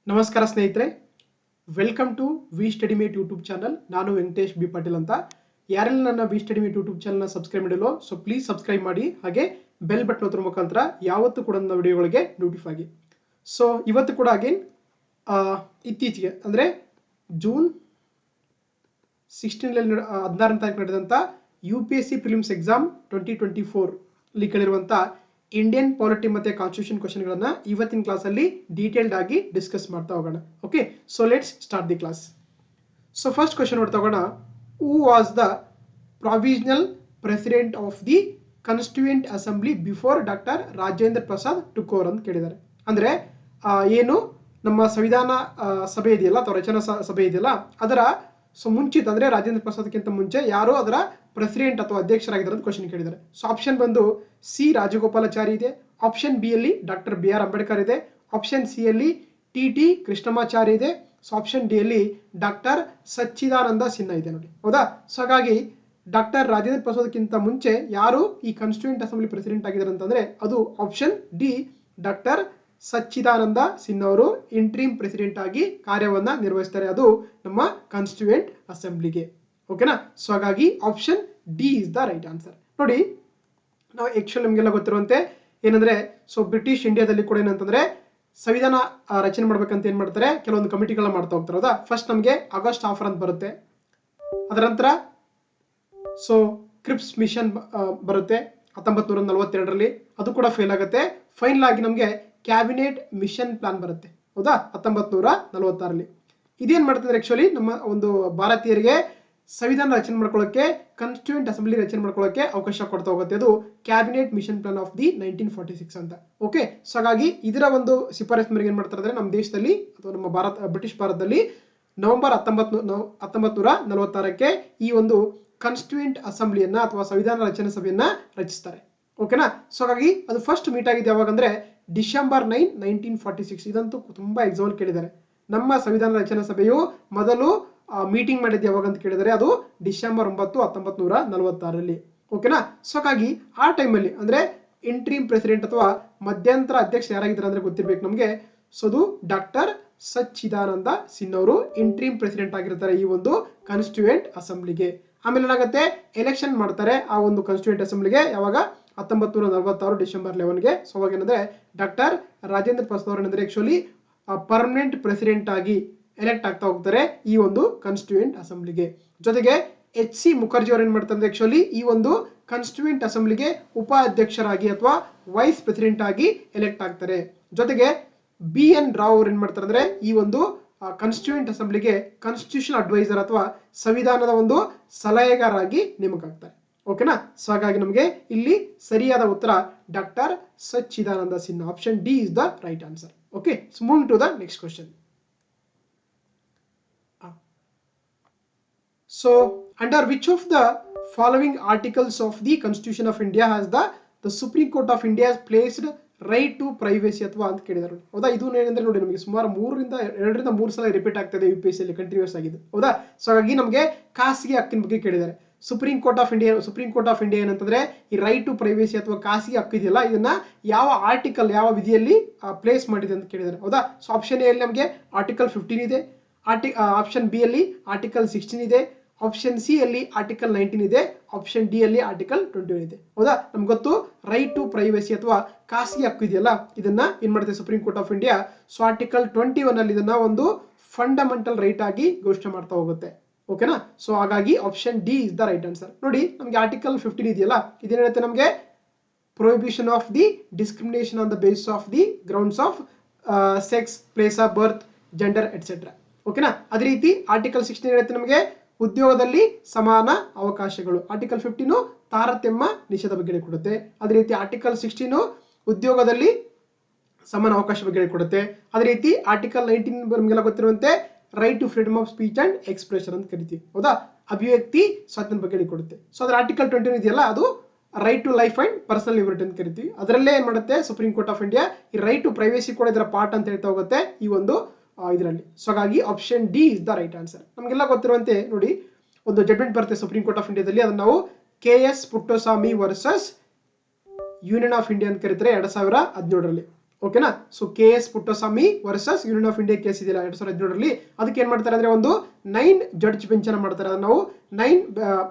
ನಮಸ್ಕಾರ ಸ್ನೇಹಿತರೆ, welcome to V study mate YouTube channel. ನಾನು ವೆಂಕಟೇಶ್ ಬಿ ಪಾಟೀಲ್ ಅಂತ. ಯಾರೆಲ್ಲ ನನ್ನ ವಿ ಸ್ಟಡಿ ಮೇಟ್ ಯೂಟ್ಯೂಬ್ ಚಾನಲ್ನ ಸಬ್ಸ್ಕ್ರೈಬ್ ಮಾಡಿಲ್ಲೋ ಪ್ಲೀಸ್ ಸಬ್ಸ್ಕ್ರೈಬ್ ಮಾಡಿ, ಹಾಗೆ ಬೆಲ್ ಬಟನ್ ಒತ್ತುವ ಮುಖಾಂತರ ಯಾವತ್ತೂ ಕೂಡ ನನ್ನ ವಿಡಿಯೋಗಳಿಗೆ ನೋಟಿಫೈ ಆಗಿ. ಇವತ್ತು ಕೂಡ ಅಗೇನ್ ಇತ್ತೀಚೆಗೆ ಅಂದರೆ ಜೂನ್ 16ನೇ ತಾರೀಕು ನಡೆದಂಥ UPSC ಪ್ರಿಲಿಮ್ಸ್ ಎಕ್ಸಾಮ್ 2024 ಅಲ್ಲಿ ಕೇಳಿರುವಂಥ ಇಂಡಿಯನ್ ಪಾಲಿಟಿ ಮತ್ತೆ ಕಾನ್ಸ್ಟಿಟ್ಯೂಷನ್ ಕ್ವಶನ್ಗಳನ್ನು ಇವತ್ತಿನ ಕ್ಲಾಸಲ್ಲಿ ಡೀಟೇಲ್ಡ್ ಆಗಿ ಡಿಸ್ಕಸ್ ಮಾಡ್ತಾ ಹೋಗೋಣ. Okay, so let's start the class. So first question ನೋಡ್ತಾ ಹೋಗೋಣ. Who was the provisional president of the constituent assembly before doctor Rajendra Prasad took over ಅಂತ ಕೇಳಿದ್ದಾರೆ. ಅಂದರೆ ಏನು ನಮ್ಮ ಸಂವಿಧಾನ ಸಭೆ ಇದೆಯಲ್ಲ ಅಥವಾ ರಚನಾ ಸಭೆ ಇದೆಯಲ್ಲ ಅದರ ಮುಂಚಿತ ಅಂದರೆ ರಾಜೇಂದ್ರ ಪ್ರಸಾದ್ಗಿಂತ ಮುಂಚೆ ಯಾರು ಅದರ ಪ್ರೆಸಿಡೆಂಟ್ ಅಥವಾ ಅಧ್ಯಕ್ಷರಾಗಿದ್ದಾರೆ ಅಂತ ಕ್ವಶನ್ ಕೇಳಿದ್ದಾರೆ. ಸೊ ಆಪ್ಷನ್ ಬಂದು ಸಿ ರಾಜಗೋಪಾಲಾಚಾರಿ ಇದೆ, ಆಪ್ಷನ್ ಬಿ ಅಲ್ಲಿ ಡಾಕ್ಟರ್ BR ಅಂಬೇಡ್ಕರ್ ಇದೆ, ಆಪ್ಷನ್ ಸಿ ಅಲ್ಲಿ TT ಕೃಷ್ಣಮಾಚಾರಿ ಇದೆ, ಸೊ ಆಪ್ಷನ್ ಡಿ ಅಲ್ಲಿ ಡಾಕ್ಟರ್ ಸಚ್ಚಿದಾನಂದ ಸಿನ್ಹಾ ಇದೆ ನೋಡಿ. ಹೌದಾ? ಸೊ ಹಾಗಾಗಿ ಡಾಕ್ಟರ್ ರಾಜೇಂದ್ರ ಪ್ರಸಾದ್ಗಿಂತ ಮುಂಚೆ ಯಾರು ಈ ಕಾನ್ಸ್ಟಿಟ್ಯೂಯೆಂಟ್ ಅಸೆಂಬ್ಲಿ ಪ್ರೆಸಿಡೆಂಟ್ ಆಗಿದ್ದಾರೆ ಅಂತಂದ್ರೆ ಅದು option D doctor Sachchidananda Sinha ಅವರು ಇಂಟ್ರೀಮ್ ಪ್ರೆಸಿಡೆಂಟ್ ಆಗಿ ಕಾರ್ಯವನ್ನ ನಿರ್ವಹಿಸ್ತಾರೆ. ಅದು ನಮ್ಮ ಕಾನ್ಸ್ಟಿಟ್ಯೂಯೆಂಟ್ ಅಸೆಂಬ್ಲಿಗೆ. ಓಕೆನಾ? ಸೊ ಹಾಗಾಗಿ option D is the right answer. ನೋಡಿ, ನಾವು ಆಕ್ಚುಲಿ ನಮಗೆಲ್ಲ ಗೊತ್ತಿರುವಂತೆ ಏನಂದ್ರೆ ಬ್ರಿಟಿಷ್ ಇಂಡಿಯಾದಲ್ಲಿ ಕೂಡ ಏನಂತಂದ್ರೆ ಸಂವಿಧಾನ ರಚನೆ ಮಾಡ್ಬೇಕಂತ ಏನ್ ಮಾಡ್ತಾರೆ, ಕೆಲವೊಂದು ಕಮಿಟಿಗಳನ್ನ ಮಾಡ್ತಾ ಹೋಗ್ತಾರೆ. ಹೌದಾ? ಫಸ್ಟ್ ನಮಗೆ ಆಗಸ್ಟ್ ಆಫರ್ ಅಂತ ಬರುತ್ತೆ, ಅದರ ನಂತರ ಕ್ರಿಪ್ಸ್ ಮಿಷನ್ ಬರುತ್ತೆ 1942ರಲ್ಲಿ, ಅದು ಕೂಡ ಫೇಲ್ ಆಗುತ್ತೆ. ಫೈನಲ್ ಆಗಿ ನಮಗೆ ಕ್ಯಾಬಿನೆಟ್ ಮಿಷನ್ ಪ್ಲಾನ್ ಬರುತ್ತೆ. ಹೌದಾ? 1946ರಲ್ಲಿ. ಇದೇನ್ ಮಾಡ್ತಿದ್ರೆ ಆಕ್ಚುಲಿ ನಮ್ಮ ಒಂದು ಭಾರತೀಯರಿಗೆ ಸಂವಿಧಾನ ರಚನೆ ಮಾಡ್ಕೊಳ್ಳೋಕೆ, ಕಾನ್ಸ್ಟಿಟ್ಯೂಯೆಂಟ್ ಅಸೆಂಬ್ಲಿ ರಚನೆ ಮಾಡ್ಕೊಳ್ಳೋಕೆ ಅವಕಾಶ ಕೊಡ್ತಾ ಹೋಗುತ್ತೆ. ಅದು cabinet mission plan of the 1946 ಅಂತ. ಓಕೆ, ಸೊ ಹಾಗಾಗಿ ಇದರ ಒಂದು ಶಿಫಾರಸ್ ಮೇರೆಗೆ ಏನ್ ಮಾಡ್ತಾರೆ ಅಂದ್ರೆ ನಮ್ಮ ದೇಶದಲ್ಲಿ ಅಥವಾ ನಮ್ಮ ಬ್ರಿಟಿಷ್ ಭಾರತದಲ್ಲಿ ನವೆಂಬರ್ 1946ಕ್ಕೆ ಈ ಒಂದು ಕಾನ್ಸ್ಟಿಟ್ಯೂಯೆಂಟ್ ಅಸೆಂಬ್ಲಿಯನ್ನ ಅಥವಾ ಸಂವಿಧಾನ ರಚನಾ ಸಭೆಯನ್ನ ರಚಿಸ್ತಾರೆ. ಓಕೆನಾ? ಸೊ ಹಾಗಾಗಿ ಅದು ಫಸ್ಟ್ ಮೀಟ್ ಆಗಿದೆ ಯಾವಾಗ ಅಂದ್ರೆ ಡಿಸೆಂಬರ್ 9, 1946. ಇದಂತೂ ತುಂಬಾ ಎಕ್ಸಾಮ್ ಕೇಳಿದ್ದಾರೆ. ನಮ್ಮ ಸಂವಿಧಾನ ರಚನಾ ಸಭೆಯು ಮೊದಲು ಮೀಟಿಂಗ್ ಮಾಡಿದ್ದು ಯಾವಾಗ ಅಂತ ಕೇಳಿದರೆ ಅದು ಡಿಸೆಂಬರ್ 9, 1946ರಲ್ಲಿ. ಓಕೆನಾ? ಸೊ ಹಾಗಾಗಿ ಆ ಟೈಮಲ್ಲಿ ಅಂದ್ರೆ ಇಂಟ್ರೀಮ್ ಪ್ರೆಸಿಡೆಂಟ್ ಅಥವಾ ಮಧ್ಯಂತರ ಅಧ್ಯಕ್ಷ ಯಾರಾಗಿದ್ದಾರೆ ಅಂದ್ರೆ ಗೊತ್ತಿರ್ಬೇಕು ನಮಗೆ. ಸೊ ಅದು ಡಾಕ್ಟರ್ ಸಚ್ಚಿದಾನಂದ ಸಿನ್ಹಾ ಅವರು ಇಂಟ್ರೀಮ್ ಪ್ರೆಸಿಡೆಂಟ್ ಆಗಿರ್ತಾರೆ ಈ ಒಂದು ಕಾನ್ಸ್ಟಿಟ್ಯೂಯೆಂಟ್ ಅಸೆಂಬ್ಲಿಗೆ. ಆಮೇಲೆ ಏನಾಗುತ್ತೆ, ಎಲೆಕ್ಷನ್ ಮಾಡ್ತಾರೆ ಆ ಒಂದು ಕಾನ್ಸ್ಟಿಟ್ಯೂಯೆಂಟ್ ಅಸೆಂಬ್ಲಿಗೆ. ಯಾವಾಗ 1946 ಡಿಸೆಂಬರ್ 11ಗೆ. ಸೊ ಅವಾಗ ಏನಂದ್ರೆ ಡಾಕ್ಟರ್ ರಾಜೇಂದ್ರ ಪ್ರಸಾದ್ ಅವರು ಏನಂದ್ರೆ ಆಕ್ಚುಲಿ ಪರ್ಮನೆಂಟ್ ಪ್ರೆಸಿಡೆಂಟ್ ಆಗಿ ಎಲೆಕ್ಟ್ ಆಗ್ತಾ ಹೋಗ್ತಾರೆ ಈ ಒಂದು ಕಾನ್ಸ್ಟಿಟ್ಯೂಯೆಂಟ್ ಅಸೆಂಬ್ಲಿಗೆ. ಜೊತೆಗೆ HC ಮುಖರ್ಜಿ ಅವರು ಏನ್ ಮಾಡ್ತಾರೆ ಆಕ್ಚುಲಿ ಈ ಒಂದು ಕಾನ್ಸ್ಟಿಟ್ಯೂಯೆಂಟ್ ಅಸೆಂಬ್ಲಿಗೆ ಉಪಾಧ್ಯಕ್ಷರಾಗಿ ಅಥವಾ ವೈಸ್ ಪ್ರೆಸಿಡೆಂಟ್ ಆಗಿ ಎಲೆಕ್ಟ್ ಆಗ್ತಾರೆ. ಜೊತೆಗೆ BN ರಾವ್ ಅವರು ಏನ್ ಮಾಡ್ತಾರೆ ಅಂದ್ರೆ ಈ ಒಂದು ಕಾನ್ಸ್ಟಿಟ್ಯೂಯೆಂಟ್ ಅಸೆಂಬ್ಲಿಗೆ ಕಾನ್ಸ್ಟಿಟ್ಯೂಷನ್ ಅಡ್ವೈಸರ್ ಅಥವಾ ಸಂವಿಧಾನದ ಒಂದು ಸಲಹೆಗಾರರಾಗಿ ನೇಮಕ ಆಗ್ತಾರೆ. ಓಕೆನಾ? ಸೊ ಹಾಗಾಗಿ ನಮಗೆ ಇಲ್ಲಿ ಸರಿಯಾದ ಉತ್ತರ doctor Sachchidananda Sinha. Option D is the right answer. Okay, so moving to the next question. So under which of the following articles of the Constitution of India has the Supreme Court of India has placed right to privacy ಅಥವಾ ಅಂತ ಕೇಳಿದ್ದಾರೆ. ಹೌದಾ? ಇದು ಏನಂದ್ರೆ ನೋಡಿ ನಮಗೆ ಸುಮಾರು 2 ರಿಂದ 3 ಸಲ ರಿಪೀಟ್ ಆಗ್ತದೆ UPSC ಅಲ್ಲಿ ಕಂಟಿನ್ಯೂಸ್ ಆಗಿದೆ. ಹೌದಾ? ಸೊ ಹಾಗಾಗಿ ನಮಗೆ ಖಾಸಗಿ ಹಕ್ಕಿನ ಬಗ್ಗೆ ಕೇಳಿದ್ದಾರೆ. ಸುಪ್ರೀಂ ಕೋರ್ಟ್ ಆಫ್ ಇಂಡಿಯಾ ಏನಂತಂದ್ರೆ ಈ ರೈಟ್ ಟು ಪ್ರೈವೇಸಿ ಅಥವಾ ಖಾಸಗಿ ಹಕ್ಕು ಇದೆಯಲ್ಲ ಇದನ್ನ ಯಾವ ಆರ್ಟಿಕಲ್ ಯಾವ ವಿಧಿಯಲ್ಲಿ ಪ್ಲೇಸ್ ಮಾಡಿದೆ ಅಂತ ಕೇಳಿದ್ದಾರೆ. ಹೌದಾ? ಸೊ ಆಪ್ಷನ್ ಎ ಅಲ್ಲಿ ನಮಗೆ ಆರ್ಟಿಕಲ್ 15 ಇದೆ, ಆಪ್ಷನ್ ಬಿ ಅಲ್ಲಿ ಆರ್ಟಿಕಲ್ 16 ಇದೆ, ಆಪ್ಷನ್ ಸಿ ಅಲ್ಲಿ ಆರ್ಟಿಕಲ್ 19 ಇದೆ, ಆಪ್ಷನ್ ಡಿ ಅಲ್ಲಿ ಆರ್ಟಿಕಲ್ 21 ಇದೆ. ಹೌದಾ? ನಮ್ಗೆ ಗೊತ್ತು ರೈಟ್ ಟು ಪ್ರೈವೇಸಿ ಅಥವಾ ಖಾಸಗಿ ಹಕ್ಕು ಇದೆಯಲ್ಲ ಇದನ್ನ ಏನ್ ಮಾಡುತ್ತೆ supreme court of India. So article 21 ಅಲ್ಲಿ ಇದನ್ನ ಒಂದು ಫಂಡಮೆಂಟಲ್ ರೈಟ್ ಆಗಿ ಘೋಷಣೆ ಮಾಡ್ತಾ ಹೋಗುತ್ತೆ. ಓಕೆನಾ? ಸೊ ಹಾಗಾಗಿ option D is the right answer. ನೋಡಿ ನಮ್ಗೆ ಆರ್ಟಿಕಲ್ 15 ಇದೆಯಲ್ಲ ಇದೇನ್ ಹೇಳುತ್ತೆ ನಮಗೆ, prohibition of the discrimination on the basis of the grounds of sex, place of birth, gender et cetera. ಓಕೆನಾ? ಅದೇ ರೀತಿ ಆರ್ಟಿಕಲ್ 16 ಹೇಳುತ್ತೆ ನಮಗೆ ಉದ್ಯೋಗದಲ್ಲಿ ಸಮಾನ ಅವಕಾಶಗಳು. ಆರ್ಟಿಕಲ್ 15 ತಾರತಮ್ಯ ನಿಷೇಧ ಬಗ್ಗೆ ಕೊಡುತ್ತೆ. ಅದೇ ರೀತಿ ಆರ್ಟಿಕಲ್ 16 ಉದ್ಯೋಗದಲ್ಲಿ ಸಮಾನ ಅವಕಾಶ ಬಗ್ಗೆ ಕೊಡುತ್ತೆ. ಅದೇ ರೀತಿ ಆರ್ಟಿಕಲ್ 19 ನಮಗೆಲ್ಲ ಗೊತ್ತಿರುವಂತೆ right to freedom of speech and expression ಅಂತ ಕರಿತೀವಿ. ಹೌದಾ? ಅಭಿವ್ಯಕ್ತಿ ಸ್ವಾತಂತ್ರ್ಯ ಬಗ್ಗೆ ಕೊಡುತ್ತೆ. ಸೊ ಅದ್ರ ಆರ್ಟಿಕಲ್ 21 ಇದೆಯಲ್ಲ ಅದು right to life and personal liberty ಅಂತ ಕರಿತೀವಿ. ಅದರಲ್ಲೇ ಏನ್ ಮಾಡುತ್ತೆ ಸುಪ್ರೀಂ ಕೋರ್ಟ್ ಆಫ್ ಇಂಡಿಯಾ ಈ ರೈಟ್ ಟು ಪ್ರೈವೇಸಿ ಕೂಡ ಇದರ ಪಾರ್ಟ್ ಅಂತ ಹೇಳ್ತಾ ಹೋಗುತ್ತೆ ಈ ಒಂದು ಇದರಲ್ಲಿ. ಸೊ ಹಾಗಾಗಿ option D is the right answer. ನಮಗೆಲ್ಲ ಗೊತ್ತಿರುವಂತೆ ನೋಡಿ ಒಂದು ಜಡ್ಜ್ಮೆಂಟ್ ಬರುತ್ತೆ ಸುಪ್ರೀಂ ಕೋರ್ಟ್ ಆಫ್ ಇಂಡಿಯಾದಲ್ಲಿ, ಅದನ್ನ ನಾವು KS Puttaswamy versus union of India ಅಂತ ಕರೀತಾರೆ 2017ರಲ್ಲಿ. ಓಕೆನಾ. So KS Puttaswamy versus union of India case ಇದೆಯಲ್ಲ 2017ರಲ್ಲಿ, ಅದಕ್ಕೆ ಏನ್ ಮಾಡ್ತಾರೆ ಅಂದ್ರೆ ಒಂದು 9 ಜಡ್ಜ್ ಬೆಂಚ್ ಅನ್ನ ಮಾಡ್ತಾರೆ. ಅದನ್ನ ನಾವು 9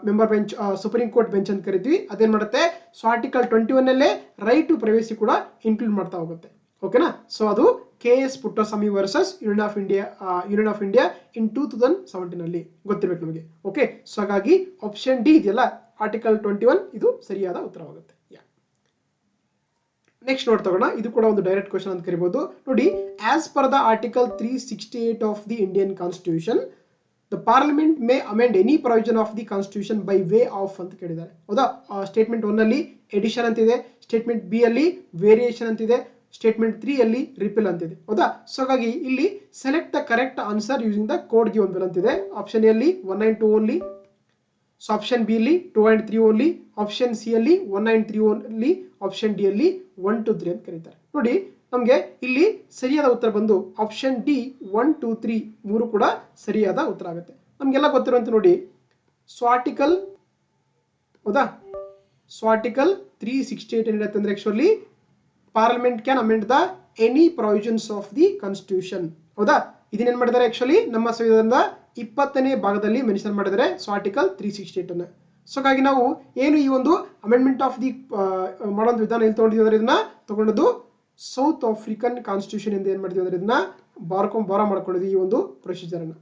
member bench supreme court bench ಅಂತ ಕರಿತೀವಿ. ಅದೇನ್ ಮಾಡುತ್ತೆ, ಸೊ ಆರ್ಟಿಕಲ್ 21 ಅಲ್ಲೇ ರೈಟ್ ಟು ಪ್ರೈವೇಸಿ ಕೂಡ ಇನ್ಕ್ಲೂಡ್ ಮಾಡ್ತಾ ಹೋಗುತ್ತೆ. ಓಕೆನಾ. ಸೊ ಅದು KS Puttaswamy versus union of India in 2017 ಅಲ್ಲಿ ಗೊತ್ತಿರಬೇಕು ನಮಗೆ. ಓಕೆ. ಸೊ ಹಾಗಾಗಿ ಆಪ್ಷನ್ ಡಿ ಇದೆಯಲ್ಲ ಆರ್ಟಿಕಲ್ 21 ಇದು ಸರಿಯಾದ ಉತ್ತರವಾಗುತ್ತೆ. ನೆಕ್ಸ್ಟ್ ನೋಡ್ತಗೋಣ. ಇದು ಕೂಡ ಒಂದು ಡೈರೆಕ್ಟ್ ಕ್ವಶನ್ ಅಂತ ಕರಿಬಹುದು. ನೋಡಿ, as per the article 368 of the Indian constitution the parliament May amend any provision of the constitution by way of ಅಂತ ಕೇಳಿದ್ದಾರೆ. ಹೌದಾ. ಸ್ಟೇಟ್ಮೆಂಟ್ 1 ಅಲ್ಲಿ ಎಡಿಷನ್ ಅಂತಿದೆ, ಸ್ಟೇಟ್ಮೆಂಟ್ ಬಿ ಅಲ್ಲಿ ವೇರಿಯೇಷನ್ ಅಂತಿದೆ, ಸ್ಟೇಟ್ಮೆಂಟ್ 3 ಅಲ್ಲಿ ರಿಪೀಲ್ ಅಂತಿದೆ. ಹೌದಾ. ಸೊ ಹಾಗಾಗಿ ಇಲ್ಲಿ select the correct answer using the code given below ಅಂತಿದೆ. ಆಪ್ಷನ್ ಎ ಅಲ್ಲಿ 1 and 2 only, so option B ಅಲ್ಲಿ 2 and 3 ಓನ್ಲಿ, ಆಪ್ಷನ್ ಸಿ ಅಲ್ಲಿ 1 and 3 ಓನ್ಲಿ, ಆಪ್ಷನ್ ಡಿ ಅಲ್ಲಿ 1 to 3 ಅಂತ ಕರೀತಾರೆ. ನೋಡಿ, ನಮಗೆ ಇಲ್ಲಿ ಸರಿಯಾದ ಉತ್ತರ ಬಂದು ಆಪ್ಷನ್ ಡಿ 1 2 3 ಮೂರು ಕೂಡ ಸರಿಯಾದ ಉತ್ತರ ಆಗುತ್ತೆ. ನಮಗೆಲ್ಲ ಗೊತ್ತಿರುವಂತೆ ನೋಡಿ, ಸೊ ಆರ್ಟಿಕಲ್ ಹೌದಾ, ಸೊ ಆರ್ಟಿಕಲ್ 368 ಏನ್ ಹೇಳುತ್ತೆ ಅಂದ್ರೆ actually parliament can amend the any provisions of the constitution. ಹೌದಾ. ಇದನ್ನೇನ್ ಮಾಡಿದ್ದಾರೆ ಆಕ್ಚುಲಿ ನಮ್ಮ ಸಂವಿಧಾನದ 20ನೇ ಭಾಗದಲ್ಲಿ ಮೆನ್ಷನ್ ಮಾಡಿದ್ದಾರೆ. ಸೊ ಆರ್ಟಿಕಲ್ 368 ಅನ್ನ. ಸೊ ಹಾಗಾಗಿ ನಾವು ಏನು ಈ ಒಂದು ಅಮೆಂಡ್ಮೆಂಟ್ ಆಫ್ ದಿ ಮಾಡೋ ವಿಧಾನ ಎಲ್ಲಿ ತಗೊಂಡಿದ್ದೀವಿ ಅಂದ್ರೆ ಇದನ್ನ ತಗೊಂಡದ್ದು ಸೌತ್ ಆಫ್ರಿಕನ್ ಕಾನ್ಸ್ಟಿಟ್ಯೂಷನ್ ಇಂದ ಏನ್ ಮಾಡಿದ್ವಿ ಅಂದ್ರೆ ಇದನ್ನ ಬಾರೋ ಮಾಡ್ಕೊಂಡಿದ್ವಿ ಈ ಒಂದು ಪ್ರೊಸೀಜರ್ ಅನ್ನ.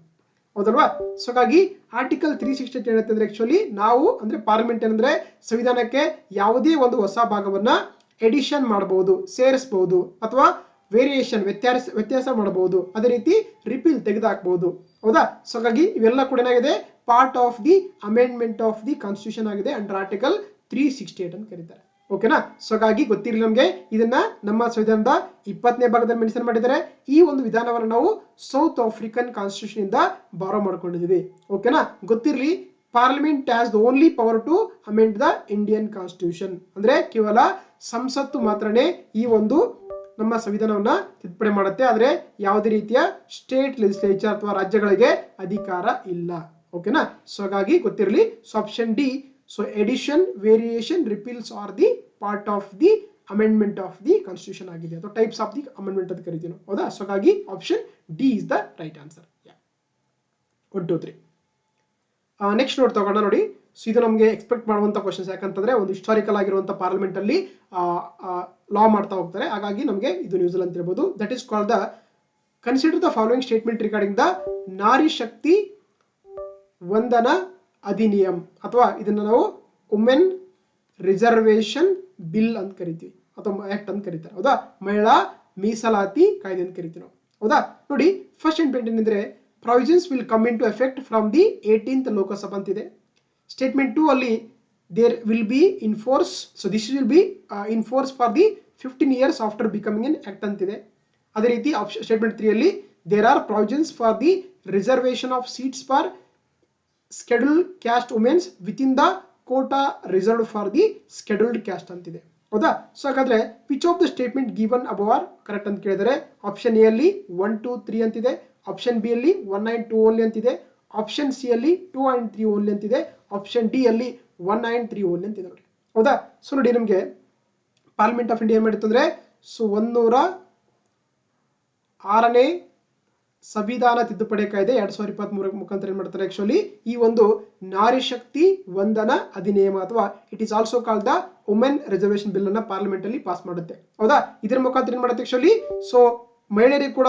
ಹೌದಲ್ವಾ. ಸೊ ಹಾಗಾಗಿ ಆರ್ಟಿಕಲ್ 368 ಹೇಳುತ್ತೆ ಅಂದ್ರೆ ಆಕ್ಚುಲಿ ನಾವು ಅಂದ್ರೆ ಪಾರ್ಲಿಮೆಂಟ್ ಏನಂದ್ರೆ ಸಂವಿಧಾನಕ್ಕೆ ಯಾವುದೇ ಒಂದು ಹೊಸ ಭಾಗವನ್ನ ಎಡಿಷನ್ ಮಾಡಬಹುದು, ಸೇರಿಸಬಹುದು, ಅಥವಾ ವೇರಿಯೇಷನ್ ವ್ಯತ್ಯಾಸ ಮಾಡಬಹುದು, ಅದೇ ರೀತಿ ರಿಪೀಲ್ ತೆಗೆದುಹಾಕಬಹುದು. ಹೌದಾ. ಸೊ ಹಾಗಾಗಿ ಇವೆಲ್ಲ ಕೂಡ ಏನಾಗಿದೆ, part of the amendment of the constitution ಆಗಿದೆ ಅಂಡರ್ ಆರ್ಟಿಕಲ್ 368 ಅಂತ ಕರೀತಾರೆ. ಓಕೆನಾ. ಸೊ ಹಾಗಾಗಿ ಗೊತ್ತಿರಲಿ ನಮಗೆ, ಇದನ್ನ ನಮ್ಮ ಸಂವಿಧಾನದ 20ನೇ ಭಾಗದಲ್ಲಿ ಮೆನ್ಷನ್ ಮಾಡಿದ್ದಾರೆ. ಈ ಒಂದು ವಿಧಾನವನ್ನು ನಾವು ಸೌತ್ ಆಫ್ರಿಕನ್ ಕಾನ್ಸ್ಟಿಟ್ಯೂಷನ್ ಇಂದ ಬಾರೋ ಮಾಡ್ಕೊಂಡಿದೀವಿ. ಓಕೆನಾ. ಗೊತ್ತಿರಲಿ, parliament has the only power to amend the Indian constitution. ಅಂದ್ರೆ ಕೇವಲ ಸಂಸತ್ತು ಮಾತ್ರನೇ ಈ ಒಂದು ನಮ್ಮ ಸಂವಿಧಾನವನ್ನ ತಿದ್ದುಪಡಿ ಮಾಡುತ್ತೆ, ಆದ್ರೆ ಯಾವುದೇ ರೀತಿಯ ಸ್ಟೇಟ್ ಲೆಜಿಸ್ಲೇಚರ್ ಅಥವಾ ರಾಜ್ಯಗಳಿಗೆ ಅಧಿಕಾರ ಇಲ್ಲ. ಓಕೆನಾ. ಸೊ ಹಾಗಾಗಿ ಗೊತ್ತಿರಲಿ, so option D, so addition, variation, repeals are the part of the amendment of the constitution ಆಗಿದೆ, ಅಥವಾ ಟೈಪ್ಸ್ ಆಫ್ ದಿ ಅಮೆಂಡ್ಮೆಂಟ್ ಅಂತ ಕರಿತೀವಿ. ಹೌದಾ. ಸೊ ಹಾಗಾಗಿ option D is the right answer. 1 2 3. Next ನೋಡ್ ತಗೋಣ. ನೋಡಿ, ಸೊ ಇದು ನಮಗೆ ಎಕ್ಸ್ಪೆಕ್ಟ್ ಮಾಡುವಂತ ಕ್ವಶನ್ಸ್, ಯಾಕಂತಂದ್ರೆ ಒಂದು ಹಿಸ್ಟಾರಿಕಲ್ ಆಗಿರುವಂತ ಪಾರ್ಲಿಮೆಂಟ್ ಅಲ್ಲಿ ಲಾ ಮಾಡ್ತಾ ಹೋಗ್ತಾರೆ. ಹಾಗಾಗಿ ನಮಗೆ ಇದು ನ್ಯೂಸ್ ಅಂತ ಇರಬಹುದು. That is called the consider the following statement regarding the Nari Shakti ವಂದನ ಅಧಿನಿಯಂ, ಅಥವಾ ಇದನ್ನ ನಾವು ವುಮೆನ್ ರಿಸರ್ವೇಶನ್ ಬಿಲ್ ಅಂತ ಕರಿತೀವಿ, ಅಥವಾ ಆಕ್ಟ್ ಅಂತ ಕರೀತಾರೆ. ಹೌದಾ. ಮಹಿಳಾ ಮೀಸಲಾತಿ ಕಾಯ್ದೆ ಅಂತ ಕರಿತೀವಿ ನಾವು. ಹೌದಾ. ನೋಡಿ, ಫಸ್ಟ್ ಸ್ಟೇಟ್ಮೆಂಟ್ ಏನಂದ್ರೆ provisions will come in to effect from the 18th Lok Sabha ಅಂತಿದೆ. ಸ್ಟೇಟ್ಮೆಂಟ್ 2 ಅಲ್ಲಿ there will be in force, so this will be in force for the 15 years after becoming N act ಅಂತಿದೆ. ಅದೇ ರೀತಿ ಸ್ಟೇಟ್ಮೆಂಟ್ 3 ಅಲ್ಲಿ there are provisions for the reservation of seats for scheduled caste women's within the quota reserved for the scheduled caste ಅಂತಿದೆ. ಹೌದಾ. So ಹಾಗಾದ್ರೆ which of the statement given above are correct ಅಂತ ಕೇಳಿದರೆ option A ಅಲ್ಲಿ 1 2 3 ಅಂತಿದೆ, option B ಅಲ್ಲಿ 1 and 2 only ಅಂತಿದೆ, option C ಅಲ್ಲಿ 2 and 3 ಓನ್ಲಿ ಅಂತಿದೆ, ಆಪ್ಷನ್ ಡಿ ಅಲ್ಲಿ 1 and 3 ಓನ್ಲಿ ಅಂತಿದೆ. ನೋಡಿ. ಹೌದಾ. ಸೊ ನೋಡಿ, ನಮಗೆ ಪಾರ್ಲಿಮೆಂಟ್ ಆಫ್ ಇಂಡಿಯಾ ಏನ್ ಮಾಡಿತ್ತು ಅಂದ್ರೆ, ಸೊ 106ನೇ ಸಂವಿಧಾನ ತಿದ್ದುಪಡಿ ಕಾಯ್ದೆ 2023 ಮುಖಾಂತರ ಏನ್ ಮಾಡ್ತಾರೆ ಆಕ್ಚುಲಿ ಈ ಒಂದು ನಾರಿ ಶಕ್ತಿ ವಂದನ ಅಧಿನಿಯಮ, ಅಥವಾ it is also called the women reservation bill ಅನ್ನ ಪಾರ್ಲಿಮೆಂಟ್ ಅಲ್ಲಿ ಪಾಸ್ ಮಾಡುತ್ತೆ. ಹೌದಾ. ಇದರ ಮುಖಾಂತರ ಏನ್ ಮಾಡುತ್ತೆ ಆಕ್ಚುಲಿ, ಸೊ ಮಹಿಳೆಯರಿಗೆ ಕೂಡ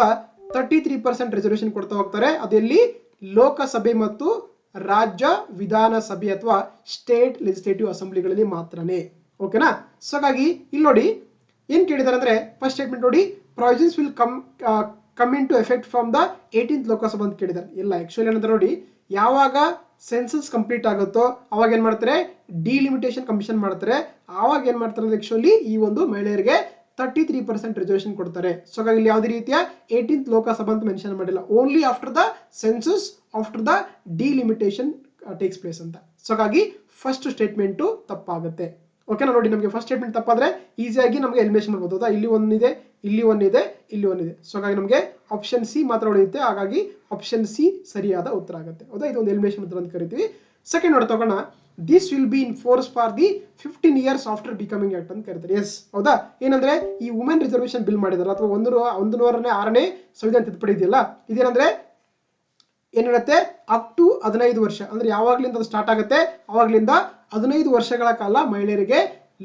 33% ರಿಸರ್ವೇಶನ್ ಕೊಡ್ತಾ ಹೋಗ್ತಾರೆ. ಅದೆಲ್ಲಿ ಲೋಕಸಭೆ ಮತ್ತು ರಾಜ್ಯ ವಿಧಾನಸಭೆ ಅಥವಾ ಸ್ಟೇಟ್ ಲೆಜಿಸ್ಲೇಟಿವ್ ಅಸೆಂಬ್ಲಿಗಳಲ್ಲಿ ಮಾತ್ರನೇ. ಓಕೆನಾ. ಸೊ ಹಾಗಾಗಿ ಇಲ್ಲಿ ನೋಡಿ ಏನ್ ಕೇಳಿದಾರೆ ಅಂದ್ರೆ, ಫಸ್ಟ್ ಸ್ಟೇಟ್ಮೆಂಟ್ ನೋಡಿ, provisions will come in to effect from the 18th Lok Sabha ಅಂತ ಕೇಳಿದ್ದಾರೆ. ಇಲ್ಲ, ಆಕ್ಚುಲಿ ಏನಂದ್ರೆ ನೋಡಿ, ಯಾವಾಗ ಸೆನ್ಸಸ್ ಕಂಪ್ಲೀಟ್ ಆಗುತ್ತೋ ಅವಾಗ ಏನ್ ಮಾಡ್ತಾರೆ, ಡಿಲಿಮಿಟೇಷನ್ ಕಮಿಷನ್ ಮಾಡ್ತಾರೆ. ಆವಾಗ ಏನ್ ಮಾಡ್ತಾರೆ ಅಂದ್ರೆ ಆಕ್ಚುಲಿ ಈ ಒಂದು ಮಹಿಳೆಯರಿಗೆ 33% ರಿಸರ್ವೇಶನ್ ಕೊಡ್ತಾರೆ. ಸೊ ಹಾಗಾಗಿ ಇಲ್ಲಿ ಯಾವುದೇ ರೀತಿಯ 18th ಲೋಕಸಭಾ ಅಂತ ಮೆನ್ಷನ್ ಮಾಡಿಲ್ಲ, only after the census, after the delimitation takes place ಅಂತ. ಸೊ ಹಾಗಾಗಿ ಫಸ್ಟ್ ಸ್ಟೇಟ್ಮೆಂಟ್ ತಪ್ಪಾಗುತ್ತೆ. ಓಕೆನಾ. ನೋಡಿ, ನಮಗೆ ಫಸ್ಟ್ ಸ್ಟೇಟ್ಮೆಂಟ್ ತಪ್ಪಾದ್ರೆ ಈಸಿಯಾಗಿ ನಮಗೆ ಎಲಿಮಿನೇಷನ್ ಮಾಡಬಹುದು. ಹೌದಾ. ಇಲ್ಲಿ ಒಂದಿದೆ, ಇಲ್ಲಿ ಒಂದಿದೆ, ಇಲ್ಲಿ ಒಂದಿದೆ. ಸೊ ಹಾಗಾಗಿ ನಮಗೆ ಆಪ್ಷನ್ ಸಿ ಮಾತ್ರ ಉಳಿಯುತ್ತೆ. ಹಾಗಾಗಿ ಆಪ್ಷನ್ ಸಿ ಸರಿಯಾದ ಉತ್ತರ ಆಗುತ್ತೆ. ಹೌದಾ. ಇದು ಒಂದು ಎಲಿಮಿನೇಷನ್ ಮೆಥಡ್ ಅಂತ ಕರಿತೀವಿ. ಸೆಕೆಂಡ್ ನೋಡಿ ತಗೋಣ. This will be in force for the 15 years after becoming act ಅಂತ ಕರೀತಾರೆ. ಎಸ್, ಹೌದಾ? ಏನಂದ್ರೆ ಈ ವುಮೆನ್ ರಿಸರ್ವೇಶನ್ ಬಿಲ್ ಮಾಡಿದಾರೆ ಅಥವಾ 106ನೇ ಸಂವಿಧಾನ ತಿದ್ದುಪಡಿ ಇದೆಯಲ್ಲ, ಇದೇನಂದ್ರೆ ಏನ್ ಹೇಳುತ್ತೆ, ಅಪ್ ಟು 15 ವರ್ಷ ಅಂದ್ರೆ ಯಾವಾಗ್ಲಿಂದ ಅದು ಸ್ಟಾರ್ಟ್ ಆಗುತ್ತೆ ಅವಾಗ್ಲಿಂದ 15 ವರ್ಷಗಳ ಕಾಲ ಮಹಿಳೆಯರಿಗೆ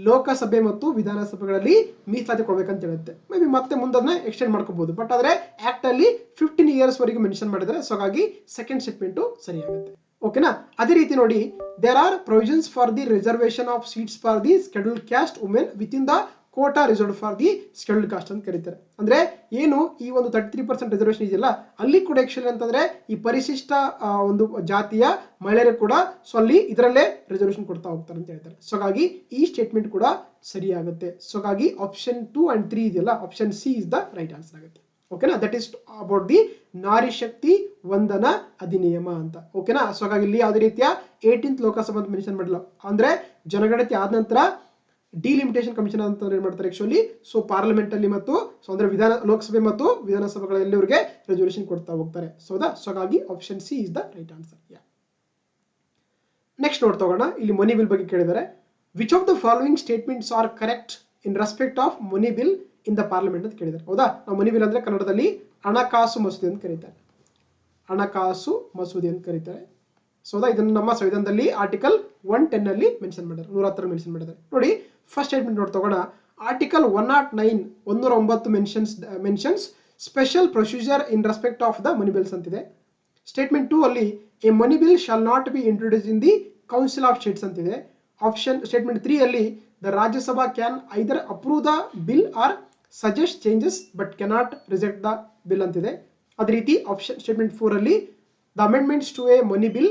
ಲೋಕಸಭೆ ಮತ್ತು ವಿಧಾನಸಭೆಗಳಲ್ಲಿ ಮೀಸಲಾತಿ ಕೊಡ್ಬೇಕಂತ ಹೇಳುತ್ತೆ. ಮೇ ಬಿ ಮತ್ತೆ ಮುಂದನ್ನ ಎಕ್ಸ್ಟೆಂಡ್ ಮಾಡ್ಕೋಬಹುದು, ಬಟ್ ಆದ್ರೆ ಆಕ್ಟ್ ಅಲ್ಲಿ 15 years ವರೆಗೆ ಮೆನ್ಷನ್ ಮಾಡಿದ್ದಾರೆ. ಸೊ ಹಾಗಾಗಿ ಸೆಕೆಂಡ್ ಸ್ಟೇಟ್ಮೆಂಟ್ ಸರಿಯಾಗುತ್ತೆ. ಓಕೆನಾ? ಅದೇ ರೀತಿ ನೋಡಿ, there are provisions for the reservation of seats for the scheduled caste women within the quota reserved for the scheduled caste ಅಂತ ಕರೀತಾರೆ. ಅಂದ್ರೆ ಏನು ಈ ಒಂದು 33% ರಿಸರ್ವೇಶನ್ ಇದೆಯಲ್ಲ, ಅಲ್ಲಿ ಕೂಡ ಆಕ್ಚುಲಿ ಅಂತಂದ್ರೆ ಈ ಪರಿಶಿಷ್ಟ ಒಂದು ಜಾತಿಯ ಮಹಿಳೆಯರಿಗೆ ಕೂಡ ಸೊ ಅಲ್ಲಿ ಇದರಲ್ಲೇ ರಿಸರ್ವೇಶನ್ ಕೊಡ್ತಾ ಹೋಗ್ತಾರೆ ಅಂತ ಹೇಳ್ತಾರೆ. ಸೊ ಹಾಗಾಗಿ ಈ ಸ್ಟೇಟ್ಮೆಂಟ್ ಕೂಡ ಸರಿಯಾಗುತ್ತೆ. ಸೊ ಹಾಗಾಗಿ ಆಪ್ಷನ್ 2 and 3 ಇದೆಯಲ್ಲ, option C is the right answer ಆಗುತ್ತೆ. ಓಕೆನಾ? That is about the Nari Shakti ವಂದನಾ ಅಧಿನಿಯಮ ಅಂತ. ಓಕೆನಾ? ಸೊ ಹಾಗಾಗಿ ಇಲ್ಲಿ ಯಾವುದೇ ರೀತಿಯ 18th ಲೋಕಸಭಾ ಅಂತ ಮೆನ್ಷನ್ ಮಾಡಿಲ್ಲ. ಅಂದ್ರೆ ಜನಗಣತಿ ಆದ ನಂತರ ಡಿಲಿಮಿಟೇಷನ್ ಕಮಿಷನ್ ಅಂತ ಏನ್ ಮಾಡ್ತಾರೆ ಆಕ್ಚುಲಿ, ಸೊ ಪಾರ್ಲಿಮೆಂಟ್ ಅಲ್ಲಿ ಮತ್ತು ಸೊ ಅಂದ್ರೆ ಲೋಕಸಭೆ ಮತ್ತು ವಿಧಾನಸಭೆಗಳಲ್ಲಿ ಅವರಿಗೆ ರೆಸಲ್ಯೂಷನ್ ಕೊಡ್ತಾ ಹೋಗ್ತಾರೆ. ಸೊ ಹಾಗಾಗಿ option C is the right answer. Next ನೋಡ್ತಾ ಹೋಗೋಣ. ಇಲ್ಲಿ ಮನಿ ಬಿಲ್ ಬಗ್ಗೆ ಕೇಳಿದ್ದಾರೆ. Which of the following statements are correct in respect of money bill in the parliament ಅಂತ ಕೇಳಿದ್ದಾರೆ. ಹೌದಾ? ನಾವು ಮನಿ ಬಿಲ್ ಅಂದ್ರೆ ಕನ್ನಡದಲ್ಲಿ ಹಣಕಾಸು ಮಸೂದೆ ಅಂತ ಕರೀತಾರೆ. ಹಣಕಾಸು ಮಸೂದೆ ಅಂತ ಕರೀತಾರೆ. ಸೊ ಇದನ್ನು ನಮ್ಮ ಸಂವಿಧಾನದಲ್ಲಿ ಆರ್ಟಿಕಲ್ 110 ಅಲ್ಲಿ ಮೆನ್ಷನ್ ಮಾಡಿದ್ದಾರೆ, 110 ಮೆನ್ಷನ್ ಮಾಡಿದ್ದಾರೆ. ನೋಡಿ, ಫಸ್ಟ್ ಸ್ಟೇಟ್ಮೆಂಟ್ ನೋಡ್ತಾ ಹೋಗೋಣ. Article 109 mentions special procedure in respect of the money bills ಅಂತಿದೆ. ಸ್ಟೇಟ್ಮೆಂಟ್ 2 ಅಲ್ಲಿ a money bill shall not be introduce in the council of states ಅಂತಿದೆ. ಸ್ಟೇಟ್ಮೆಂಟ್ 3 ಅಲ್ಲಿ the Rajya Sabha can either approve the bill or suggest changes but cannot reject the bill ಅಂತಿದೆ. ಅದೇ ರೀತಿ statement 4 ಅಲ್ಲಿ the amendments to a money bill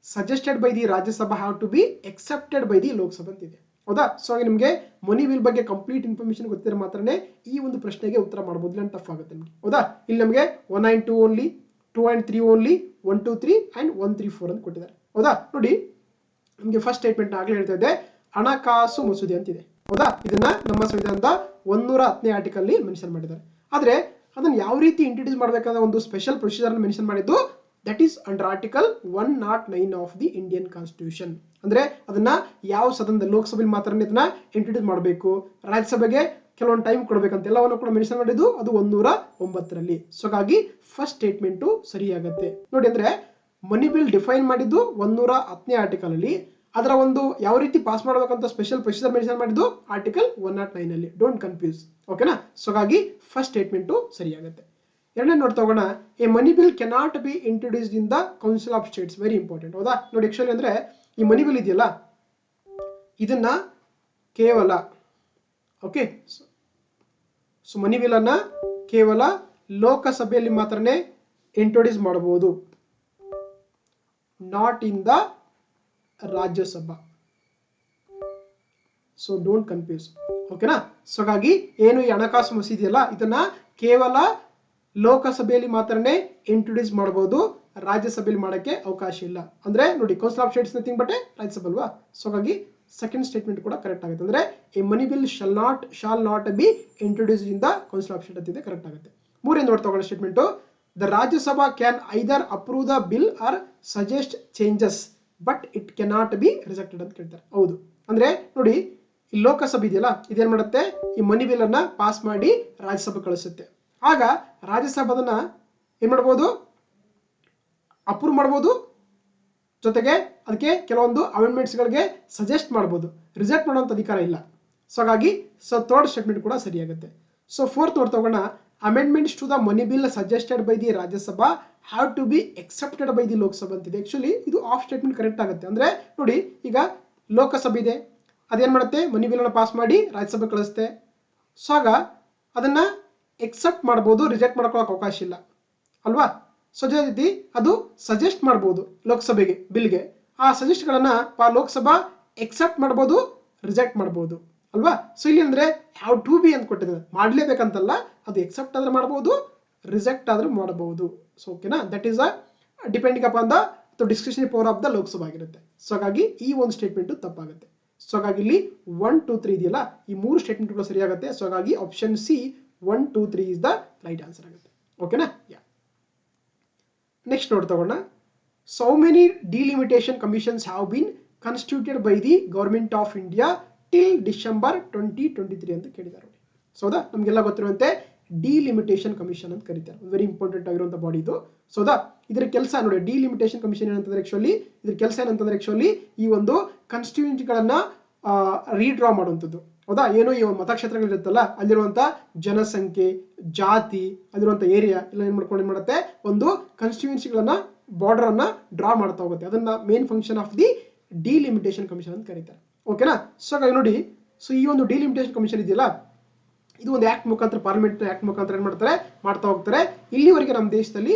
suggested by the Rajya Sabha have to be accepted by the Lok Sabha ಅಂತಿದೆ. ಹೌದಾ? So ಹಾಗೆ ನಿಮಗೆ ಮನಿ bill ಬಗ್ಗೆ complete information ಗೊತ್ತಿರೋ ಮಾತ್ರನೇ ಈ ಒಂದು ಪ್ರಶ್ನೆಗೆ ಉತ್ತರ ಮಾಡಬಹುದು, ಇಲ್ಲ ಟಫ್ ಆಗುತ್ತೆ ನಿಮಗೆ. ಹೌದಾ? ಇಲ್ಲಿ ನಮಗೆ 1 and 2 only, 2 and 3 only, 1, 2, 3 and 1, 3, 4 ಅಂತ ಕೊಟ್ಟಿದ್ದಾರೆ. ಹೌದಾ? ನೋಡಿ, ನಿಮಗೆ ಫಸ್ಟ್ ಸ್ಟೇಟ್ಮೆಂಟ್ ಆಗ್ಲೇ ಹೇಳ್ತಾ ಇದ್ದೆ, ಹಣಕಾಸು ಮಸೂದೆ ಅಂತಿದೆ. ಹೌದಾ? ಇದನ್ನ ನಮ್ಮ ಸಂವಿಧಾನದ 110ನೇ ಆರ್ಟಿಕಲ್ ಅಲ್ಲಿ ಮೆನ್ಷನ್ ಮಾಡಿದ್ದಾರೆ. ಆದ್ರೆ ಅದನ್ನ ಯಾವ ರೀತಿ ಇಂಟ್ರೊಡ್ಯೂಸ್ ಮಾಡಬೇಕಾದ ಒಂದು ಸ್ಪೆಷಲ್ ಪ್ರೊಸೀಜರ್ ಮೆನ್ಷನ್ ಮಾಡಿದ್ದು, that is under article 109 of the Indian constitution. ಅಂದ್ರೆ ಅದನ್ನ ಯಾವ ಸದನದಲ್ಲಿ, ಲೋಕಸಭೆಯಲ್ಲಿ ಮಾತ್ರ ಇದನ್ನ ಇಂಟ್ರೊಡ್ಯೂಸ್ ಮಾಡಬೇಕು, ರಾಜ್ಯಸಭೆಗೆ ಕೆಲವೊಂದು ಟೈಮ್ ಕೊಡಬೇಕಂತ ಎಲ್ಲವನ್ನು ಕೂಡ ಮೆನ್ಷನ್ ಮಾಡಿದ್ದು ಅದು 109ರಲ್ಲಿ. ಸೊ ಹಾಗಾಗಿ ಫಸ್ಟ್ ಸ್ಟೇಟ್ಮೆಂಟ್ ಸರಿಯಾಗತ್ತೆ. ನೋಡಿ, ಅಂದ್ರೆ ಮನಿ ಬಿಲ್ ಡಿಫೈನ್ ಮಾಡಿದ್ದು 110ನೇ ಆರ್ಟಿಕಲ್ ಅಲ್ಲಿ, ಅದರ ಒಂದು ಯಾವ ರೀತಿ ಪಾಸ್ ಮಾಡಬೇಕಂತ ಸ್ಪೆಷಲ್ ಪ್ರೊಸೀಜರ್ ಮೆನ್ಷನ್ ಮಾಡಿದ್ದು ಆರ್ಟಿಕಲ್ 109 ಅಲ್ಲಿ. Don't confuse. ಓಕೆನಾ? ಸೊ ಹಾಗಾಗಿ ಫಸ್ಟ್ ಸ್ಟೇಟ್ಮೆಂಟ್ ಸರಿಯಾಗುತ್ತೆ. ಎರಡನೇ ನೋಡ್ತಾ ಹೋಗೋಣ. A money bill cannot be introduced in the council of states. Very important. ಹೌದಾ? ನೋಡಿ, ಆಕ್ಚುಲಿ ಅಂದ್ರೆ ಈ ಮನಿ ಬಿಲ್ ಇದೆಯಲ್ಲ, ಇದನ್ನ ಕೇವಲ ಓಕೆ ಸೊ ಮನಿ ಬಿಲ್ ಅನ್ನ ಕೇವಲ ಲೋಕಸಭೆಯಲ್ಲಿ ಮಾತ್ರನೇ ಇಂಟ್ರೊಡ್ಯೂಸ್ ಮಾಡಬಹುದು, not in the Rajya Sabha. So don't confuse. ಓಕೆನಾ? ಸೊ ಹಾಗಾಗಿ ಏನು ಈ ಹಣಕಾಸು ಮಸೂದೆ ಇದೆಯಲ್ಲ, ಇದನ್ನ ಕೇವಲ ಲೋಕಸಭೆಯಲ್ಲಿ ಮಾತ್ರನೇ ಇಂಟ್ರೊಡ್ಯೂಸ್ ಮಾಡಬಹುದು, ರಾಜ್ಯಸಭೆಯಲ್ಲಿ ಮಾಡಕ್ಕೆ ಅವಕಾಶ ಇಲ್ಲ. ಅಂದ್ರೆ ನೋಡಿ, council of states nothing but Rajya Sabha ಅಲ್ವಾ. ಸೊ ಹಾಗಾಗಿ ಸೆಕೆಂಡ್ ಸ್ಟೇಟ್ಮೆಂಟ್ ಕೂಡ ಕರೆಕ್ಟ್ ಆಗುತ್ತೆ. ಅಂದ್ರೆ a money bill shall not be introduced in the council of state ಅಂತಿದೆ, ಕರೆಕ್ಟ್ ಆಗುತ್ತೆ. ಮೂರನೇ ನೋಡ್ತಾ ಹೋಗೋಣ statement. The Rajya Sabha can either approve the bill or suggest changes but it cannot be rejected ಅಂತ ಕೇಳ್ತಾರೆ. ಹೌದು. ಅಂದ್ರೆ ನೋಡಿ, ಈ ಲೋಕಸಭೆ ಇದೆಯಲ್ಲ, ಇದೇನ್ ಮಾಡುತ್ತೆ, ಈ ಮನಿ ಬಿಲ್ ಅನ್ನ ಪಾಸ್ ಮಾಡಿ ರಾಜ್ಯಸಭೆ ಕಳಿಸುತ್ತೆ. ಆಗ ರಾಜ್ಯಸಭಾ ಅದನ್ನ ಏನ್ ಮಾಡ್ಬೋದು, ಅಪ್ರೂವ್ ಮಾಡ್ಬೋದು, ಜೊತೆಗೆ ಅದಕ್ಕೆ ಕೆಲವೊಂದು ಅಮೆಂಡ್ಮೆಂಟ್ಸ್ ಗಳಿಗೆ ಸಜೆಸ್ಟ್ ಮಾಡ್ಬೋದು, ರಿಜೆಕ್ಟ್ ಮಾಡುವಂತ ಅಧಿಕಾರ ಇಲ್ಲ. ಸೊ ಹಾಗಾಗಿ ಥರ್ಡ್ ಸ್ಟೇಟ್ಮೆಂಟ್ ಕೂಡ ಸರಿಯಾಗುತ್ತೆ. ಸೊ ಫೋರ್ತ್ ನೋಡ್ತಾ ಹೋಗೋಣ. Amendments to the money bill suggested by the Rajya Sabha have to be accepted by the Lok Sabha ಅಂತಿದೆ. ಆಕ್ಚುಲಿ ಇದು ಆಫ್ ಸ್ಟೇಟ್ಮೆಂಟ್ ಕರೆಕ್ಟ್ ಆಗುತ್ತೆ. ಅಂದ್ರೆ ನೋಡಿ, ಈಗ ಲೋಕಸಭೆ ಇದೆ, ಅದೇನ್ ಮಾಡುತ್ತೆ, ಮನಿ ಬಿಲ್ ಅನ್ನು ಪಾಸ್ ಮಾಡಿ ರಾಜ್ಯಸಭೆ ಕಳಿಸುತ್ತೆ. ಸೊ ಆಗ ಅದನ್ನ ಎಕ್ಸೆಪ್ಟ್ ಮಾಡಬಹುದು, ರಿಜೆಕ್ಟ್ ಮಾಡ್ಕೊಳ್ಳೋಕೆ ಅವಕಾಶ ಇಲ್ಲ ಅಲ್ವಾ. ಸೊ ಅದೇ ರೀತಿ ಅದು ಸಜೆಸ್ಟ್ ಮಾಡಬಹುದು ಲೋಕಸಭೆಗೆ ಬಿಲ್ಗೆ, ಆ ಸಜೆಸ್ಟ್ ಗಳನ್ನ ಲೋಕಸಭಾ ಎಕ್ಸೆಪ್ಟ್ ಮಾಡಬಹುದು, ರಿಜೆಕ್ಟ್ ಮಾಡಬಹುದು ಅಲ್ವಾ. ಸೊ ಇಲ್ಲಿ ಅಂದ್ರೆ ಹ್ಯಾವ್ ಟು ಬಿ ಅಂತ ಕೊಟ್ಟಿದ್ದಾರೆ, ಮಾಡ್ಲೇಬೇಕಂತಲ್ಲ, ಅದು ಎಕ್ಸೆಪ್ಟ್ ಆದ್ರೆ ಮಾಡಬಹುದು, ರಿಜೆಕ್ಟ್ ಆದ್ರೂ ಮಾಡಬಹುದು. ಸೊ ಓಕೆನಾ, that is depending upon the discretionary power of the Lok Sabha ಆಗಿರುತ್ತೆ. ಸೊ ಹಾಗಾಗಿ ಈ ಒಂದು ಸ್ಟೇಟ್ಮೆಂಟ್ ತಪ್ಪಾಗುತ್ತೆ. ಸೊ ಹಾಗಾಗಿ ಇಲ್ಲಿ 1, 2, 3 ಇದೆಯಲ್ಲ, ಈ ಮೂರು ಸ್ಟೇಟ್ಮೆಂಟ್ಗಳು ಸರಿಯಾಗುತ್ತೆ. ಸೊ ಹಾಗಾಗಿ option C 1, 2, 3 is the right answer ಆಗುತ್ತೆ. ಓಕೆನಾ? ನೆಕ್ಸ್ಟ್ ನೋಡ್ತಾ ಹೋಗೋಣ. So many delimitation commissions have been constituted by the government of India till December 2023 ಅಂತ ಕೇಳಿದ್ದಾರೆ. ಸೊ ಹೌದಾ, ನಮಗೆಲ್ಲ ಗೊತ್ತಿರುವಂತೆ ಡಿಲಿಮಿಟೇಷನ್ ಕಮಿಷನ್ ಅಂತ ಕರೀತಾರೆ. ವೆರಿ ಇಂಪಾರ್ಟೆಂಟ್ ಆಗಿರುವಂತ ಬಾಡಿ ಇದು. ಸೊ ಹೌದಾ, ಇದರ ಕೆಲಸ ನೋಡಿ, ಡಿಲಿಮಿಟೇಷನ್ ಕಮಿಷನ್ ಏನಂತಂದ್ರೆ ಆಕ್ಚುಲಿ ಇದ್ರ ಕೆಲಸ ಏನಂತಂದ್ರೆ ಆಕ್ಚುಲಿ ಈ ಒಂದು ಕಾನ್ಸ್ಟಿಟ್ಯೂಯೆಂಟ್ಗಳನ್ನ ರೀಡ್ರಾ ಮಾಡುವಂಥದ್ದು. ಹೌದಾ, ಏನೋ ಈ ಮತಕ್ಷೇತ್ರಗಳಿರುತ್ತಲ್ಲ ಅಲ್ಲಿರುವಂತ ಜನಸಂಖ್ಯೆ, ಜಾತಿ, ಅಲ್ಲಿರುವಂತ ಏರಿಯಾ ಎಲ್ಲ ಏನ್ ಮಾಡುತ್ತೆ, ಒಂದು ಕಾನ್ಸ್ಟಿಟ್ಯೂಯೆನ್ಸಿಗಳನ್ನ ಬಾರ್ಡರ್ ಅನ್ನ ಡ್ರಾ ಮಾಡ್ತಾ ಹೋಗುತ್ತೆ. ಅದನ್ನ main function of the delimitation commission ಅಂತ ಕರೀತಾರೆ. ಓಕೆನಾ. ಸೊ ಹಾಗಾಗಿ ನೋಡಿ, ಸೊ ಈ ಒಂದು ಡಿಲಿಮಿಟೇಷನ್ ಕಮಿಷನ್ ಇದೆಯಲ್ಲ, ಇದು ಒಂದು ಆಕ್ಟ್ ಮುಖಾಂತರ, ಪಾರ್ಲಿಮೆಂಟ್ ಆಕ್ಟ್ ಮುಖಾಂತರ ಏನ್ ಮಾಡ್ತಾ ಹೋಗ್ತಾರೆ. ಇಲ್ಲಿವರೆಗೆ ನಮ್ಮ ದೇಶದಲ್ಲಿ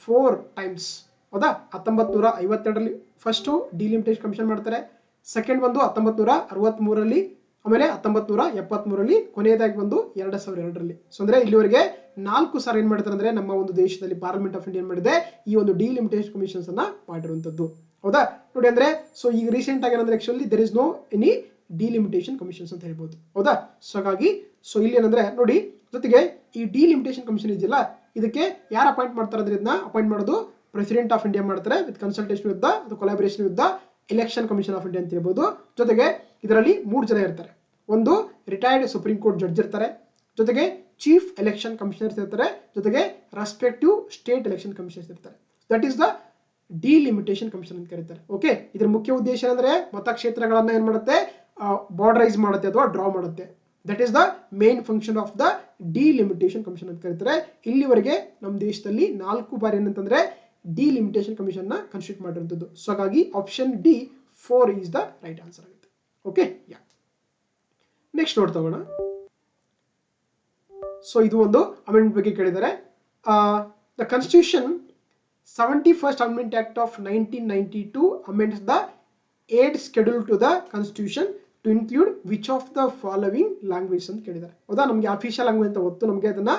4 ಟೈಮ್ಸ್, ಹೌದಾ, 1952ರಲ್ಲಿ ಫಸ್ಟ್ ಡಿಲಿಮಿಟೇಷನ್ ಕಮಿಷನ್ ಮಾಡ್ತಾರೆ. ಸೆಕೆಂಡ್ ಬಂದು 1963ರಲ್ಲಿ, ಆಮೇಲೆ 1973ರಲ್ಲಿ, ಕೊನೆಯದಾಗಿ ಬಂದು 2002ರಲ್ಲಿ. ಸೊ ಅಂದ್ರೆ ಇಲ್ಲಿವರೆಗೆ 4 ಸಾರಿ ಏನ್ ಮಾಡ್ತಾರೆ ಅಂದ್ರೆ ನಮ್ಮ ಒಂದು ದೇಶದಲ್ಲಿ ಪಾರ್ಲಿಮೆಂಟ್ ಆಫ್ ಇಂಡಿಯಾ ಏನ್ ಮಾಡಿದೆ, ಈ ಒಂದು ಡಿಲಿಮಿಟೇಷನ್ ಕಮಿಷನ್ಸ್ ಅನ್ನ ಮಾಡಿರುವಂತದ್ದು. ಹೌದಾ ನೋಡಿ, ಅಂದ್ರೆ ಸೊ ಈಗ ರೀಸೆಂಟ್ ಆಗಿ ಏನಂದ್ರೆ actually there is no any delimitation commissions ಅಂತ ಹೇಳ್ಬೋದು. ಹೌದಾ, ಸೊ ಹಾಗಾಗಿ ಸೊ ಇಲ್ಲಿ ಏನಂದ್ರೆ ನೋಡಿ, ಜೊತೆಗೆ ಈ ಡಿಲಿಮಿಟೇಷನ್ ಕಮಿಷನ್ ಇದೆಯಲ್ಲ, ಇದಕ್ಕೆ ಯಾರು ಅಪಾಯಿಂಟ್ ಮಾಡ್ತಾರೆ ಅಂದ್ರೆ ಇದನ್ನ ಅಪಾಯಿಂಟ್ ಮಾಡೋದು ಪ್ರೆಸಿಡೆಂಟ್ ಆಫ್ ಇಂಡಿಯಾ ಮಾಡ್ತಾರೆ, with consultation with the collaboration with the election commission of India ಅಂತ ಹೇಳ್ಬೋದು. ಜೊತೆಗೆ ಇದರಲ್ಲಿ 3 ಜನ ಇರ್ತಾರೆ. ಒಂದು ರಿಟೈರ್ಡ್ ಸುಪ್ರೀಂ ಕೋರ್ಟ್ ಜಡ್ಜ್ ಇರ್ತಾರೆ, ಜೊತೆಗೆ ಚೀಫ್ ಎಲೆಕ್ಷನ್ ಕಮಿಷನರ್ಸ್ ಇರ್ತಾರೆ, ಜೊತೆಗೆ ರೆಸ್ಪೆಕ್ಟಿವ್ ಸ್ಟೇಟ್ ಎಲೆಕ್ಷನ್ ಕಮಿಷನರ್ಸ್ ಇರ್ತಾರೆ. That is the delimitation commission ಅಂತ ಕರೀತಾರೆ. ಓಕೆ, ಇದರ ಮುಖ್ಯ ಉದ್ದೇಶ ಅಂದ್ರೆ ಮತಕ್ಷೇತ್ರಗಳನ್ನ ಏನ್ ಮಾಡುತ್ತೆ, ಬಾರ್ಡರೈಸ್ ಮಾಡುತ್ತೆ ಅಥವಾ ಡ್ರಾ ಮಾಡುತ್ತೆ. That is the main function of the delimitation commission ಅಂತ ಕರೀತಾರೆ. ಇಲ್ಲಿವರೆಗೆ ನಮ್ಮ ದೇಶದಲ್ಲಿ 4 ಬಾರಿ ಏನಂತಂದ್ರೆ ಡಿಲಿಮಿಟೇಷನ್ ಕಮಿಷನ್ ನ ಕನ್ಸ್ಟಿಟ್ಯೂಟ್ ಮಾಡಿರುವಂತದ್ದು. ಸೊ ಹಾಗಾಗಿ option D 4 is the right answer ಆಗುತ್ತೆ. Okay, yeah. ನೆಕ್ಸ್ಟ್ ನೋಡ್ತಾ ಹೋಗೋಣ. ಸೊ ಇದು ಒಂದು ಅಮೆಂಡ್ಮೆಂಟ್ ಬಗ್ಗೆ ಕೇಳಿದ್ದಾರೆ. The constitution 71st Amendment Act of 1992 amends the 8th schedule to the constitution to include which of the following languages ಅಂತ ಕೇಳಿದ್ದಾರೆ. ಹೌದಾ, ನಮಗೆ ಅಫಿಷಿಯಲ್ ಲ್ಯಾಂಗ್ವೇಜ್ ಅಂತ ಗೊತ್ತು, ನಮಗೆ ಅದನ್ನ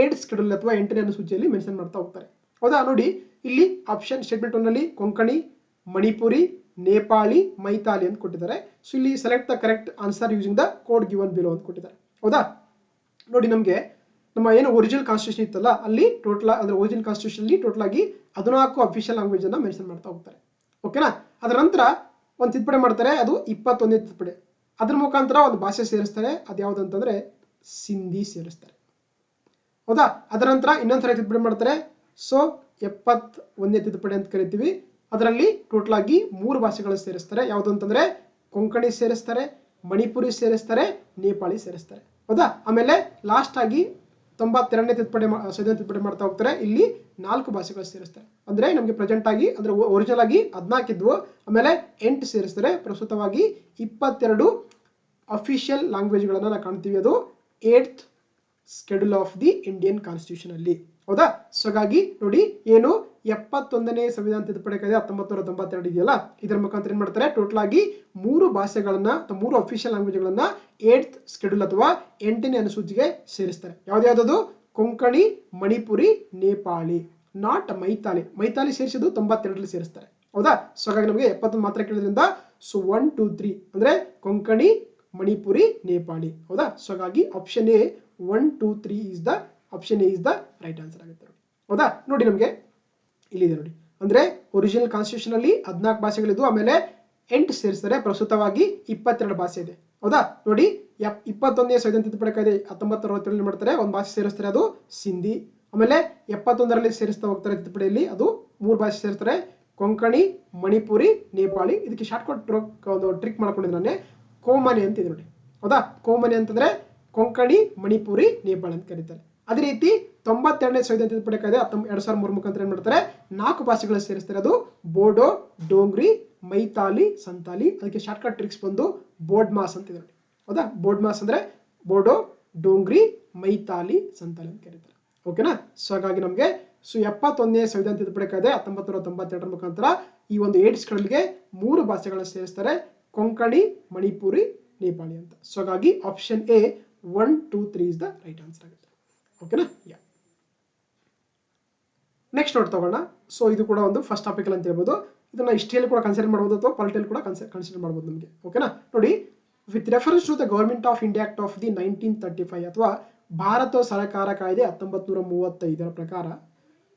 8th schedule ಅಥವಾ 8ನೇ ಅನುಸೂಚಿಯಲ್ಲಿ ಮೆನ್ಷನ್ ಮಾಡ್ತಾ ಹೋಗ್ತಾರೆ. ಹೌದಾ ನೋಡಿ, ಇಲ್ಲಿ ಆಪ್ಷನ್ ಸ್ಟೇಟ್ಮೆಂಟ್ 1 ನಲ್ಲಿ ಕೊಂಕಣಿ, ಮಣಿಪುರಿ, ನೇಪಾಳಿ, ಮೈತಾಲಿ ಅಂತ ಕೊಟ್ಟಿದ್ದಾರೆ. ಸೊ ಇಲ್ಲಿ select the correct answer using the code given below ಅಂತ ಕೊಟ್ಟಿದ್ದಾರೆ. ಹೌದಾ ನೋಡಿ, ನಮಗೆ ನಮ್ಮ ಏನು ಒರಿಜಿನಲ್ ಕಾನ್ಸ್ಟಿಟ್ಯೂಷನ್ ಇತ್ತಲ್ಲ, ಅಲ್ಲಿ ಟೋಟಲ್ ಅಂದ್ರೆ ಒರಿಜಿನಲ್ ಕಾನ್ಸ್ಟಿಟ್ಯೂಷನ್ ಅಲ್ಲಿ ಟೋಟಲ್ ಆಗಿ 14 ಅಫಿಷಿಯಲ್ ಲ್ಯಾಂಗ್ವೇಜ್ ಅನ್ನ ಮೆನ್ಷನ್ ಮಾಡ್ತಾ ಹೋಗ್ತಾರೆ. ಓಕೆನಾ. ಅದರ ನಂತರ ಒಂದು ತಿದ್ದುಪಡಿ ಮಾಡ್ತಾರೆ, ಅದು 21ನೇ ತಿದ್ದುಪಡಿ. ಅದ್ರ ಮುಖಾಂತರ ಒಂದು ಭಾಷೆ ಸೇರಿಸ್ತಾರೆ, ಅದು ಯಾವ್ದು ಅಂತಂದ್ರೆ ಸಿಂಧಿ ಸೇರಿಸ್ತಾರೆ. ಹೌದಾ, ಅದರ ನಂತರ ಇನ್ನೊಂದ್ಸರಿ ತಿದ್ದುಪಡಿ ಮಾಡ್ತಾರೆ. ಸೊ 71ನೇ ತಿದ್ದುಪಡಿ ಅಂತ ಕರಿತೀವಿ. ಅದರಲ್ಲಿ ಟೋಟಲ್ ಆಗಿ 3 ಭಾಷೆಗಳು ಸೇರಿಸ್ತಾರೆ. ಯಾವ್ದು ಅಂತಂದ್ರೆ ಕೊಂಕಣಿ ಸೇರಿಸ್ತಾರೆ, ಮಣಿಪುರಿ ಸೇರಿಸ್ತಾರೆ, ನೇಪಾಳಿ ಸೇರಿಸ್ತಾರೆ. ಹೌದಾ, ಆಮೇಲೆ ಲಾಸ್ಟ್ ಆಗಿ 92ನೇ ತಿದ್ದುಪಡಿ ಮಾಡ್ತಾ ಹೋಗ್ತಾರೆ. ಇಲ್ಲಿ 4 ಭಾಷೆಗಳು ಸೇರಿಸ್ತಾರೆ. ಅಂದ್ರೆ ನಮಗೆ ಪ್ರೆಸೆಂಟ್ ಆಗಿ ಅಂದ್ರೆ ಒರಿಜಿನಲ್ ಆಗಿ 14 ಇದ್ವು, ಆಮೇಲೆ 8 ಸೇರಿಸ್ತಾರೆ. ಪ್ರಸ್ತುತವಾಗಿ 22 ಅಫಿಷಿಯಲ್ ಲ್ಯಾಂಗ್ವೇಜ್ ಗಳನ್ನ ನಾವು ಕಾಣ್ತೀವಿ. ಅದು 8th schedule of the Indian constitution ಅಲ್ಲಿ. ಹೌದಾ, ಸೊ ಹಾಗಾಗಿ ನೋಡಿ, ಏನು 71ನೇ ಸಂವಿಧಾನ ತಿದ್ದುಪಡಿ ಕಾಯ್ದೆ 1992 ಇದೆಯಲ್ಲ, ಇದರ ಮುಖಾಂತರ ಏನ್ ಮಾಡ್ತಾರೆ, ಟೋಟಲ್ ಆಗಿ 3 ಭಾಷೆಗಳನ್ನ ಅಥವಾ 3 ಅಫಿಷಿಯಲ್ ಲ್ಯಾಂಗ್ವೇಜ್ ಗಳನ್ನ 8th schedule ಅಥವಾ 8ನೇ ಅನುಸೂಚಿಗೆ ಸೇರಿಸ್ತಾರೆ. ಯಾವ್ದು ಕೊಂಕಣಿ, ಮಣಿಪುರಿ, ನೇಪಾಳಿ, ನಾಟ್ ಮೈತಾಲಿ. ಮೈತಾಲಿ ಸೇರಿಸಿದ್ದು 92ರಲ್ಲಿ ಸೇರಿಸ್ತಾರೆ. ಹೌದಾ, ಸೊ ಹಾಗಾಗಿ ನಮಗೆ 71 ಮಾತ್ರ ಕೇಳಿದ್ರಿಂದ ಸೊ 1 2 3 ಅಂದ್ರೆ ಕೊಂಕಣಿ, ಮಣಿಪುರಿ, ನೇಪಾಳಿ. ಹೌದಾ, ಸೊ ಹಾಗಾಗಿ option A 1 2 3 is the option A is the right answer ಆಗುತ್ತೆ. ಹೌದಾ ನೋಡಿ, ನಮಗೆ ಇಲ್ಲಿದೆ ನೋಡಿ, ಅಂದ್ರೆ ಒರಿಜಿನಲ್ ಕಾನ್ಸ್ಟಿಟ್ಯೂಷನ್ ಅಲ್ಲಿ 14 ಭಾಷೆಗಳಿದ್ವು, ಆಮೇಲೆ 8 ಸೇರಿಸ್ತಾರೆ. ಪ್ರಸ್ತುತವಾಗಿ 22 ಭಾಷೆ ಇದೆ. ಹೌದಾ ನೋಡಿ, 21ನೇ ಸಂವಿಧಾನ ತಿದ್ದುಪಡಿ ಕಾಯ್ದೆ 1967 ಮಾಡ್ತಾರೆ, ಒಂದು ಭಾಷೆ ಸೇರಿಸ್ತಾರೆ, ಅದು ಸಿಂಧಿ. ಆಮೇಲೆ 71ರಲ್ಲಿ ಸೇರಿಸ್ತಾ ಹೋಗ್ತಾರೆ ತಿದ್ದುಪಡಿಯಲ್ಲಿ, ಅದು 3 ಭಾಷೆ ಸೇರಿಸ್ತಾರೆ, ಕೊಂಕಣಿ, ಮಣಿಪುರಿ, ನೇಪಾಳಿ. ಇದಕ್ಕೆ ಶಾರ್ಟ್ ಕಟ್ ಒಂದು ಟ್ರಿಕ್ ಮಾಡ್ಕೊಂಡಿದ್ದೆ ನಾನೇ, ಕೋಮನಿ ಅಂತ ಇದೆ ನೋಡಿ. ಹೌದಾ, ಕೋಮನಿ ಅಂತಂದ್ರೆ ಕೊಂಕಣಿ, ಮಣಿಪುರಿ, ನೇಪಾಳಿ ಅಂತ ಕರೀತಾರೆ. ಅದೇ ರೀತಿ 92ನೇ ಸಂವಿಧಾನ ತಿದ್ದುಪಡಿ ಕಾಯ್ದೆ 2003 ಮುಖಾಂತರ ಏನ್ ಮಾಡ್ತಾರೆ, 4 ಭಾಷೆಗಳು ಸೇರಿಸ್ತಾರೆ, ಅದು ಬೋಡೋ, ಡೋಂಗ್ರಿ, ಮೈತಾಲಿ, ಸಂತಾಲಿ. ಅದಕ್ಕೆ ಶಾರ್ಟ್ ಕಟ್ ಟ್ರಿಕ್ಸ್ ಬಂದು ಬೋರ್ಡ್ ಮಾಸ್ ಅಂತ ಇದೆ ನೋಡಿ. ಹೌದಾ, ಬೋರ್ಡ್ ಮಾಸ್ ಅಂದ್ರೆ ಬೋಡೋ, ಡೋಂಗ್ರಿ, ಮೈತಾಲಿ, ಸಂತಾಲಿ ಅಂತ ಕರೀತಾರೆ. ಓಕೆನಾ. ಸೊ ಹಾಗಾಗಿ ನಮಗೆ 71ನೇ ಸಂವಿಧಾನ ತಿದ್ದುಪಡಿ ಕಾಯ್ದೆ 1992 ಮುಖಾಂತರ ಈ ಒಂದು 8 schedule 3 ಭಾಷೆಗಳನ್ನು ಸೇರಿಸ್ತಾರೆ, ಕೊಂಕಣಿ, ಮಣಿಪುರಿ, ನೇಪಾಳಿ ಅಂತ. ಸೊ ಹಾಗಾಗಿ option A 1 2 3 is the right answer ಆಗುತ್ತೆ. ಓಕೆನಾ. ಯಾ. ನೆಕ್ಸ್ಟ್ ನೋಡ್ತಾ ಹೋಗೋಣ. ಸೊ ಇದು ಕೂಡ ಒಂದು ಫಸ್ಟ್ ಟಾಪಿಕ್ ಅಂತ ಹೇಳ್ಬೋದು. ಇದನ್ನ ಹಿಸ್ಟ್ರಿಯಲ್ಲಿ ಕೂಡ ಕನ್ಸಿಡರ್ ಮಾಡಬಹುದು ಅಥವಾ ಪಾಲಿಟಿಯಲ್ಲಿ ಕೂಡ ಕನ್ಸಿಡರ್ ಮಾಡಬಹುದು ನಮಗೆ. ಓಕೆನಾ ನೋಡಿ, with reference to the government of India act of the 1935 ಅಥವಾ ಭಾರತ ಸರ್ಕಾರ ಕಾಯ್ದೆ 1935 ಪ್ರಕಾರ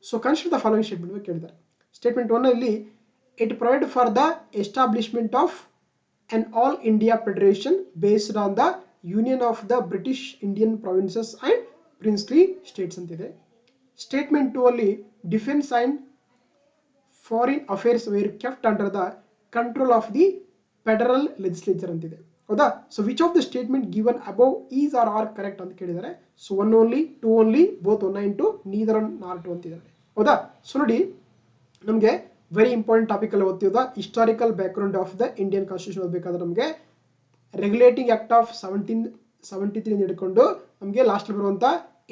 so consider the following statement ಕೇಳಿದ್ದಾರೆ. ಸ್ಟೇಟ್ಮೆಂಟ್ 1 ಇಲ್ಲಿ It provided for the establishment of an all India federation based on the union of the British Indian provinces and princely states ಅಂತಿದೆ. Statement 2 ಅಲ್ಲಿ defence and foreign affairs were kept under the control of the federal legislature ಅಂತಿದೆ. ಹೌದಾ? So which of the statement given above is are correct ಅಂತ ಕೇಳಿದ್ದಾರೆ. So 1 only, 2 only, both 1 and 2, neither 1 nor 2 ಅಂತಿದ್ದಾರೆ. ಹೌದಾ? So ನೋಡಿ ನಮಗೆ very important topic ಅಲ್ಲಿ ಓದ್ತಿದ್ದ historical background of the Indian constitution ಓದಬೇಕಾದ್ರೆ ನಮಗೆ ರೆಗ್ಯುಲೇಟಿಂಗ್ ಆಕ್ಟ್ ಆಫ್ 1773 ಹಿಡ್ಕೊಂಡು ನಮಗೆ ಲಾಸ್ಟ್ ಬರುವಂತ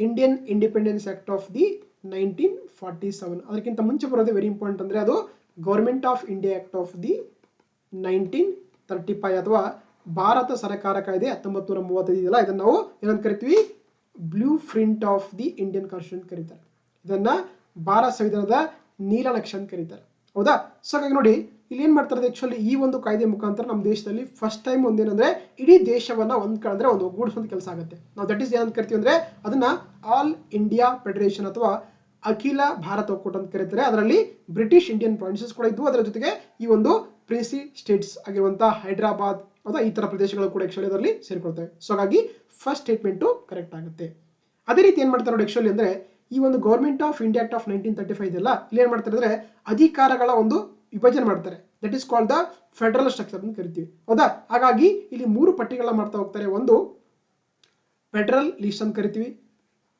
Indian independence act of the 1947, ಅದಕ್ಕಿಂತ ಮುಂಚೆ ಬರೋದು ವೆರಿ ಇಂಪಾರ್ಟೆಂಟ್ ಅಂದ್ರೆ ಅದು government of India act of the 1935 ಅಥವಾ ಭಾರತ ಸರ್ಕಾರ ಕಾಯ್ದೆ 1935 ಇದೆಯಲ್ಲ, ಇದನ್ನ ನಾವು ಏನಂತ ಕರಿತೀವಿ? Blue print of the Indian constitution ಕರೀತಾರೆ. ಇದನ್ನ ಭಾರತ ಸಂವಿಧಾನದ ನೀಲನಕ್ಷೆ ಅಂತ ಕರೀತಾರೆ. ಹೌದಾ? ಸೊ ಹಾಗಾಗಿ ನೋಡಿ ಇಲ್ಲಿ ಏನ್ ಮಾಡ್ತಾರೆ, ಆಕ್ಚುಲಿ ಈ ಒಂದು ಕಾಯ್ದೆ ಮುಖಾಂತರ ನಮ್ಮ ದೇಶದಲ್ಲಿ ಫಸ್ಟ್ ಟೈಮ್ ಒಂದೇನಂದ್ರೆ ಇಡೀ ದೇಶವನ್ನ ಒಂದ್ಕಂದ್ರೆ ಒಂದು ಒಗ್ಗೂಡಿಸುವಂತ ಕೆಲಸ ಆಗುತ್ತೆ. ನಾವು ದಟ್ ಈಸ್ ಏನಂತ ಕರಿತೀವಿ ಅಂದ್ರೆ ಅದನ್ನ ಆಲ್ ಇಂಡಿಯಾ ಫೆಡರೇಷನ್ ಅಥವಾ ಅಖಿಲ ಭಾರತ ಒಕ್ಕೂಟ ಅಂತ ಕರೀತಾರೆ. ಅದರಲ್ಲಿ ಬ್ರಿಟಿಷ್ ಇಂಡಿಯನ್ ಪ್ರಾವಿನ್ಸಸ್ ಕೂಡ ಇದ್ವು, ಅದರ ಜೊತೆಗೆ ಈ ಒಂದು ಪ್ರಿನ್ಸಿ ಸ್ಟೇಟ್ಸ್ ಆಗಿರುವಂತಹ ಹೈದರಾಬಾದ್ ಅಥವಾ ಈ ತರ ಪ್ರದೇಶಗಳು ಕೂಡ ಆಕ್ಚುಲಿ ಅದರಲ್ಲಿ ಸೇರ್ಕೊಳ್ತವೆ. ಸೊ ಹಾಗಾಗಿ ಫಸ್ಟ್ ಸ್ಟೇಟ್ಮೆಂಟ್ ಕರೆಕ್ಟ್ ಆಗುತ್ತೆ. ಅದೇ ರೀತಿ ಏನ್ ಮಾಡ್ತಾರೆ ನೋಡಿ ಆಕ್ಚುಲಿ ಅಂದ್ರೆ ಈ ಒಂದು government of India act of 1935 ಇದೆಲ್ಲ, ಇಲ್ಲಿ ಏನ್ ಮಾಡ್ತಾರೆ ಅಂದ್ರೆ ಅಧಿಕಾರಗಳ ಒಂದು ವಿಭಜನೆ ಮಾಡ್ತಾರೆ. That is called the federal structure ಅಂತ ಕರಿತೀವಿ. ಹೌದಾ? ಹಾಗಾಗಿ ಇಲ್ಲಿ 3 ಪಟ್ಟಿಗಳನ್ನ ಮಾಡ್ತಾ ಹೋಗ್ತಾರೆ. ಒಂದು ಫೆಡರಲ್ ಲಿಸ್ಟ್ ಅಂತ ಕರಿತೀವಿ,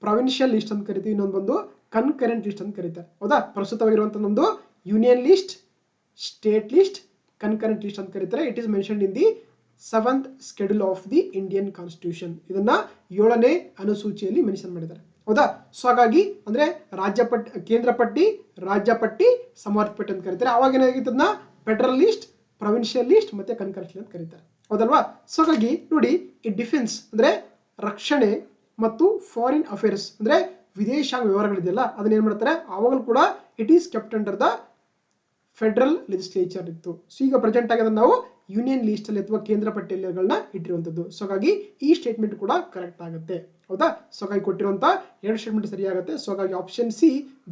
ಪ್ರೊವಿನ್ಷಿಯಲ್ ಲಿಸ್ಟ್ ಅಂತ ಕರಿತೀವಿ, ಇನ್ನೊಂದು ಬಂದು ಕನ್ಕರೆಂಟ್ ಲಿಸ್ಟ್ ಅಂತ ಕರೀತಾರೆ. ಹೌದಾ? ಪ್ರಸ್ತುತವಾಗಿರುವಂತಹ ಒಂದು union list, state list, concurrent list ಅಂತ ಕರೀತಾರೆ. It is mentioned in the 7th schedule of the Indian constitution. ಇದನ್ನ 7ನೇ ಅನುಸೂಚಿಯಲ್ಲಿ ಮೆನ್ಷನ್ ಮಾಡಿದ್ದಾರೆ. ಹೌದಾ? ಸೊ ಹಾಗಾಗಿ ಅಂದ್ರೆ ರಾಜ್ಯ ಪಟ್ಟಿ, ಕೇಂದ್ರ ಪಟ್ಟಿ, ರಾಜ್ಯ ಪಟ್ಟಿ, ಸಮವರ್ತ ಪಟ್ಟಿ ಅಂತ ಕರೀತಾರೆ. ಅವಾಗ ಏನಾಗಿತ್ತು ಅದನ್ನ ಫೆಡರಲ್ ಲಿಸ್ಟ್, ಪ್ರೊವಿನ್ಷಿಯಲ್ ಲಿಸ್ಟ್ ಮತ್ತೆ ಕನ್ಕರೆಂಟ್ ಅಂತ ಕರೀತಾರೆ. ಹೌದಲ್ವಾ? ಸೊ ಹಾಗಾಗಿ ನೋಡಿ ಈ ಡಿಫೆನ್ಸ್ ಅಂದ್ರೆ ರಕ್ಷಣೆ ಮತ್ತು ಫಾರಿನ್ ಅಫೇರ್ಸ್ ಅಂದ್ರೆ ವಿದೇಶಾಂಗ ವ್ಯವಹಾರಗಳಿದೆಯಲ್ಲ, ಅದನ್ನ ಏನ್ ಮಾಡ್ತಾರೆ ಅವಾಗಲೂ ಕೂಡ it is kept under the federal legislature ಇತ್ತು. ಸೊ ಈಗ ಪ್ರೆಸೆಂಟ್ ಆಗಿ ಅದನ್ನ ನಾವು ಯೂನಿಯನ್ ಲಿಸ್ಟ್ ಅಲ್ಲಿ ಅಥವಾ ಕೇಂದ್ರ ಪಟ್ಟಿಯಲ್ಲಿಗಳನ್ನ ಇಟ್ಟಿರುವಂತದ್ದು. ಸೊ ಹಾಗಾಗಿ ಈ ಸ್ಟೇಟ್ಮೆಂಟ್ ಕೂಡ ಕರೆಕ್ಟ್ ಆಗುತ್ತೆ. ಹೌದಾ? ಸೊ ಹಾಗಾಗಿ ಕೊಟ್ಟಿರುವಂತ 2 ಸ್ಟೇಟ್ಮೆಂಟ್ ಸರಿ ಆಗುತ್ತೆ. ಸೊ ಹಾಗಾಗಿ option C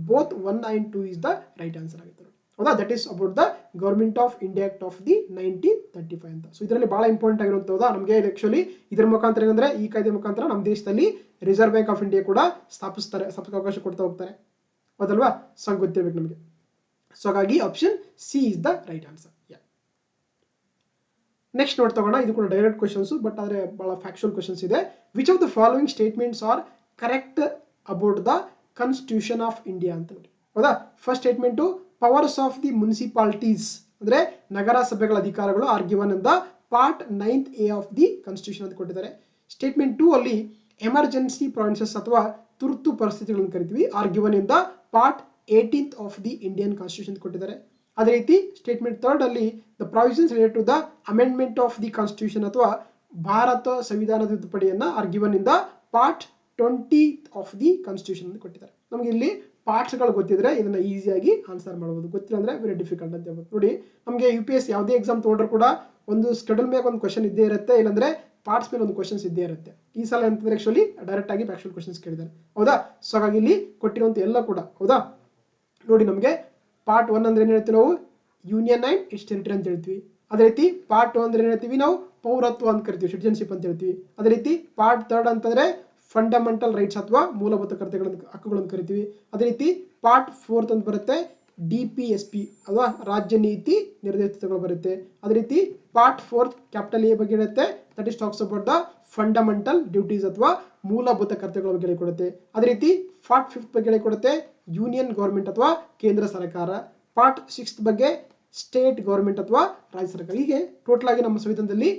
both 1 and 2 is the right answer ಆಗುತ್ತೆ. ಹೌದಾ? That is about the government of India act of the 1935 ಅಂತ. ಸೊ ಇದರಲ್ಲಿ ಬಹಳ ಇಂಪಾರ್ಟೆಂಟ್ ಆಗಿರುವಂತದ್ದು ನಮಗೆ ಆಕ್ಚುಲಿ ಇದರ ಮುಖಾಂತರ ಏನಂದ್ರೆ ಈ ಕಾಯ್ದೆ ಮುಖಾಂತರ ನಮ್ಮ ದೇಶದಲ್ಲಿ ರಿಸರ್ವ್ ಬ್ಯಾಂಕ್ ಆಫ್ ಇಂಡಿಯಾ ಕೂಡ ಸ್ಥಾಪಿಸ್ತಾರೆ, ಅವಕಾಶ ಕೊಡ್ತಾ ಹೋಗ್ತಾರೆ. ಹೌದಲ್ವಾ? ಸೊ ಗೊತ್ತಿರ್ಬೇಕು ನಮಗೆ. ಸೊ ಹಾಗಾಗಿ option C is the right answer. Next note ತಗೋಣ. ಇದು ಕೂಡ ಡೈರೆಕ್ಟ್ ಕ್ವಶನ್ಸ್, ಬಟ್ ಆದ್ರೆ ಬಹಳ ಫ್ಯಾಕ್ಚುಯಲ್ ಕ್ವಶನ್ಸ್ ಇದೆ. Which of the following statements are correct about the constitution of India ಅಂತ ನೋಡಿ. ಹೌದಾ? First statement powers of the municipalities ಅಂದ್ರೆ ನಗರ ಸಭೆಗಳ ಅಧಿಕಾರಗಳು are given in the part 9th A of the constitution ಅಂತ ಕೊಟ್ಟಿದ್ದಾರೆ. ಸ್ಟೇಟ್ಮೆಂಟ್ 2 ಅಲ್ಲಿ ಎಮರ್ಜೆನ್ಸಿ ಪ್ರಾವಿನ್ಸಸ್ ಅಥವಾ ತುರ್ತು ಪರಿಸ್ಥಿತಿಗಳನ್ನು ಕರಿತೀವಿ, are given in the part 18th of the Indian constitution ಕೊಟ್ಟಿದ್ದಾರೆ. ಅದೇ ರೀತಿ ಸ್ಟೇಟ್ಮೆಂಟ್ 3 ಅಲ್ಲಿ the provisions related to the amendment of the constitution ಅಥವಾ ಭಾರತ ಸಂವಿಧಾನದ ತಿದ್ದುಪಡಿಯನ್ನ are given in the part 20th of the constitution ಅಂತ ಕೊಟ್ಟಿದ್ದಾರೆ. ನಮಗೆ ಇಲ್ಲಿ ಪಾರ್ಟ್ಸ್ ಗಳು ಗೊತ್ತಿದ್ರೆ ಇದನ್ನ ಈಸಿಯಾಗಿ ಆನ್ಸರ್ ಮಾಡಬಹುದು, ಗೊತ್ತಿಲ್ಲ ಅಂದ್ರೆ ವೆರಿ ಡಿಫಿಕಲ್ಟ್ ಅಂತ ಹೇಳ್ಬೋದು. ನೋಡಿ ನಮಗೆ UPSC ಯಾವುದೇ ಎಕ್ಸಾಮ್ ತಗೊಂಡ್ರು ಕೂಡ ಒಂದು ಸ್ಕೆಡ್ಯೂಲ್ ಮೇಲೆ ಒಂದು ಕ್ವಶನ್ ಇದ್ದೇ ಇರುತ್ತೆ, ಇಲ್ಲಾಂದ್ರೆ ಪಾರ್ಟ್ಸ್ ಮೇಲೆ ಒಂದು ಕ್ವಶನ್ಸ್ ಇದ್ದೇ ಇರುತ್ತೆ. ಈ ಸಲ ಅಂತಂದ್ರೆ ಆಕ್ಚುಲಿ ಡೈರೆಕ್ಟ್ ಆಗಿ ಫ್ಯಾಕ್ಚುಯಲ್ ಕ್ವಶನ್ಸ್ ಕೇಳಿದ್ದಾರೆ. ಹೌದಾ? ಸೊ ಹಾಗಾಗಿ ಇಲ್ಲಿ ಕೊಟ್ಟಿರುವಂತ ಎಲ್ಲ ಕೂಡ ಹೌದಾ ನೋಡಿ ನಮಗೆ ಪಾರ್ಟ್ 1 ಅಂದ್ರೆ ಏನ್ ಹೇಳ್ತೀವಿ ನಾವು? ಯೂನಿಯನ್ ಅಂಡ್ ಇಟ್ಸ್ ಟೆರಿಟರಿ ಅಂತ ಹೇಳ್ತೀವಿ. ಅದೇ ರೀತಿ ಪಾರ್ಟ್ 2 ಅಂದ್ರೆ ಏನ್ ಹೇಳ್ತೀವಿ ನಾವು? ಪೌರತ್ವ ಅಂತ ಕರಿತೀವಿ, ಸಿಟಿಜನ್ಶಿಪ್ ಅಂತ ಹೇಳ್ತೀವಿ. ಅದೇ ರೀತಿ ಪಾರ್ಟ್ 3 ಅಂತಂದ್ರೆ ಫಂಡಮೆಂಟಲ್ ರೈಟ್ಸ್ ಅಥವಾ ಮೂಲಭೂತ ಹಕ್ಕುಗಳನ್ನು ಕರಿತೀವಿ. ಅದೇ ರೀತಿ ಪಾರ್ಟ್ 4 ಅಂತ ಬರುತ್ತೆ DPSP ಅಥವಾ ರಾಜ್ಯ ನೀತಿ ನಿರ್ದೇಶಿತಗಳು ಬರುತ್ತೆ. ಅದೇ ರೀತಿ ಪಾರ್ಟ್ 4 ಕ್ಯಾಪಿಟಲ್ A ಬಗ್ಗೆ ಇರುತ್ತೆ, that is talks about the fundamental duties ಅಥವಾ ಮೂಲಭೂತ ಕರ್ತವ್ಯಗಳ ಬಗ್ಗೆ ಕೊಡುತ್ತೆ. ಅದೇ ರೀತಿ ಪಾರ್ಟ್ 5 ಬಗ್ಗೆ ಕೊಡುತ್ತೆ ಯೂನಿಯನ್ ಗವರ್ಮೆಂಟ್ ಅಥವಾ ಕೇಂದ್ರ ಸರ್ಕಾರ. ಪಾರ್ಟ್ 6 ಬಗ್ಗೆ ಸ್ಟೇಟ್ ಗವರ್ಮೆಂಟ್ ಅಥವಾ ರಾಜ್ಯ ಸರ್ಕಾರ. ಹೀಗೆ ಟೋಟಲ್ ಆಗಿ ನಮ್ಮ ಸಂವಿಧಾನದಲ್ಲಿ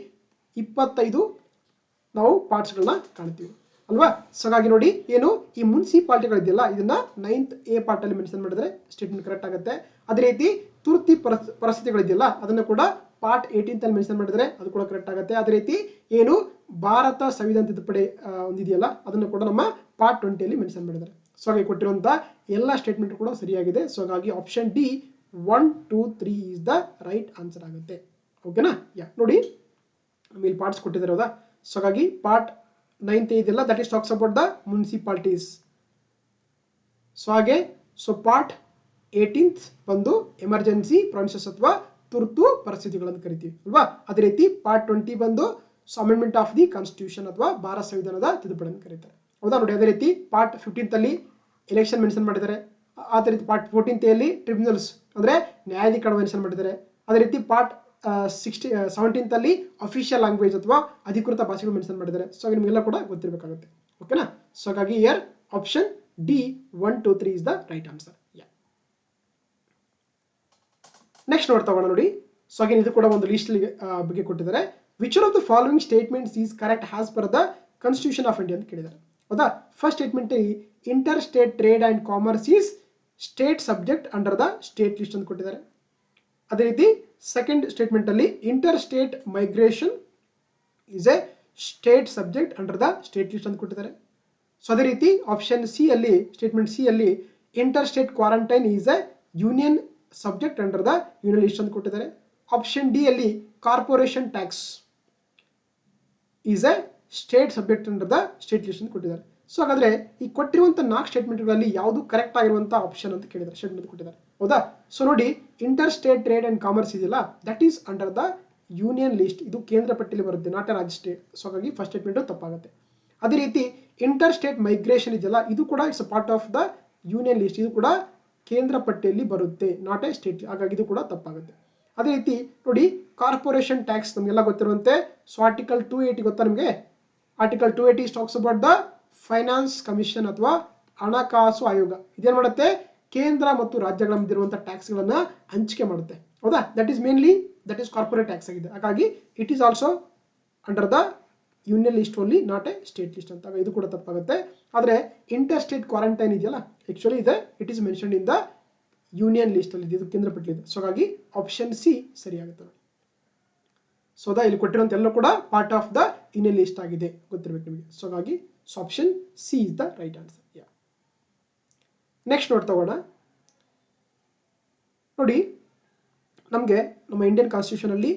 25 ನಾವು ಪಾರ್ಟ್ಸ್ ಗಳನ್ನ ಕಾಣ್ತೀವಿ ಅಲ್ವಾ? ಸೊ ಹಾಗಾಗಿ ನೋಡಿ ಏನು ಈ ಮುನ್ಸಿಪಾಲಿಟಿಗಳು ಇದೆಯಲ್ಲ, ಇದನ್ನ 9th A ಪಾರ್ಟ್ ಅಲ್ಲಿ ಮೆನ್ಷನ್ ಮಾಡಿದ್ರೆ ಸ್ಟೇಟ್ಮೆಂಟ್ ಕರೆಕ್ಟ್ ಆಗುತ್ತೆ. ಅದೇ ರೀತಿ ತುರ್ತಿ ಪರಿಸ್ಥಿತಿಗಳಿದೆಯಲ್ಲ ಅದನ್ನ ಕೂಡ ಪಾರ್ಟ್ 18th ಅಲ್ಲಿ ಮೆನ್ಷನ್ ಮಾಡಿದ್ರೆ ಅದು ಕೂಡ ಕರೆಕ್ಟ್ ಆಗುತ್ತೆ. ಅದೇ ರೀತಿ ಏನು ಭಾರತ ಸಂವಿಧಾನ ತಿದ್ದುಪಡಿ ಒಂದಿದೆಯಲ್ಲ ಅದನ್ನು ಕೂಡ ನಮ್ಮ ಪಾರ್ಟ್ 20 ಅಲ್ಲಿ ಮೆನ್ಷನ್ ಮಾಡಿದ್ದಾರೆ. ಸೊ ಹಾಗೆ ಕೊಟ್ಟಿರುವಂತ ಎಲ್ಲ ಸ್ಟೇಟ್ಮೆಂಟ್ ಕೂಡ ಸರಿಯಾಗಿದೆ. ಸೊ ಹಾಗಾಗಿ option D 1, 2, 3 is the right answer ಆಗುತ್ತೆ. ಓಕೆನಾ? ನೋಡಿ ಇಲ್ಲಿ ಪಾರ್ಟ್ಸ್ ಕೊಟ್ಟಿದ್ದಾರೆ ಹೌದಾ? ಸೊ ಹಾಗಾಗಿ ಪಾರ್ಟ್ 9th ಇದೆಲ್ಲ that is talks about the municipalities. So ಹಾಗೆ ಸೊ ಪಾರ್ಟ್ 18th ಬಂದು ಎಮರ್ಜೆನ್ಸಿ ಪ್ರಾವಿನ್ಸಸ್ ಅಥವಾ ತುರ್ತು ಪರಿಸ್ಥಿತಿಗಳನ್ನು ಕರಿತೀವಿ ಅಲ್ವಾ. ಅದೇ ರೀತಿ ಪಾರ್ಟ್ 20 ಬಂದು ಅಮೆಂಡ್ಮೆಂಟ್ ಆಫ್ ದಿ ಕಾನ್ಸ್ಟಿಟ್ಯೂಷನ್ ಅಥವಾ ಭಾರತ ಸಂವಿಧಾನದ ತಿದ್ದುಪಡಿಯನ್ನು ಕರೀತಾರೆ. ಹೌದಾ ನೋಡಿ, ಅದೇ ರೀತಿ ಪಾರ್ಟ್ 15th ಅಲ್ಲಿ ಎಲೆಕ್ಷನ್ ಮೆನ್ಷನ್ ಮಾಡಿದ್ದಾರೆ. ಅದೇ ರೀತಿ ಪಾರ್ಟ್ 14th ಅಲ್ಲಿ ಟ್ರಿಬ್ಯುನಲ್ಸ್ ಅಂದ್ರೆ ನ್ಯಾಯಾಧಿಕರಣ ಮೆನ್ಷನ್ ಮಾಡಿದ್ದಾರೆ. ಅದೇ ರೀತಿ ಪಾರ್ಟ್ 17th ಅಲ್ಲಿ ಅಫಿಷಿಯಲ್ ಲ್ಯಾಂಗ್ವೇಜ್ ಅಥವಾ ಅಧಿಕೃತ ಭಾಷೆಗಳು ಮೆನ್ಷನ್ ಮಾಡಿದ್ದಾರೆ. ಸೊ ನಿಮಗೆಲ್ಲ ಕೂಡ ಗೊತ್ತಿರಬೇಕಾಗುತ್ತೆ. ಓಕೆನಾ. ಸೊ ಹಾಗಾಗಿ here option D 1 2 3 is the right answer. Next ನೋಡ್ತಾ ಹೋಗೋಣ ನೋಡಿ. ಸೊ ಅಗೇನ್ ಇದು ಕೂಡ ಒಂದು ಲಿಸ್ಟ್ ಬಗ್ಗೆ ಕೊಟ್ಟಿದ್ದಾರೆ. Which of the following statements is correct as per the constitution of India ಅಂತ ಕೇಳಿದ್ದಾರೆ. ಹೌದಾ. First statement inter state trade and commerce is state subject under the state list ಅಂತ ಕೊಟ್ಟಿದ್ದಾರೆ. ಅದೇ ರೀತಿ ಸೆಕೆಂಡ್ ಸ್ಟೇಟ್ಮೆಂಟ್ ಅಲ್ಲಿ inter state migration is A state subject under the state list ಅಂತ ಕೊಟ್ಟಿದ್ದಾರೆ. ಸೊ ಅದೇ ರೀತಿ ಆಪ್ಷನ್ ಸಿ ಅಲ್ಲಿ ಸ್ಟೇಟ್ಮೆಂಟ್ ಸಿ ಅಲ್ಲಿ inter state quarantine is A union subject under the union list ಅಂತ ಕೊಟ್ಟಿದ್ದಾರೆ. ಆಪ್ಷನ್ ಡಿ ಅಲ್ಲಿ corporation tax is A state subject under the state list ಅಂತ ಕೊಟ್ಟಿದ್ದಾರೆ. ಸೊ ಹಾಗಾದ್ರೆ ಈ ಕೊಟ್ಟಿರುವಂತಹ 4 ಸ್ಟೇಟ್ಮೆಂಟ್ಗಳಲ್ಲಿ ಯಾವುದು ಕರೆಕ್ಟ್ ಆಗಿರುವಂತಹ ಆಪ್ಷನ್ ಅಂತ ಕೇಳಿದ್ದಾರೆ, ಸ್ಟೇಟ್ಮೆಂಟ್ ಕೊಟ್ಟಿದ್ದಾರೆ. ಹೌದಾ. ಸೊ ನೋಡಿ, interstate trade and commerce ಇದೆಯಲ್ಲ, that is under the union list. ಇದು ಕೇಂದ್ರ ಪಟ್ಟಿಯಲ್ಲಿ ಬರುತ್ತೆ, ನಾಟ್ ಎ ರಾಜ್ಯ ಸ್ಟೇಟ್. ಸೊ ಹಾಗಾಗಿ ಫಸ್ಟ್ ಸ್ಟೇಟ್ಮೆಂಟ್ ತಪ್ಪಾಗುತ್ತೆ. ಅದೇ ರೀತಿ ಇಂಟರ್ ಸ್ಟೇಟ್ ಮೈಗ್ರೇಷನ್ ಇದೆಯಲ್ಲ, ಇದು ಕೂಡ it's a part of the union list. ಇದು ಕೂಡ ಕೇಂದ್ರ ಪಟ್ಟಿಯಲ್ಲಿ ಬರುತ್ತೆ, ನಾಟ್ ಎ ಸ್ಟೇಟ್. ಹಾಗಾಗಿ ಇದು ಕೂಡ ತಪ್ಪಾಗುತ್ತೆ. ಅದೇ ರೀತಿ ನೋಡಿ, ಕಾರ್ಪೊರೇಷನ್ ಟ್ಯಾಕ್ಸ್ ನಮಗೆಲ್ಲ ಗೊತ್ತಿರುವಂತೆ. ಸೊ ಆರ್ಟಿಕಲ್ 280 ಗೊತ್ತಾ ನಿಮಗೆ? Article 280 talks about the finance commission ಅಥವಾ ಹಣಕಾಸು ಆಯೋಗ. ಇದೇನ್ ಮಾಡುತ್ತೆ? ಕೇಂದ್ರ ಮತ್ತು ರಾಜ್ಯಗಳ ಮಧ್ಯೆ ಇರುವಂತಹ ಟ್ಯಾಕ್ಸ್ ಗಳನ್ನ ಹಂಚಿಕೆ ಮಾಡುತ್ತೆ. ಹೌದಾ. ದಟ್ ಈಸ್ ಕಾರ್ಪೊರೇಟ್ ಟ್ಯಾಕ್ಸ್ ಆಗಿದೆ. ಹಾಗಾಗಿ it is also under the union list only, not A state list ಅಂತ. ಇದು ಕೂಡ ತಪ್ಪಾಗುತ್ತೆ. ಆದ್ರೆ ಇಂಟರ್ ಸ್ಟೇಟ್ ಕ್ವಾರಂಟೈನ್ ಇದೆಯಲ್ಲ, ಆಕ್ಚುಲಿ ಇದೆ, it is mention in the union list ಅಲ್ಲಿ, ಇದು ಕೇಂದ್ರ ಪಟ್ಟಿ ಇದೆ. ಸೊ ಹಾಗಾಗಿ ಆಪ್ಷನ್ ಸಿ ಸರಿಯಾಗುತ್ತೆ. ಸೊ ಇಲ್ಲಿ ಕೊಟ್ಟಿರುವಂತ ಎಲ್ಲ ಕೂಡ part of the union list ಆಗಿದೆ, ಗೊತ್ತಿರಬೇಕು ನಿಮಗೆ. ಸೊ ಹಾಗಾಗಿ option C is the right answer. Next ನೋಡ್ತಾ ಹೋಗೋಣ ನೋಡಿ. ನಮಗೆ ನಮ್ಮ ಇಂಡಿಯನ್ ಕಾನ್ಸ್ಟಿಟ್ಯೂಷನ್ ಅಲ್ಲಿ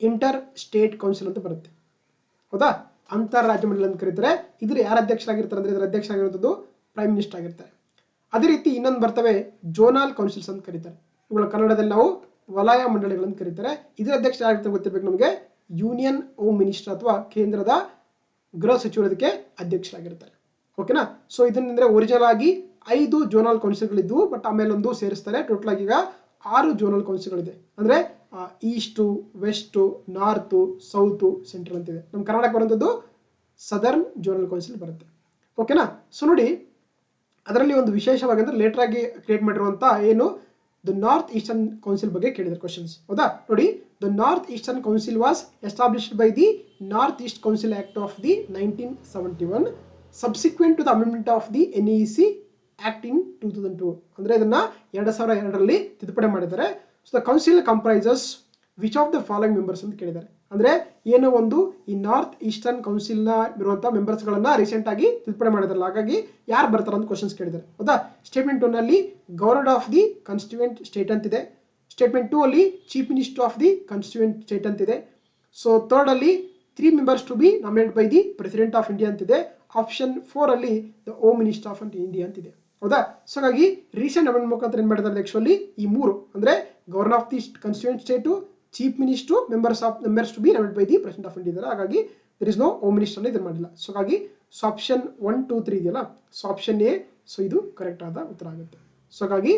ಇಂಟರ್ ಸ್ಟೇಟ್ ಕೌನ್ಸಿಲ್ ಅಂತ ಬರುತ್ತೆ. ಹೌದಾ. ಅಂತರ್ ರಾಜ್ಯ ಮಂಡಳಿ ಅಂತ ಕರೀತಾರೆ. ಇದ್ರ ಯಾರು ಅಧ್ಯಕ್ಷರಾಗಿರ್ತಾರೆ ಅಂದ್ರೆ ಇದರ ಅಧ್ಯಕ್ಷರಾಗಿರೋದು ಪ್ರೈಮ್ ಮಿನಿಸ್ಟರ್ ಆಗಿರ್ತಾರೆ. ಅದೇ ರೀತಿ ಇನ್ನೊಂದು ಬರ್ತವೆ ಜೋನಲ್ ಕೌನ್ಸಿಲ್ಸ್ ಅಂತ ಕರೀತಾರೆ. ಇವುಗಳ ಕನ್ನಡದಲ್ಲಿ ನಾವು ವಲಯ ಮಂಡಳಿಗಳನ್ನು ಕರೀತಾರೆ. ಇದರ ಅಧ್ಯಕ್ಷ ಯಾರಾಗಿರ್ತಾರೆ ಗೊತ್ತಿರಬೇಕು ನಮಗೆ? ಯೂನಿಯನ್ ಹೋಮ್ ಮಿನಿಸ್ಟರ್ ಅಥವಾ ಕೇಂದ್ರದ ಗೃಹ ಸಚಿವರು ಇದಕ್ಕೆ ಅಧ್ಯಕ್ಷರಾಗಿರ್ತಾರೆ. ಓಕೆನಾ. ಸೊ ಇದನ್ನ ಒರಿಜಿನಲ್ ಆಗಿ 5 ಜೋನಲ್ ಕೌನ್ಸಿಲ್ಗಳಿದ್ವು, ಬಟ್ ಆಮೇಲೆ ಒಂದು ಸೇರಿಸ್ತಾರೆ. ಟೋಟಲ್ ಆಗಿ ಈಗ 6 ಜೋನಲ್ ಕೌನ್ಸಿಲ್ಗಳಿದೆ. ಅಂದ್ರೆ is to, west, north, south, central ಅಂತಿದೆ. ನಮ್ಮ ಕರ್ನಾಟಕ ಬರುವಂಥದ್ದು ಸದರ್ನ್ ಜೋನಲ್ ಕೌನ್ಸಿಲ್ ಬರುತ್ತೆ. ಓಕೆನಾ. ಸೊ ನೋಡಿ, ಅದರಲ್ಲಿ ಒಂದು ವಿಶೇಷವಾಗಿ ಅಂದ್ರೆ ಲೇಟರ್ ಆಗಿ ಕ್ರಿಯೇಟ್ ಮಾಡಿರುವಂತ ಏನು ದ ನಾರ್ತ್ ಈಸ್ಟರ್ನ್ ಕೌನ್ಸಿಲ್ ಬಗ್ಗೆ ಕೇಳಿದ್ದಾರೆ ಕ್ವಶನ್ಸ್. ಹೌದಾ. ನೋಡಿ, the north eastern council was established by the north east council act of the 1971 subsequent to the amendment of the NEC act in 2002. ಅಂದ್ರೆ ಇದನ್ನ 2002ರಲ್ಲಿ ತಿದ್ದುಪಡಿ ಮಾಡಿದ್ದಾರೆ. So the council comprises which of the following members ಅಂತ ಕೇಳಿದ್ದಾರೆ. ಅಂದ್ರೆ ಏನೋ ಒಂದು ಈ ನಾರ್ತ್ ಈಸ್ಟರ್ನ್ ಕೌನ್ಸಿಲ್ ನ ಇರುವಂತಹ ಮೆಂಬರ್ಸ್ ಗಳನ್ನ ರೀಸೆಂಟ್ ಆಗಿ ತಿದ್ದುಪಡಿ ಮಾಡಿದಾರಲ್ಲ, ಹಾಗಾಗಿ ಯಾರು ಬರ್ತಾರೆ ಅಂತ ಕ್ವಶನ್ಸ್ ಕೇಳಿದ್ದಾರೆ. ಹೌದಾ. ಸ್ಟೇಟ್ಮೆಂಟ್ 1 ಅಲ್ಲಿ governor of the constituent state ಅಂತಿದೆ. ಸ್ಟೇಟ್ಮೆಂಟ್ 2 ಅಲ್ಲಿ chief minister of the constituent state ಅಂತಿದೆ. ಸೊ ಥರ್ಡ್ ಅಲ್ಲಿ 3 members to be nominate by the president of India ಅಂತಿದೆ. ಆಪ್ಷನ್ 4 ಅಲ್ಲಿ the home minister of India ಅಂತಿದೆ. ಹೌದಾ. ಸೊ ಹಾಗಾಗಿ ರೀಸೆಂಟ್ ಅಮೆಂಡ್ಮೆಂಟ್ ಮುಖಾಂತರ ಏನ್ ಮಾಡಿದ್ದಾರೆ ಆಕ್ಚುಲಿ ಈ 3 ಅಂದ್ರೆ governor of the constituent state, chief minister, members to be nominate by the president of India. ಹಾಗಾಗಿ there is no home minister ಇದನ್ನ ಮಾಡಿಲ್ಲ. ಸೊ ಹಾಗಾಗಿ ಆಪ್ಷನ್ 1 2 3 ಇದೆಯಲ್ಲ, ಸೊ ಆಪ್ಷನ್ ಎ ಸೊ ಇದು ಕರೆಕ್ಟ್ ಆದ ಉತ್ತರ ಆಗುತ್ತೆ. ಸೊ ಹಾಗಾಗಿ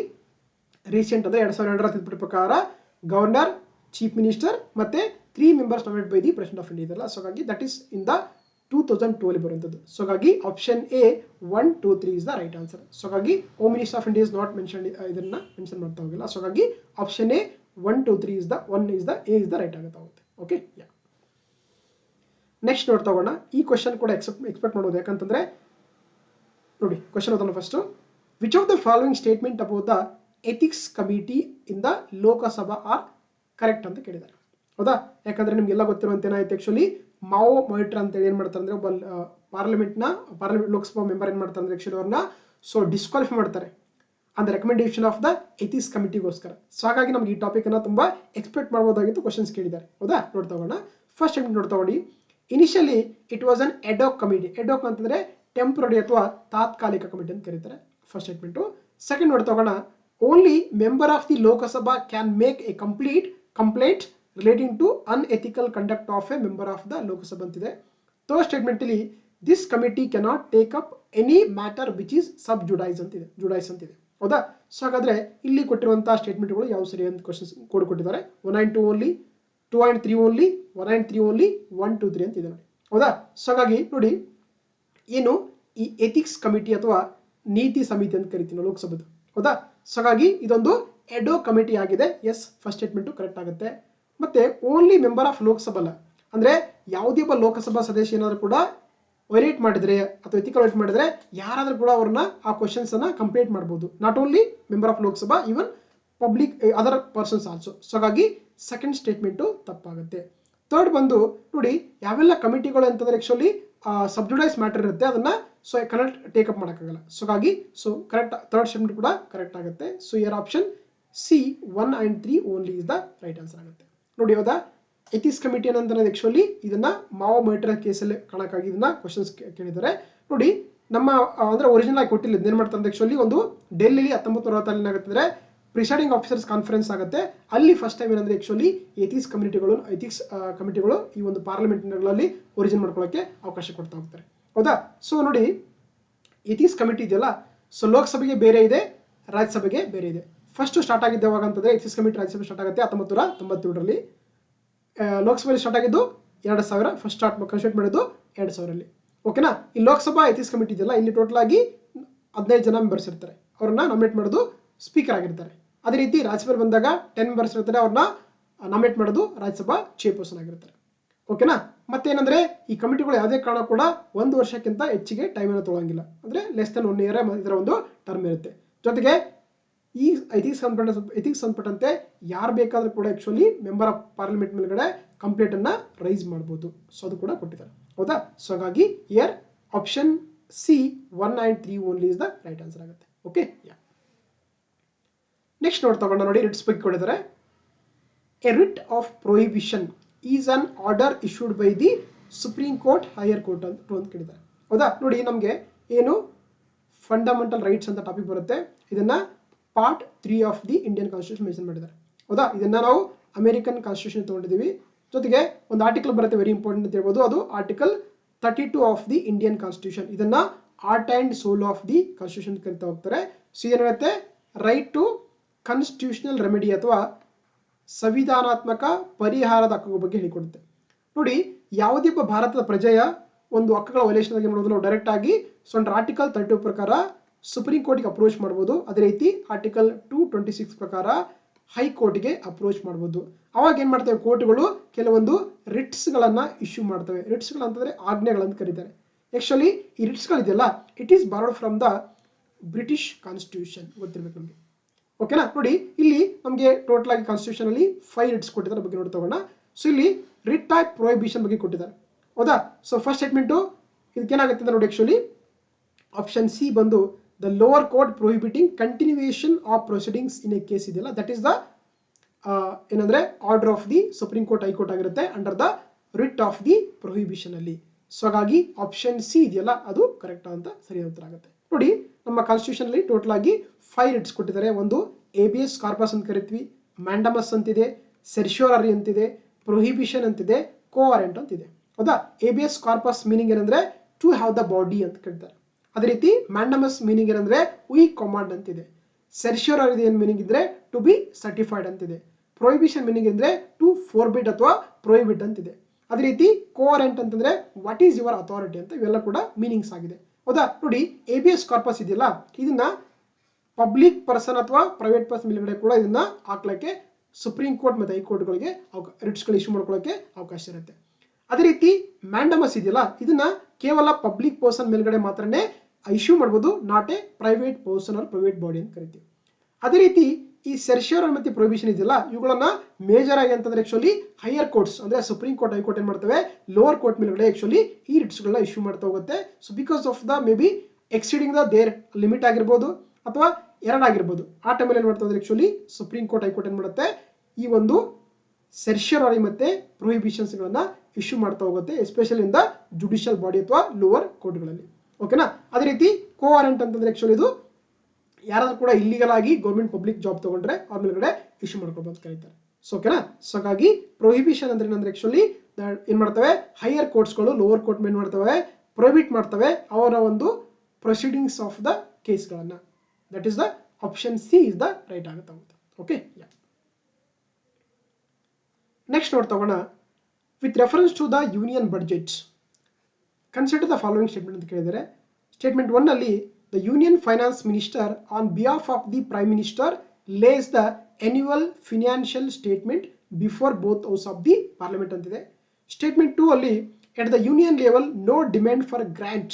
ರೀಸೆಂಟ್ ಅಂದ್ರೆ 2002ರ ತಿದ್ದುಪಡಿ ಪ್ರಕಾರ ಗವರ್ನರ್, ಚೀಫ್ ಮಿನಿಸ್ಟರ್ ಮತ್ತೆ 3 members nominate by the president of India ಇದೆಯಲ್ಲ, ಸೊ ಹಾಗಾಗಿ ದಟ್ ಈಸ್ ಇನ್ ದ 2002 ಅಲ್ಲಿ ಬರುವಂತದ್ದು. ಸೊ ಹಾಗಾಗಿ option A 1 2 3 is the right answer. So ಹಾಗಾಗಿ home minister of India is not mention, ಇದನ್ನ ಮೆನ್ಷನ್ ಮಾಡ್ತಾ ಹೋಗಿಲ್ಲ. ಸೊ ಹಾಗಾಗಿ option A 1 2 3 is the A is the right ಆಗುತ್ತೆ. ಓಕೆ. ನೆಕ್ಸ್ಟ್ ನೋಡ್ತಾ ಹೋಗೋಣ. ಈ ಕ್ವಶನ್ ಕೂಡ ಎಕ್ಸ್ಪೆಕ್ಟ್ ಮಾಡೋದು, ಯಾಕಂತಂದ್ರೆ ನೋಡಿ ಕ್ವಶನ್ ಓದೋಣ first. Which of the following statement about the ethics committee in the Lok Sabha R correct ಅಂತ ಕೇಳಿದ್ದಾರೆ. ಹೌದಾ. ಯಾಕಂದ್ರೆ ನಿಮ್ಗೆಲ್ಲ ಗೊತ್ತಿರುವಂತೆ ಏನಾಯ್ತು ಆಕ್ಚುಲಿ ಮಾವೋ ಮೊಯಿಟ್ರಾ ಅಂತ ಏನ್ ಮಾಡ್ತಾರೆ ಅಂದ್ರೆ ಒಬ್ಬ ಪಾರ್ಲಿಮೆಂಟ್ ಲೋಕಸಭಾ ಮೆಂಬರ್ ಏನ್ ಮಾಡ್ತಾರೆ ಅಂದ್ರೆ ಆಕ್ಚುಲಿ ಅವ್ರನ್ನ ಸೊ ಡಿಸ್ಕ್ವಾಲಿಫೈ ಮಾಡ್ತಾರೆ and recommendation of the ethics ಕಮಿಟಿಗೋಸ್ಕರ. ಸೊ ಹಾಗಾಗಿ ನಮ್ಗೆ ಈ ಟಾಪಿಕ್ ಅನ್ನ ತುಂಬಾ ಎಕ್ಸ್ಪೆಕ್ಟ್ ಮಾಡಬಹುದಾಗಿತ್ತು, ಕ್ವಶನ್ಸ್ ಕೇಳಿದ್ದಾರೆ. ಹೌದಾ. ನೋಡ್ತಾ ಹೋಗೋಣ. ಫಸ್ಟ್ ನೋಡ್ತಾ ಹೋಗಿ, initially it was an ad hoc committee. Ad hoc ಅಂತಂದ್ರೆ ಟೆಂಪರರಿ ಅಥವಾ ತಾತ್ಕಾಲಿಕ ಕಮಿಟಿ ಅಂತ ಕರೀತಾರೆ, ಫಸ್ಟ್ ಸ್ಟೇಟ್ಮೆಂಟ್. ಸೆಕೆಂಡ್ ನೋಡ್ತಾ ಹೋಗೋಣ, only member of the Lok Sabha can make a complaint relating to unethical conduct of a member of the Lok Sabha ಅಂತಿದೆ. ಥರ್ಡ್ ಸ್ಟೇಟ್ಮೆಂಟ್ ಅಲ್ಲಿ this committee cannot take up any matter which is sub judice ಅಂತಿದೆ. ಹೌದಾ? So ಹಾಗಾದ್ರೆ ಇಲ್ಲಿ ಕೊಟ್ಟಿರುವಂತಹ ಸ್ಟೇಟ್ಮೆಂಟ್ಗಳು ಯಾವ ಸರಿ ಅಂತ ಕ್ವಶನ್ಸ್ ಕೋಡ್ ಕೊಟ್ಟಿದ್ದಾರೆ. 1 and 2 only, 2 and 3 only, 1 and 3 only, 1, 2, 3 ಅಂತ ಇದೆ ನೋಡಿ. ಹೌದಾ? ಸೊ ಹಾಗಾಗಿ ನೋಡಿ ಏನು ಈ ಎಥಿಕ್ಸ್ ಕಮಿಟಿ ಅಥವಾ ನೀತಿ ಸಮಿತಿ ಅಂತ ಕರಿತೀವಿ ಲೋಕಸಭೆದು. ಹೌದಾ? ಸೊ ಹಾಗಾಗಿ ಇದೊಂದು ಎಡೋ ಕಮಿಟಿ ಆಗಿದೆ. ಎಸ್, ಫಸ್ಟ್ ಸ್ಟೇಟ್ಮೆಂಟ್ ಕರೆಕ್ಟ್ ಆಗುತ್ತೆ. ಮತ್ತೆ ಓನ್ಲಿ ಮೆಂಬರ್ ಆಫ್ ಲೋಕಸಭಾ ಅಂದ್ರೆ ಯಾವುದೇ ಒಬ್ಬ ಲೋಕಸಭಾ ಸದಸ್ಯ ಏನಾದ್ರು ಕೂಡ ವೈಲೇಟ್ ಮಾಡಿದ್ರೆ ಅಥವಾ ಎಥಿಕಲ್ ವೈಲೇಟ್ ಮಾಡಿದ್ರೆ ಯಾರಾದ್ರೂ ಕೂಡ ಅವ್ರನ್ನ ಆ ಕ್ವಶನ್ಸ್ ಅನ್ನ ಕಂಪ್ಲೀಟ್ ಮಾಡಬಹುದು. Not only member of Lok Sabha, even public other persons also. So ಹಾಗಾಗಿ ಸೆಕೆಂಡ್ ಸ್ಟೇಟ್ಮೆಂಟ್ ತಪ್ಪಾಗುತ್ತೆ. ಥರ್ಡ್ ಬಂದು ನೋಡಿ ಯಾವೆಲ್ಲ ಕಮಿಟಿಗಳು ಅಂತಂದ್ರೆ ಆಕ್ಚುಲಿ ಸಬ್ಜುಡೈಸ್ ಮ್ಯಾಟರ್ ಇರುತ್ತೆ, ಅದನ್ನ ಸೊ ಕರೆಕ್ಟ್ ಟೇಕಪ್ ಮಾಡೋಕ್ಕಾಗಲ್ಲ. ಸೊ ಹಾಗಾಗಿ ಸೊ ಕರೆಕ್ಟ್ ಥರ್ಡ್ ಸ್ಟೇಟ್ಮೆಂಟ್ ಕೂಡ ಕರೆಕ್ಟ್ ಆಗುತ್ತೆ. So here option C 1 and 3 only is the right answer ಆಗುತ್ತೆ ನೋಡಿ. ಹೌದಾ? ಎಥಿಕ್ಸ್ ಕಮಿಟಿ ಏನಂತ ಆಕ್ಚುಲಿ ಇದನ್ನ ಮಾವೋ ಮೈಟ್ರಾ ಕೇಸಲ್ಲಿ ಕಾಣಕ್ಕಾಗಿ ಇದನ್ನ ಕ್ವಶನ್ಸ್ ಕೇಳಿದ್ದಾರೆ ನೋಡಿ. ನಮ್ಮ ಅಂದ್ರೆ ಒರಿಜಿನಲ್ ಆಗಿ ಕೊಟ್ಟಿಲ್ಲ, ಏನ್ ಮಾಡ್ತಾರೆ ಆಕ್ಚುಲಿ ಒಂದು ಡೆಲ್ಲಿಲಿ 1960 ಏನಾಗುತ್ತೆ ಪ್ರಿಸೈಡಿಂಗ್ ಆಫೀಸರ್ಸ್ ಕಾನ್ಫರೆನ್ಸ್ ಆಗುತ್ತೆ. ಅಲ್ಲಿ ಫಸ್ಟ್ ಟೈಮ್ ಏನಂದ್ರೆ ಆಕ್ಚುಲಿ ಎಥಿಕ್ಸ್ ಕಮಿಟಿಗಳು ಈ ಒಂದು ಪಾರ್ಲಿಮೆಂಟ್ಗಳಲ್ಲಿ ಒರಿಜಿನ್ ಮಾಡ್ಕೊಳ್ಳೋಕೆ ಅವಕಾಶ ಕೊಡ್ತಾ ಹೋಗ್ತಾರೆ. ಹೌದಾ? ಸೊ ನೋಡಿ ಎಥಿಕ್ಸ್ ಕಮಿಟಿ ಇದೆಯಲ್ಲ, ಸೊ ಲೋಕಸಭೆಗೆ ಬೇರೆ ಇದೆ, ರಾಜ್ಯಸಭೆಗೆ ಬೇರೆ ಇದೆ. ಫಸ್ಟ್ ಸ್ಟಾರ್ಟ್ ಆಗಿದ್ದು ಯಾವಾಗ ಅಂತಂದ್ರೆ ಎಥಿಕ್ಸ್ ಕಮಿಟಿ ರಾಜ್ಯಸಭೆ ಸ್ಟಾರ್ಟ್ ಆಗುತ್ತೆ 1997ರಲ್ಲಿ. ಲೋಕಸಭೆಯಲ್ಲಿ ಸ್ಟಾರ್ಟ್ ಆಗಿದ್ದು 2000, ಫಸ್ಟ್ ಕನ್ಸ್ಟಿಟ್ಯೂಟ್ ಮಾಡಿದ್ದು 2000ರಲ್ಲಿ. ಓಕೆನಾ? ಈ ಲೋಕಸಭಾ ಎಥಿಕ್ಸ್ ಕಮಿಟಿ ಇದೆಯಲ್ಲ, ಇಲ್ಲಿ ಟೋಟಲ್ ಆಗಿ 15 ಜನ ಮೆಂಬರ್ಸ್ ಇರ್ತಾರೆ. ಅವ್ರನ್ನ ನಾಮಿನೇಟ್ ಮಾಡೋದು ಸ್ಪೀಕರ್ ಆಗಿರ್ತಾರೆ. ಅದೇ ರೀತಿ ರಾಜ್ಯಸಭೆ ಬಂದಾಗ 10 ಮೆಂಬರ್ಸ್ ಇರ್ತಾರೆ, ಅವ್ರನ್ನ ನಾಮಿನೇಟ್ ಮಾಡೋದು ರಾಜ್ಯಸಭಾ ಚೇರ್ಪರ್ಸನ್ ಆಗಿರ್ತಾರೆ. ಓಕೆನಾ? ಮತ್ತೇನಂದ್ರೆ ಈ ಕಮಿಟಿಗಳು ಯಾವುದೇ ಕಾರಣ ಕೂಡ 1 ವರ್ಷಕ್ಕಿಂತ ಹೆಚ್ಚಿಗೆ ಟೈಮ್ ಅನ್ನು ತೊಗೊಳಂಗಿಲ್ಲ. ಅಂದ್ರೆ ಲೆಸ್ ದನ್ 1 ಇಯರ್ ಇದರ ಒಂದು ಟರ್ಮ್ ಇರುತ್ತೆ. ಜೊತೆಗೆ ಈ ಎಥಿಕ್ಸ್ ಸಂಬಂಧಪಟ್ಟಂತೆ ಯಾರು ಬೇಕಾದ್ರೂ ಕೂಡ ಆಕ್ಚುಲಿ ಮೆಂಬರ್ ಆಫ್ ಪಾರ್ಲಿಮೆಂಟ್ ಮೇಲ್ಗಡೆ ಕಂಪ್ಲೇಂಟ್ ಅನ್ನ ರೈಸ್ ಮಾಡಬಹುದು. ಸೊ ಅದು ಕೂಡ ಕೊಟ್ಟಿದ್ದಾರೆ. ಹೌದಾ? ಸೊ ಹಾಗಾಗಿ here option C 1 and 3 only is the right answer ಆಗುತ್ತೆ. ಓಕೆ, ನೆಕ್ಸ್ಟ್ ನೋಡಿ ರಿಟ್ಸ್ ಬಗ್ಗೆ ಕೊಟ್ಟಿದ್ದಾರೆ. A writ of prohibition is an order issued by the supreme court, higher court ಅಂತ ಕೇಳಿದ್ದಾರೆ. ಹೌದಾ? ನೋಡಿ ನಮಗೆ ಏನು ಫಂಡಮೆಂಟಲ್ ರೈಟ್ಸ್ ಅಂತ ಟಾಪಿಕ್ ಬರುತ್ತೆ, ಇದನ್ನ part 3 of the Indian constitution mention ಮಾಡಿದ್ದಾರೆ. ಹೌದಾ? ಇದನ್ನ ನಾವು ಅಮೆರಿಕನ್ ಕಾನ್ಸ್ಟಿಟ್ಯೂಷನ್ ತಗೊಂಡಿದ್ದೀವಿ. ಜೊತೆಗೆ ಒಂದು ಆರ್ಟಿಕಲ್ ಬರುತ್ತೆ ವೆರಿ ಇಂಪಾರ್ಟೆಂಟ್ ಅಂತ ಹೇಳ್ಬೋದು, ಅದು article 32 of the Indian constitution. ಇದನ್ನ heart and soul of the constitution ಕರಿತಾ ಹೋಗ್ತಾರೆ. ಸೊ ಏನಾಗುತ್ತೆ, ರೈಟ್ ಟು ಕಾನ್ಸ್ಟಿಟ್ಯೂಷನಲ್ ರೆಮಿಡಿ ಅಥವಾ ಸಂವಿಧಾನಾತ್ಮಕ ಪರಿಹಾರದ ಹಕ್ಕುಗಳ ಬಗ್ಗೆ ಹೇಳಿಕೊಡುತ್ತೆ. ನೋಡಿ ಯಾವುದೇ ಒಬ್ಬ ಭಾರತದ ಪ್ರಜೆಯ ಒಂದು ಹಕ್ಕುಗಳ ವೈಲೇಷನ್ ಆಗಿ ಮಾಡೋದು ನಾವು ಡೈರೆಕ್ಟ್ ಆಗಿ ಆರ್ಟಿಕಲ್ 32 ಪ್ರಕಾರ ಸುಪ್ರೀಂ ಕೋರ್ಟ್ಗೆ ಅಪ್ರೋಚ್ ಮಾಡಬಹುದು. ಅದೇ ರೀತಿ ಆರ್ಟಿಕಲ್ 226 ಪ್ರಕಾರ ಹೈಕೋರ್ಟ್ಗೆ ಅಪ್ರೋಚ್ ಮಾಡಬಹುದು. ಅವಾಗ ಏನ್ ಮಾಡ್ತವೆ ಕೋರ್ಟ್ಗಳು ಕೆಲವೊಂದು ರಿಟ್ಸ್ ಗಳನ್ನ ಇಶ್ಯೂ ಮಾಡ್ತವೆ. ರಿಟ್ಸ್ ಗಳು ಅಂತಂದ್ರೆ ಆಜ್ಞೆಗಳಂತ ಕರೀತಾರೆ. ಆಕ್ಚುಲಿ ಈ ರಿಟ್ಸ್ ಗಳಿದೆಯಲ್ಲ, it is borrowed from the British constitution, ಗೊತ್ತಿರ್ಬೇಕು ನಮಗೆ. ಓಕೆನಾ? ನೋಡಿ ಇಲ್ಲಿ ನಮಗೆ ಟೋಟಲ್ ಆಗಿ ಕಾನ್ಸ್ಟಿಟ್ಯೂಷನ್ ಅಲ್ಲಿ 5 ರಿಟ್ಸ್ ಕೊಟ್ಟಿದ್ದಾರೆ, ಬಗ್ಗೆ ನೋಡಿ ತಗೋಣ. ಸೊ ಇಲ್ಲಿ ರಿಟ್ ಟೈಪ್ ಪ್ರೊಹಿಬಿಷನ್ ಬಗ್ಗೆ ಕೊಟ್ಟಿದ್ದಾರೆ. ಹೌದಾ? ಸೊ ಫಸ್ಟ್ ಸ್ಟೇಟ್ಮೆಂಟ್ ಇದಕ್ಕೇನಾಗುತ್ತೆ ಅಂತ ನೋಡಿ, ಆಕ್ಚುಲಿ ಆಪ್ಷನ್ ಸಿ ಬಂದು the lower court prohibiting continuation of proceedings in a case ಇದೆಯಲ್ಲ, that is the ಏನಂದ್ರೆ order of the supreme court, high court ಆಗಿರುತ್ತೆ under the writ of the prohibition ಅಲ್ಲಿ. So ಹಾಗಾಗಿ option C ಇದೆಯಲ್ಲ ಅದು correct ಅಂತ ಸರಿಯಾದ ಉತ್ತರ ಆಗುತ್ತೆ. ನೋಡಿ ನಮ್ಮ ಕಾನ್ಸ್ಟಿಟ್ಯೂಷನ್ ಅಲ್ಲಿ ಟೋಟಲ್ ಆಗಿ 5 ರಿಟ್ಸ್ ಕೊಟ್ಟಿದ್ದಾರೆ. ಒಂದು ಏಬಿಯಸ್ ಕಾರ್ಪಸ್ ಅಂತ ಕರಿತೀವಿ, ಮ್ಯಾಂಡಮಸ್ ಅಂತಿದೆ, ಸೆರ್ಶಿಯೋರರಿ ಅಂತಿದೆ, ಪ್ರೊಹಿಬಿಷನ್ ಅಂತಿದೆ, ಕೋವಾರೆಂಟ್ ಅಂತಿದೆ. ಹೌದಾ? ಏಬಿಯಸ್ ಕಾರ್ಪಸ್ ಮೀನಿಂಗ್ ಏನಂದ್ರೆ ಟು ಹ್ಯಾವ್ ದ ಬಾಡಿ ಅಂತ ಕರೀತಾರೆ. ಅದೇ ರೀತಿ ಮ್ಯಾಂಡಮಸ್ ಮೀನಿಂಗ್ ಏನಂದ್ರೆ ವಿ ಕಮಾಂಡ್ ಅಂತಿದೆ. ಸೆರ್ಶಿಯೋರರಿ ಏನ್ ಮೀನಿಂಗ್ ಇದ್ರೆ ಟು ಬಿ ಸರ್ಟಿಫೈಡ್ ಅಂತಿದೆ. ಪ್ರೊಹಿಬಿಷನ್ ಮೀನಿಂಗ್ ಅಂದ್ರೆ ಟು ಫೋರ್ಬಿಡ್ ಅಥವಾ ಪ್ರೊಹಿಬಿಟ್ ಅಂತಿದೆ. ಅದೇ ರೀತಿ ಕೋವಾರೆಂಟ್ ಅಂತಂದ್ರೆ ವಾಟ್ ಈಸ್ ಯುವರ್ ಅಥಾರಿಟಿ ಅಂತ, ಇವೆಲ್ಲ ಕೂಡ ಮೀನಿಂಗ್ಸ್ ಆಗಿದೆ. ಹೌದಾ? ನೋಡಿ ಏಬಿಯಸ್ ಕಾರ್ಪಸ್ ಇದೆಯಲ್ಲ, ಇದನ್ನ ಪಬ್ಲಿಕ್ ಪರ್ಸನ್ ಅಥವಾ ಪ್ರೈವೇಟ್ ಪರ್ಸನ್ ಮೇಲ್ಗಡೆ ಕೂಡ ಇದನ್ನ ಹಾಕ್ಲಿಕ್ಕೆ ಸುಪ್ರೀಂ ಕೋರ್ಟ್ ಮತ್ತೆ ಹೈಕೋರ್ಟ್ಗಳಿಗೆ ರಿಟ್ಸ್ ಗಳು ಇಶ್ಯೂ ಮಾಡ್ಕೊಳ್ಳೋಕೆ ಅವಕಾಶ ಇರುತ್ತೆ. ಅದೇ ರೀತಿ ಮ್ಯಾಂಡಮಸ್ ಇದೆಯಲ್ಲ, ಇದನ್ನ ಕೇವಲ ಪಬ್ಲಿಕ್ ಪರ್ಸನ್ ಮೇಲ್ಗಡೆ ಮಾತ್ರನೇ ಇಶ್ಯೂ ಮಾಡಬಹುದು, not a private person or private body ಅಂತ ಕರಿತೀವಿ. ಅದೇ ರೀತಿ ಈ ಸೆರ್ಶಿಯೋರರಿ ಮತ್ತೆ ಪ್ರೊಹಿಬಿಷನ್ ಇದೆಯಲ್ಲ, ಇವುಗಳನ್ನ ಮೇಜರ್ ಆಗಿ ಅಂತಂದ್ರೆ ಆಕ್ಚುಲಿ ಹೈಯರ್ ಕೋರ್ಟ್ಸ್ ಅಂದ್ರೆ ಸುಪ್ರೀಂ ಕೋರ್ಟ್, ಹೈಕೋರ್ಟ್ ಏನ್ ಮಾಡ್ತವೆ, ಲೋವರ್ ಕೋರ್ಟ್ ಮೇಲ್ಗಡೆ ಆಕ್ಚುಲಿ ಈ ರಿಟ್ಸ್ ಗಳನ್ನ ಇಶ್ಯೂ ಮಾಡ್ತಾ ಹೋಗುತ್ತೆ. So because of the maybe exceeding the their limit ಆಗಿರ್ಬೋದು ಅಥವಾ ಎರಡಾಗಿರ್ಬೋದು, ಆ ಟೈಮಲ್ಲಿ ಏನ್ ಮಾಡ್ತಾ ಹೋದ್ರೆ ಆಕ್ಚುಲಿ ಸುಪ್ರೀಂ ಕೋರ್ಟ್, ಹೈಕೋರ್ಟ್ ಏನ್ ಮಾಡುತ್ತೆ, ಈ ಒಂದು ಸೆರ್ಶಿಯೋರರಿ ಮತ್ತೆ ಪ್ರೊಹಿಬಿಷನ್ಸ್ ಗಳನ್ನ ಇಶ್ಯೂ ಮಾಡ್ತಾ ಹೋಗುತ್ತೆ, especially in the judicial body ಅಥವಾ ಲೋವರ್ ಕೋರ್ಟ್ಗಳಲ್ಲಿ. ಓಕೆನಾ? ಅದೇ ರೀತಿ ಕೋವಾರೆಂಟ್ ಅಂತಂದ್ರೆ ಆಕ್ಚುಲಿ ಇದು ಯಾರಾದ್ರೂ ಕೂಡ ಇಲ್ಲಿಗಲ್ ಆಗಿ ಗೌರ್ಮೆಂಟ್ ಪಬ್ಲಿಕ್ ಜಾಬ್ ತಗೊಂಡ್ರೆ ಅವ್ರ ಮೇಲ್ಗಡೆ ಇಶ್ಯೂ ಮಾಡ್ಕೊಳ್ಬೋದು ಅಂತ ಕರೀತಾರೆ. ಸೊ ಓಕೆನಾ. ಸೊ ಹಾಗಾಗಿ ಪ್ರೊಹಿಬಿಷನ್ ಅಂದ್ರೆ ಏನಂದ್ರೆ ಆಕ್ಚುಲಿ ಏನ್ ಮಾಡ್ತವೆ, ಹೈಯರ್ ಕೋರ್ಟ್ಸ್ಗಳು ಲೋವರ್ ಕೋರ್ಟ್ ಮೇಲೆ ಮಾಡ್ತವೆ, ಪ್ರೊಹಿಬಿಟ್ ಮಾಡ್ತವೆ ಅವರ ಒಂದು ಪ್ರೊಸೀಡಿಂಗ್ಸ್ ಆಫ್ ದ ಕೇಸ್ಗಳನ್ನ. That is the option C is the right ಆಗುತ್ತೆ. ಓಕೆ. ನೆಕ್ಸ್ಟ್ ನೋಡ್ತಗೋಣ. With reference to the union budget consider the following statement ಅಂತ ಕೇಳಿದರೆ, ಸ್ಟೇಟ್ಮೆಂಟ್ 1 ಅಲ್ಲಿ the union finance minister on behalf of the prime minister lays the annual financial statement before both house of the parliament ಅಂತಿದೆ. Statement 2 ಅಲ್ಲಿ at the union level no demand for grant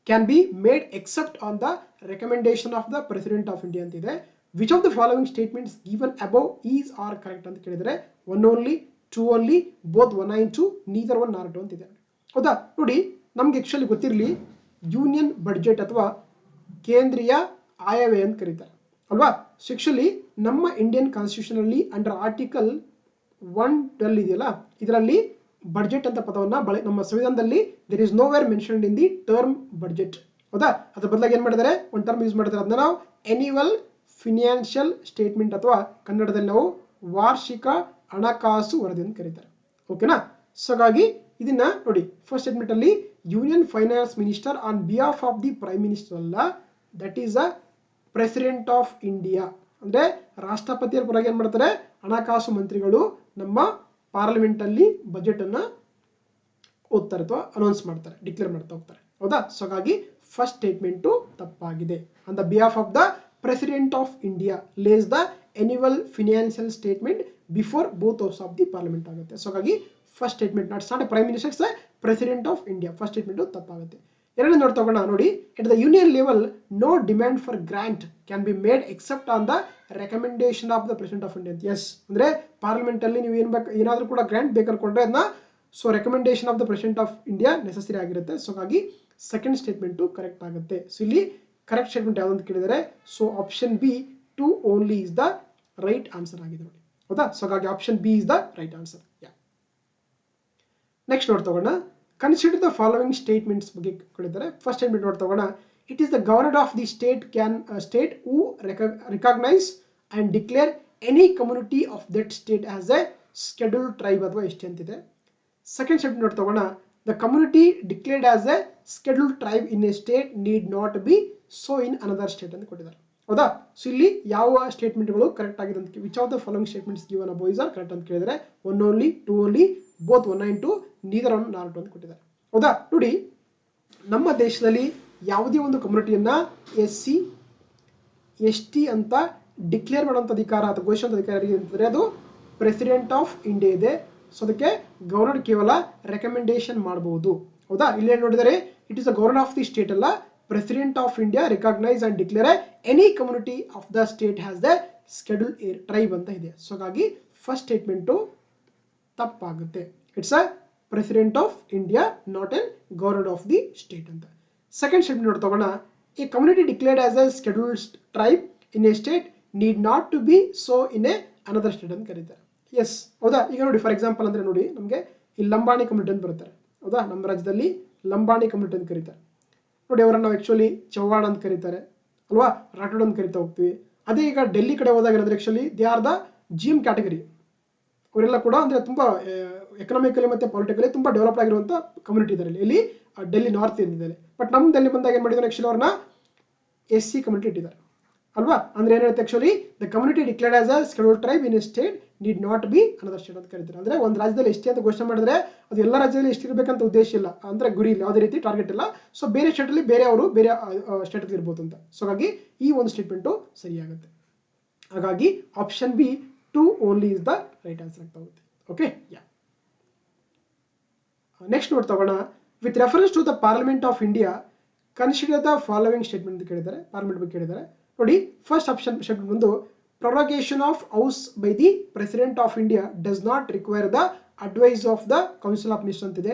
can be made except on the recommendation of the president of India ಅಂತಿದೆ. which of the following statements given above is or correct ಅಂತ ಕೇಳಿದರೆ, one only, two only, both one and two, neither one nor two ಅಂತಿದೆ. ಹೌದಾ. ನೋಡಿ, ನಮ್ಗೆ actually ಗೊತ್ತಿರಲಿ union budget ಅಥವಾ ಕೇಂದ್ರೀಯ ಆಯವ್ಯಯ ಅಂತ ಕರೀತಾರೆ ಅಲ್ವಾ. ಸೊ ಆಕ್ಚುಲಿ ನಮ್ಮ ಇಂಡಿಯನ್ ಕಾನ್ಸ್ಟಿಟ್ಯೂಷನ್ ಅಲ್ಲಿ ಅಂಡರ್ ಆರ್ಟಿಕಲ್ 112 ಇದೆಯಲ್ಲ, ಇದರಲ್ಲಿ ಬಡ್ಜೆಟ್ ಅಂತ ಪದವನ್ನ ನಮ್ಮ ಸಂವಿಧಾನದಲ್ಲಿ there is nowhere mentioned in the term budget. ಹೌದಾ. ಅದ್ರ ಬದಲಾಗಿ ಏನ್ ಮಾಡಿದ್ದಾರೆ, ಒಂದು ಟರ್ಮ್ ಯೂಸ್ ಮಾಡಿದ್ದಾರೆ, ಅದನ್ನ ನಾವು ಆನ್ಯುವಲ್ ಫಿನಾನ್ಷಿಯಲ್ ಸ್ಟೇಟ್ಮೆಂಟ್ ಅಥವಾ ಕನ್ನಡದಲ್ಲಿ ನಾವು ವಾರ್ಷಿಕ ಹಣಕಾಸು ವರದಿ ಅಂತ ಕರೀತಾರೆ. ಓಕೆನಾ. ಸೊ ಹಾಗಾಗಿ ಇದನ್ನ ನೋಡಿ, ಫಸ್ಟ್ ಸ್ಟೇಟ್ಮೆಂಟ್ ಅಲ್ಲಿ union finance minister on behalf of the prime minister ಅಲ್ಲ, that is a president of India. ಅಂದ್ರೆ ರಾಷ್ಟ್ರಪತಿಯ ಪರವಾಗಿ ಏನ್ ಮಾಡ್ತಾರೆ, ಹಣಕಾಸು ಮಂತ್ರಿಗಳು ನಮ್ಮ ಪಾರ್ಲಿಮೆಂಟ್ ಅಲ್ಲಿ ಬಜೆಟ್ ಅನ್ನ ಓದ್ತಾರೆ ಅಥವಾ ಅನೌನ್ಸ್ ಮಾಡ್ತಾರೆ, ಡಿಕ್ಲೇರ್ ಮಾಡ್ತಾ ಹೋಗ್ತಾರೆ. ಹೌದಾ. ಸೊ ಹಾಗಾಗಿ ಫಸ್ಟ್ ಸ್ಟೇಟ್ಮೆಂಟ್ ತಪ್ಪಾಗಿದೆ. On the behalf of the president of India lays the annual financial statement before both house of the parliament ಆಗುತ್ತೆ. ಸೊ ಹಾಗಾಗಿ first statement not prime minister, it's president of India. First statement ತಪ್ಪಾಗುತ್ತೆ. ಎರಡನೇ ನೋಡ್ತಗೋಣ. ನೋಡಿ, at the union level no demand for grant can be made except on the recommendation of the president of India. Yes, ಅಂದ್ರೆ parliament ಅಲ್ಲಿ ನೀವು ಏನಾದ್ರೂ ಕೂಡ grant ಬೇಕನ್ಕೊಂಡ್ರೆ ಅದನ್ನ so recommendation of the president of India necessary ಆಗಿರುತ್ತೆ. So ಹಾಗಾಗಿ second statement correct ಆಗುತ್ತೆ. ಸೊ ಇಲ್ಲಿ ಕರೆಕ್ಟ್ ಸ್ಟೇಟ್ಮೆಂಟ್ ಯಾವ್ದು ಅಂತ ಕೇಳಿದರೆ, so option B two only is the right answer ಆಗಿದೆ ನೋಡಿ. ಹೌದಾ. ಸೊ ಹಾಗಾಗಿ option B is the right answer. Next ನೋಡ್ತಗೋಣ. ಕನ್ಸಿಡರ್ ದ ಫಾಲೋವಿಂಗ್ ಸ್ಟೇಟ್ಮೆಂಟ್ಸ್ ಬಗ್ಗೆ ಕೇಳಿದ್ದಾರೆ. ಫಸ್ಟ್ ಸ್ಟೇಟ್ಮೆಂಟ್ ನೋಡ್ತಗೋಣ. It is the governor of the state who recognise and declare any community of that state as a scheduled tribe ಅಥವಾ ಎಷ್ಟೇ ಅಂತಿದೆ. Second statement ನೋಡ್ತಗೋಣ. The community declared as a scheduled tribe in a state need not be so in another state ಅಂತ ಕೊಟ್ಟಿದ್ದಾರೆ. ಹೌದಾ. So ಇಲ್ಲಿ ಯಾವ ಸ್ಟೇಟ್ಮೆಂಟ್ಗಳು correct ಆಗಿದೆ ಅಂತ, which of the following statements given above is are correct ಅಂತ ಕೇಳಿದರೆ, one only, two only, both one and two, neither one not two ಅಂತ ಕೊಟ್ಟಿದ್ದಾರೆ. ಹೌದಾ. ನೋಡಿ, ನಮ್ಮ ದೇಶದಲ್ಲಿ ಯಾವುದೇ ಒಂದು ಕಮ್ಯುನಿಟಿಯನ್ನ SC ST ಅಂತ ಡಿಕ್ಲೇರ್ ಮಾಡುವಂಥ ಅಧಿಕಾರ ಅಥವಾ ಘೋಷಿಸುವಂಥ ಅಧಿಕಾರ ಅಂತಂದ್ರೆ ಅದು ಪ್ರೆಸಿಡೆಂಟ್ ಆಫ್ ಇಂಡಿಯಾ ಇದೆ. ಸೊ ಅದಕ್ಕೆ ಗವರ್ನರ್ ಕೇವಲ ರೆಕಮೆಂಡೇಶನ್ ಮಾಡಬಹುದು. ಹೌದಾ. ಇಲ್ಲಿ ನೋಡಿದರೆ it is the governor of the state ಅಲ್ಲ, president of India recognise and declare any community of the state has the scheduled tribe ಅಂತ ಇದೆ. ಸೊ ಹಾಗಾಗಿ ಫಸ್ಟ್ ಸ್ಟೇಟ್ಮೆಂಟ್ ತಪ್ಪಾಗುತ್ತೆ. It's a president of India, not an governor of the state ಅಂತ. Second statement ನೋಡ್ತಗೋಣ. A community declared as a scheduled tribe in a state need not to be so in a another state ಅಂತ ಕರೀತಾರೆ. S. ಹೌದಾ. ಈಗ ನೋಡಿ, for example ಅಂದ್ರೆ ನೋಡಿ, ನಮಗೆ ಈ ಲಂಬಾಣಿ ಕಮ್ಯುನಿಟಿ ಅಂತ ಬರ್ತಾರೆ. ಹೌದಾ. ನಮ್ಮ ರಾಜ್ಯದಲ್ಲಿ ಲಂಬಾಣಿ ಕಮ್ಯುನಿಟಿ ಅಂತ ಕರೀತಾರೆ ನೋಡಿ. ಅವರನ್ನು ನಾವು ಆಕ್ಚುಲಿ ಚೌಹಾಣ್ ಅಂತ ಕರೀತಾರೆ ಅಲ್ವಾ, ರಾಠೋಡ್ ಅಂತ ಕರಿತಾ ಹೋಗ್ತೀವಿ. ಅದೇ ಈಗ ಡೆಲ್ಲಿ ಕಡೆ ಹೋದಾಗ ಏನಂದ್ರೆ actually they are the GM category. ಅವರೆಲ್ಲ ಕೂಡ ಅಂದ್ರೆ ತುಂಬಾ ಎಕನಾಮಿಕಲಿ ಮತ್ತೆ ಪೊಲಿಟಿಕಲಿ ತುಂಬಾ ಡೆವಲಪ್ ಆಗಿರುವಂತ ಕಮ್ಯುನಿಟಿ ಇದ್ದಾರೆ ಇಲ್ಲಿ ಡೆಲ್ಲಿ ನಾರ್ತ್ ಏನಿದೆ. ಬಟ್ ನಮ್ಮ ಡೆಲ್ಲಿ ಬಂದಾಗ ಏನ್ ಮಾಡಿದ್ದಾರೆ ಆಕ್ಚುಲಿ ಅವ್ರನ್ನ SC ಕಮ್ಯುನಿಟಿ ಇಟ್ಟಿದ್ದಾರೆ ಅಲ್ವಾ. ಅಂದ್ರೆ ಏನ್ ಹೇಳುತ್ತೆ actually the community declared as a scheduled tribe in a state need not B another state ಅಂತ ಕರೀತಾರೆ. ಅಂದ್ರೆ ಒಂದು ರಾಜ್ಯದಲ್ಲಿ ಎಷ್ಟೇ ಅಂತ ಘೋಷಣೆ ಮಾಡಿದ್ರೆ ಅದು ಎಲ್ಲ ರಾಜ್ಯದಲ್ಲಿ ಎಷ್ಟಿರ್ಬೇಕಂತ ಉದ್ದೇಶ ಇಲ್ಲ, ಅಂದ್ರೆ ಗುರಿ ಇಲ್ಲ, ಯಾವುದೇ ರೀತಿ ಟಾರ್ಗೆಟ್ ಇಲ್ಲ. ಸೊ ಬೇರೆ ಸ್ಟೇಟ್ ಅಲ್ಲಿ ಬೇರೆ ಅವರು ಬೇರೆ ಸ್ಟೇಟ್ ಇರ್ಬೋದು ಅಂತ. ಸೊ ಹಾಗಾಗಿ ಈ ಒಂದು ಸ್ಟೇಟ್ಮೆಂಟ್ ಸರಿಯಾಗುತ್ತೆ. ಹಾಗಾಗಿ option B two only is the right answer ಆಗ್ತಾ ಹೋಗುತ್ತೆ. ಓಕೆ. ನೆಕ್ಸ್ಟ್ ನೋಡ್ತಗೋಣ. With reference to the parliament of India consider the following statement ಅಂತ ಕೇಳಿದ್ದಾರೆ. ಪಾರ್ಲಿಮೆಂಟ್ ಬಗ್ಗೆ ಕೇಳಿದ್ದಾರೆ ನೋಡಿ. ಫಸ್ಟ್ ಆಪ್ಷನ್ ಸ್ಟೇಟ್ಮೆಂಟ್ ಒಂದು prorogation of house by the president of India does not require the advice of the council of ministers ಅಂತಿದೆ.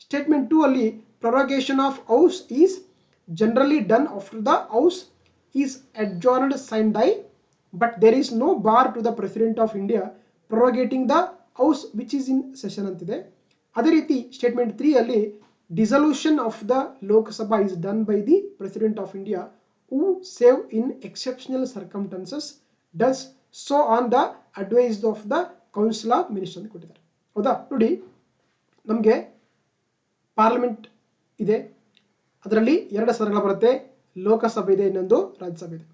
Statement 2 ಅಲ್ಲಿ prorogation of house is generally done after the house is adjourned signed by, but there is no bar to the president of India prorogating the house which is in session ಅಂತಿದೆ. ಅದೇ ರೀತಿ statement 3 ಅಲ್ಲಿ dissolution of the Lok Sabha is done by the president of India who save in exceptional circumstances does so on the advice of the council of ministers ಅಂತ ಕೊಟ್ಟಿದ್ದಾರೆ. ಹೌದಾ, ನೋಡಿ ನಮಗೆ parliament ಇದೆ, ಅದರಲ್ಲಿ 2 ಸದನಗಳು ಬರುತ್ತೆ, ಲೋಕಸಭೆ ಇದೆ, ಇನ್ನೊಂದು ರಾಜ್ಯಸಭೆ ಇದೆ.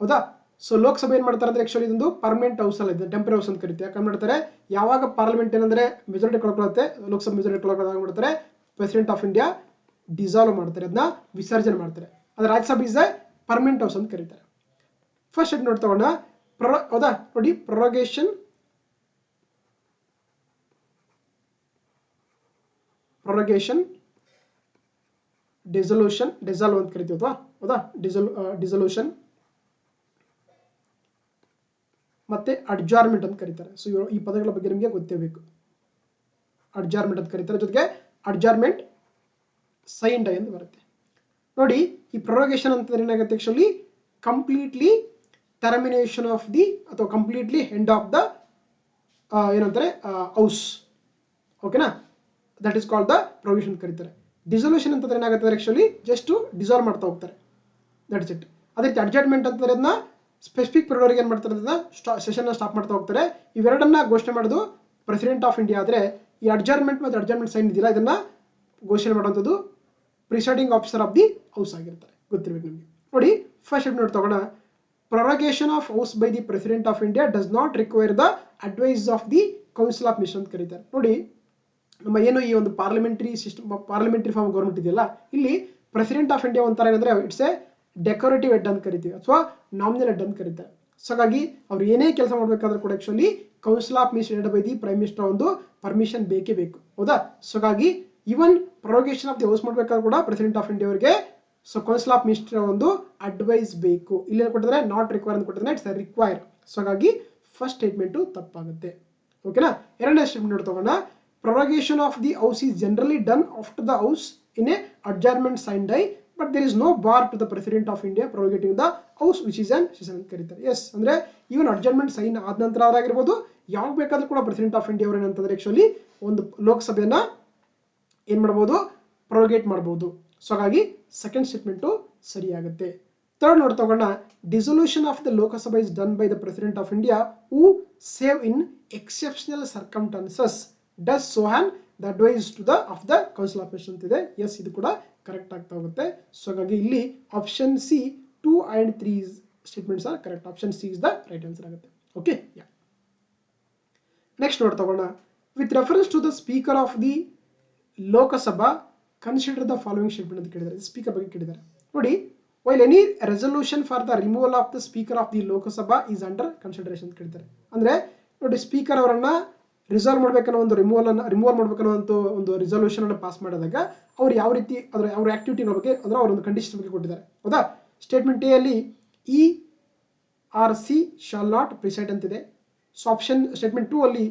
ಹೌದಾ, ಸೊ ಲೋಕಸಭೆ ಏನ್ ಮಾಡ್ತಾರೆ ಅಂದ್ರೆ ಆಕ್ಚುಲಿ ಇದೊಂದು ಪರ್ಮನೆಂಟ್ ಹೌಸ್ ಅಲ್ಲ, ಇದು ಟೆಂಪರರಿ ಹೌಸ್ ಅಂತ ಕರಿತೀವಿ. ಯಾಕಂದ್ರೆ ಮಾಡ್ತಾರೆ ಯಾವಾಗ ಪಾರ್ಲಿಮೆಂಟ್ ಏನಂದ್ರೆ ಮೆಜಾರಿಟಿ ಕಳ್ಕೊಳ್ಳುತ್ತೆ, ಲೋಕಸಭೆ ಮೆಜಾರಿಟಿ ಕಳ್ಕೊಳ್ಳೋದಾಗ ಮಾಡ್ತಾರೆ ಪ್ರೆಸಿಡೆಂಟ್ ಆಫ್ ಇಂಡಿಯಾ ಡಿಸಾಲ್ವ್ ಮಾಡ್ತಾರೆ, ಅದನ್ನ ವಿಸರ್ಜನೆ ಮಾಡ್ತಾರೆ. ಅದ್ರ ರಾಜ್ಯಸಭೆ ಇಸ್ ಪರ್ಮನೆಂಟ್ ಹೌಸ್ ಅಂತ ಕರೀತಾರೆ. ಫಸ್ಟ್ ನೋಡಿ ತಗೋಣ, ಹೌದಾ ನೋಡಿ ಪ್ರೊರೋಗೇಷನ್ ಡಿಸಾಲ್ವ್ ಅಂತ ಕರಿತೀವಿ ಅಥವಾ ಹೌದಾ, ಡಿಸಲ್ಯೂಷನ್ ಮತ್ತೆ ಅಡ್ಜಾರ್ಮೆಂಟ್ ಅಂತ ಕರೀತಾರೆ. ಸೊ ಈ ಪದಗಳ ಬಗ್ಗೆ ನಿಮಗೆ ಗೊತ್ತಿರಬೇಕು. ಅಡ್ಜಾರ್ಮೆಂಟ್ ಅಂತ ಕರೀತಾರೆ, ಜೊತೆಗೆ ಅಡ್ಜಾರ್ಮೆಂಟ್ ಸೈನ್ ಡೈ ಅಂತ ಬರುತ್ತೆ. ನೋಡಿ ಈ ಪ್ರೊರೋಗೇಷನ್ ಅಂತಂದ್ರೆ ಏನಾಗುತ್ತೆ, actually completely termination of the ಅಥವಾ ಕಂಪ್ಲೀಟ್ಲಿ ಎಂಡ್ ಆಫ್ ದ ಏನಂತಾರೆ ಹೌಸ್. ಓಕೆನಾ, that is called the provision ಕರೀತಾರೆ. ಡಿಸಲ್ಯೂಷನ್ ಅಂತಂದ್ರೆ ಏನಾಗುತ್ತೆ, ಆಕ್ಚುಲಿ ಜಸ್ಟ್ ಡಿಸಾಲ್ವ್ ಮಾಡ್ತಾ ಹೋಗ್ತಾರೆ, ದಟ್ಸ್ ಇಟ್. ಅದೇ ರೀತಿ ಅಡ್ಜರ್ಮೆಂಟ್ ಅಂತಂದ್ರೆ ಅದನ್ನ ಸ್ಪೆಸಿಫಿಕ್ ಪೀರಿಯಡ್ ಏನ್ ಮಾಡ್ತಾರೆ, ಅದನ್ನ ಸೆಷನ್ ಸ್ಟಾಪ್ ಮಾಡ್ತಾ ಹೋಗ್ತಾರೆ. ಇವೆರಡನ್ನ ಘೋಷಣೆ ಮಾಡೋದು ಪ್ರೆಸಿಡೆಂಟ್ ಆಫ್ ಇಂಡಿಯಾ. ಆದ್ರೆ ಈ ಅಡ್ಜರ್ಮೆಂಟ್ ಮತ್ತು ಅಡ್ಜರ್ಮೆಂಟ್ ಸೈನ್ ಇದೆಯಲ್ಲ, ಇದನ್ನ ಘೋಷಣೆ ಮಾಡುವಂಥದ್ದು presiding officer of the house ಆಗಿರ್ತಾರೆ, ಗೊತ್ತಿರ್ಬೇಕು ನಿಮಗೆ. ನೋಡಿ ಫಸ್ಟ್ ನೋಡಿ ತಗೋಣ, prorogation of house by the president of India does not require the advice of the council of minister ಅಂತ ಕರೀತಾರೆ. ನೋಡಿ ನಮ್ಮ ಏನು ಈ ಒಂದು parliamentary system, parliamentary form government ಇದೆಯಲ್ಲ, ಇಲ್ಲಿ ಪ್ರೆಸಿಡೆಂಟ್ ಆಫ್ ಇಂಡಿಯಾ ಒಂಥರ ಏನಂದ್ರೆ ಇಟ್ಸ್ ಎ ಡೆಕೋರೇಟಿವ್ ಹೆಡ್ ಅಂತ ಕರಿತೀವಿ ಅಥವಾ ನಾಮಿನಲ್ ಹೆಡ್ ಅಂತ ಕರೀತಾರೆ. ಸೊ ಹಾಗಾಗಿ ಅವ್ರು ಏನೇ ಕೆಲಸ ಮಾಡಬೇಕಾದ್ರೂ ಕೂಡ actually council of minister head by the prime minister ಒಂದು ಪರ್ಮಿಷನ್ ಬೇಕೇ ಬೇಕು, ಹೌದಾ. ಸೊ ಹಾಗಾಗಿ even prorogation of the house ಮಾಡಬೇಕಾದ್ರೂ ಕೂಡ ಪ್ರೆಸಿಡೆಂಟ್ ಆಫ್ ಇಂಡಿಯಾ ಅವರಿಗೆ ಸೊ ಕೌನ್ಸಿಲ್ ಆಫ್ ಮಿನಿಸ್ಟರ್ ಒಂದು ಅಡ್ವೈಸ್ ಬೇಕು. ಇಲ್ಲಿ ಕೊಟ್ಟಿದ್ರೆ ನಾಟ್ ರಿಕ್ವೈರ್ ಅಂತ ಕೊಟ್ಟಿದ್ರೆ ಇಟ್ಸ್ ರಿಕ್ವೈರ್. ಸೊ ಹಾಗಾಗಿ ಫಸ್ಟ್ ಸ್ಟೇಟ್ಮೆಂಟ್ ತಪ್ಪಾಗುತ್ತೆ. ಓಕೆನಾ, ಎರಡನೇ ಸ್ಟೇಟ್ಮೆಂಟ್ ನೋಡಿ ತಗೋಣ, prorogation of the house is generally done after the house in a adjournment sign dye but there is no bar to the president of India proroguing the house which is on session ಅಂತ ಕರೀತಾರೆ. S, ಅಂದ್ರೆ even adjournment sign ಆದ ನಂತರ ಆಗಿರ್ಬೋದು, ಯಾವಾಗ ಬೇಕಾದ್ರೂ ಕೂಡ president of India ಅವರು ಏನಂತಂದ್ರೆ ಆಕ್ಚುಲಿ ಒಂದು ಲೋಕಸಭೆಯನ್ನ ಏನ್ ಮಾಡಬಹುದು, ಪ್ರೊರೋಗೇಟ್ ಮಾಡಬಹುದು. ಸೊ ಹಾಗಾಗಿ ಸೆಕೆಂಡ್ ಸ್ಟೇಟ್ಮೆಂಟ್ ಸರಿಯಾಗುತ್ತೆ. ಥರ್ಡ್ ನೋಡಿ ತಗೋಣ, dissolution of the Lok Sabha is done by the president of India who save in exceptional circumstances does so on the advice to the of the council of minister ಅಂತಿದೆ. Yes, ಇದು ಕೂಡ correct ಆಗ್ತಾ ಹೋಗುತ್ತೆ. So ಹಾಗಾಗಿ ಇಲ್ಲಿ option C 2 and 3 statements are correct. Option C is the right answer ಆಗುತ್ತೆ. Okay, yeah. Next ನೋಡಿ ತಗೋಣ, with reference to the speaker of the Lok Sabha consider the following statement ಅಂತ ಕೇಳಿದ್ದಾರೆ. ಸ್ಪೀಕರ್ ಬಗ್ಗೆ ಕೇಳಿದ್ದಾರೆ. ನೋಡಿ, while any resolution for the removal of the speaker of the Lok Sabha is under consideration ಅಂತ ಕೇಳ್ತಾರೆ. ಅಂದ್ರೆ ನೋಡಿ, ಸ್ಪೀಕರ್ ಅವರನ್ನ ರಿಸರ್ವ್ ಮಾಡ್ಬೇಕನ್ನೋ ಒಂದು ರಿಮೂವಲ್ ಮಾಡ್ಬೇಕನ್ನೋ ಒಂದು ರಿಸಲ್ಯೂಷನ್ ಅನ್ನು ಪಾಸ್ ಮಾಡಿದಾಗ ಅವ್ರು ಯಾವ ರೀತಿ ಅವ್ರ ಆಕ್ಟಿವಿಟಿಗಳ ಬಗ್ಗೆ ಅಂದ್ರೆ ಅವ್ರ ಒಂದು ಕಂಡೀಷನ್ ಬಗ್ಗೆ ಕೊಟ್ಟಿದ್ದಾರೆ, ಹೌದಾ. ಸ್ಟೇಟ್ಮೆಂಟ್ ಎ ಅಲ್ಲಿ ERC ಶಾಲ್ ನಾಟ್ ಪ್ರಿಸೈಡ್ ಅಂತಿದೆ. ಸೊ ಆಪ್ಷನ್ ಸ್ಟೇಟ್ಮೆಂಟ್ 2 ಅಲ್ಲಿ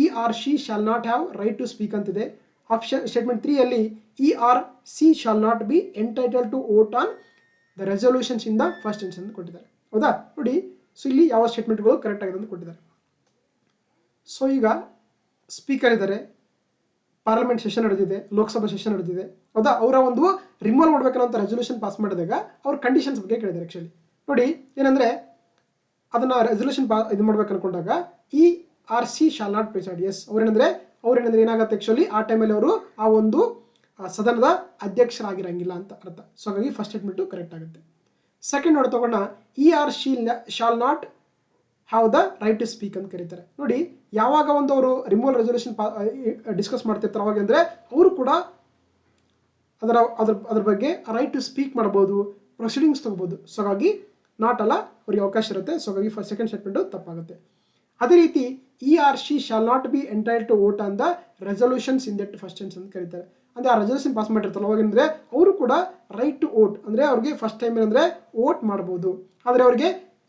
ERC shall not have right to speak ಅಂತಿದೆ. ಆಪ್ಷನ್ ಸ್ಟೇಟ್ಮೆಂಟ್ 3 ಅಲ್ಲಿ ERC shall not be entitled to vote on the resolutions in the first instance ಅಂತ ಕೊಟ್ಟಿದ್ದಾರೆ, ಹೌದಾ. ನೋಡಿ, so ಇಲ್ಲಿ ಯಾವ ಸ್ಟೇಟ್ಮೆಂಟ್ಗಳು ಕರೆಕ್ಟ್ ಆಗಿದೆ ಅಂತ ಕೊಟ್ಟಿದ್ದಾರೆ. ಸೊ ಈಗ ಸ್ಪೀಕರ್ ಇದ್ದಾರೆ, ಪಾರ್ಲಿಮೆಂಟ್ ಸೆಷನ್ ನಡೆದಿದೆ, ಲೋಕಸಭಾ ಸೆಷನ್ ನಡೆದಿದೆ, ಹೌದಾ. ಅವರ ಒಂದು ರಿಮೂವಲ್ ಮಾಡ್ಬೇಕನ್ನೋ ರೆಸಲ್ಯೂಷನ್ ಪಾಸ್ ಮಾಡಿದಾಗ ಅವ್ರ ಕಂಡೀಷನ್ಸ್ ಬಗ್ಗೆ ಕೇಳಿದ್ದಾರೆ. ಆಕ್ಚುಲಿ ನೋಡಿ ಏನಂದ್ರೆ ಅದನ್ನ ರೆಸಲ್ಯೂಷನ್ ಇದು ಮಾಡ್ಬೇಕು ಅನ್ಕೊಂಡಾಗ ERC shall not preside. Yes, ಅವ್ರೇನಂದ್ರೆ ಏನಾಗುತ್ತೆ ಆಕ್ಚುಲಿ ಆ ಟೈಮಲ್ಲಿ ಅವರು ಆ ಒಂದು ಸದನದ ಅಧ್ಯಕ್ಷರಾಗಿರಂಗಿಲ್ಲ ಅಂತ ಅರ್ಥ. ಸೊ ಹಾಗಾಗಿ ಫಸ್ಟ್ ಸ್ಟೇಟ್ಮೆಂಟ್ ಕರೆಕ್ಟ್ ಆಗುತ್ತೆ. ಸೆಕೆಂಡ್ ನೋಡಿ ತಗೊಂಡ, ERC shall not have the right to speak ಅಂತ ಕರೀತಾರೆ. ನೋಡಿ, ಯಾವಾಗ ಒಂದು ಅವರು ರಿಮೂವಲ್ ರೆಸಲ್ಯೂಷನ್ ಡಿಸ್ಕಸ್ ಮಾಡ್ತಿರ್ತಾರೆ ಅವಾಗ ಅಂದ್ರೆ ಅವರು ಕೂಡ ಅದರ ಬಗ್ಗೆ ರೈಟ್ ಟು ಸ್ಪೀಕ್ ಮಾಡಬಹುದು, ಪ್ರೊಸೀಡಿಂಗ್ಸ್ ತಗೋಬಹುದು. ಸೊ ಹಾಗಾಗಿ ನಾಟ್ ಅಲ್ಲ, ಅವರಿಗೆ ಅವಕಾಶ ಇರುತ್ತೆ. ಸೊ ಹಾಗಾಗಿ ಸೆಕೆಂಡ್ ಸ್ಟೇಟ್ಮೆಂಟ್ ತಪ್ಪಾಗುತ್ತೆ. ಅದೇ ರೀತಿ ERC shall not be entitled to vote on the resolutions in that first instance ಅಂತ ಕರೀತಾರೆ. ಅಂದ್ರೆ ಆ ರೆಸಲ್ಯೂಷನ್ ಪಾಸ್ ಮಾಡಿರ್ತಾರಲ್ಲ ಅವಾಗ ಅಂದ್ರೆ ಅವರು ಕೂಡ ರೈಟ್ ಟು ವೋಟ್ ಅಂದ್ರೆ ಅವ್ರಿಗೆ ಫಸ್ಟ್ ಟೈಮ್ ಏನಂದ್ರೆ ವೋಟ್ ಮಾಡಬಹುದು, ಆದ್ರೆ ಅವ್ರಿಗೆ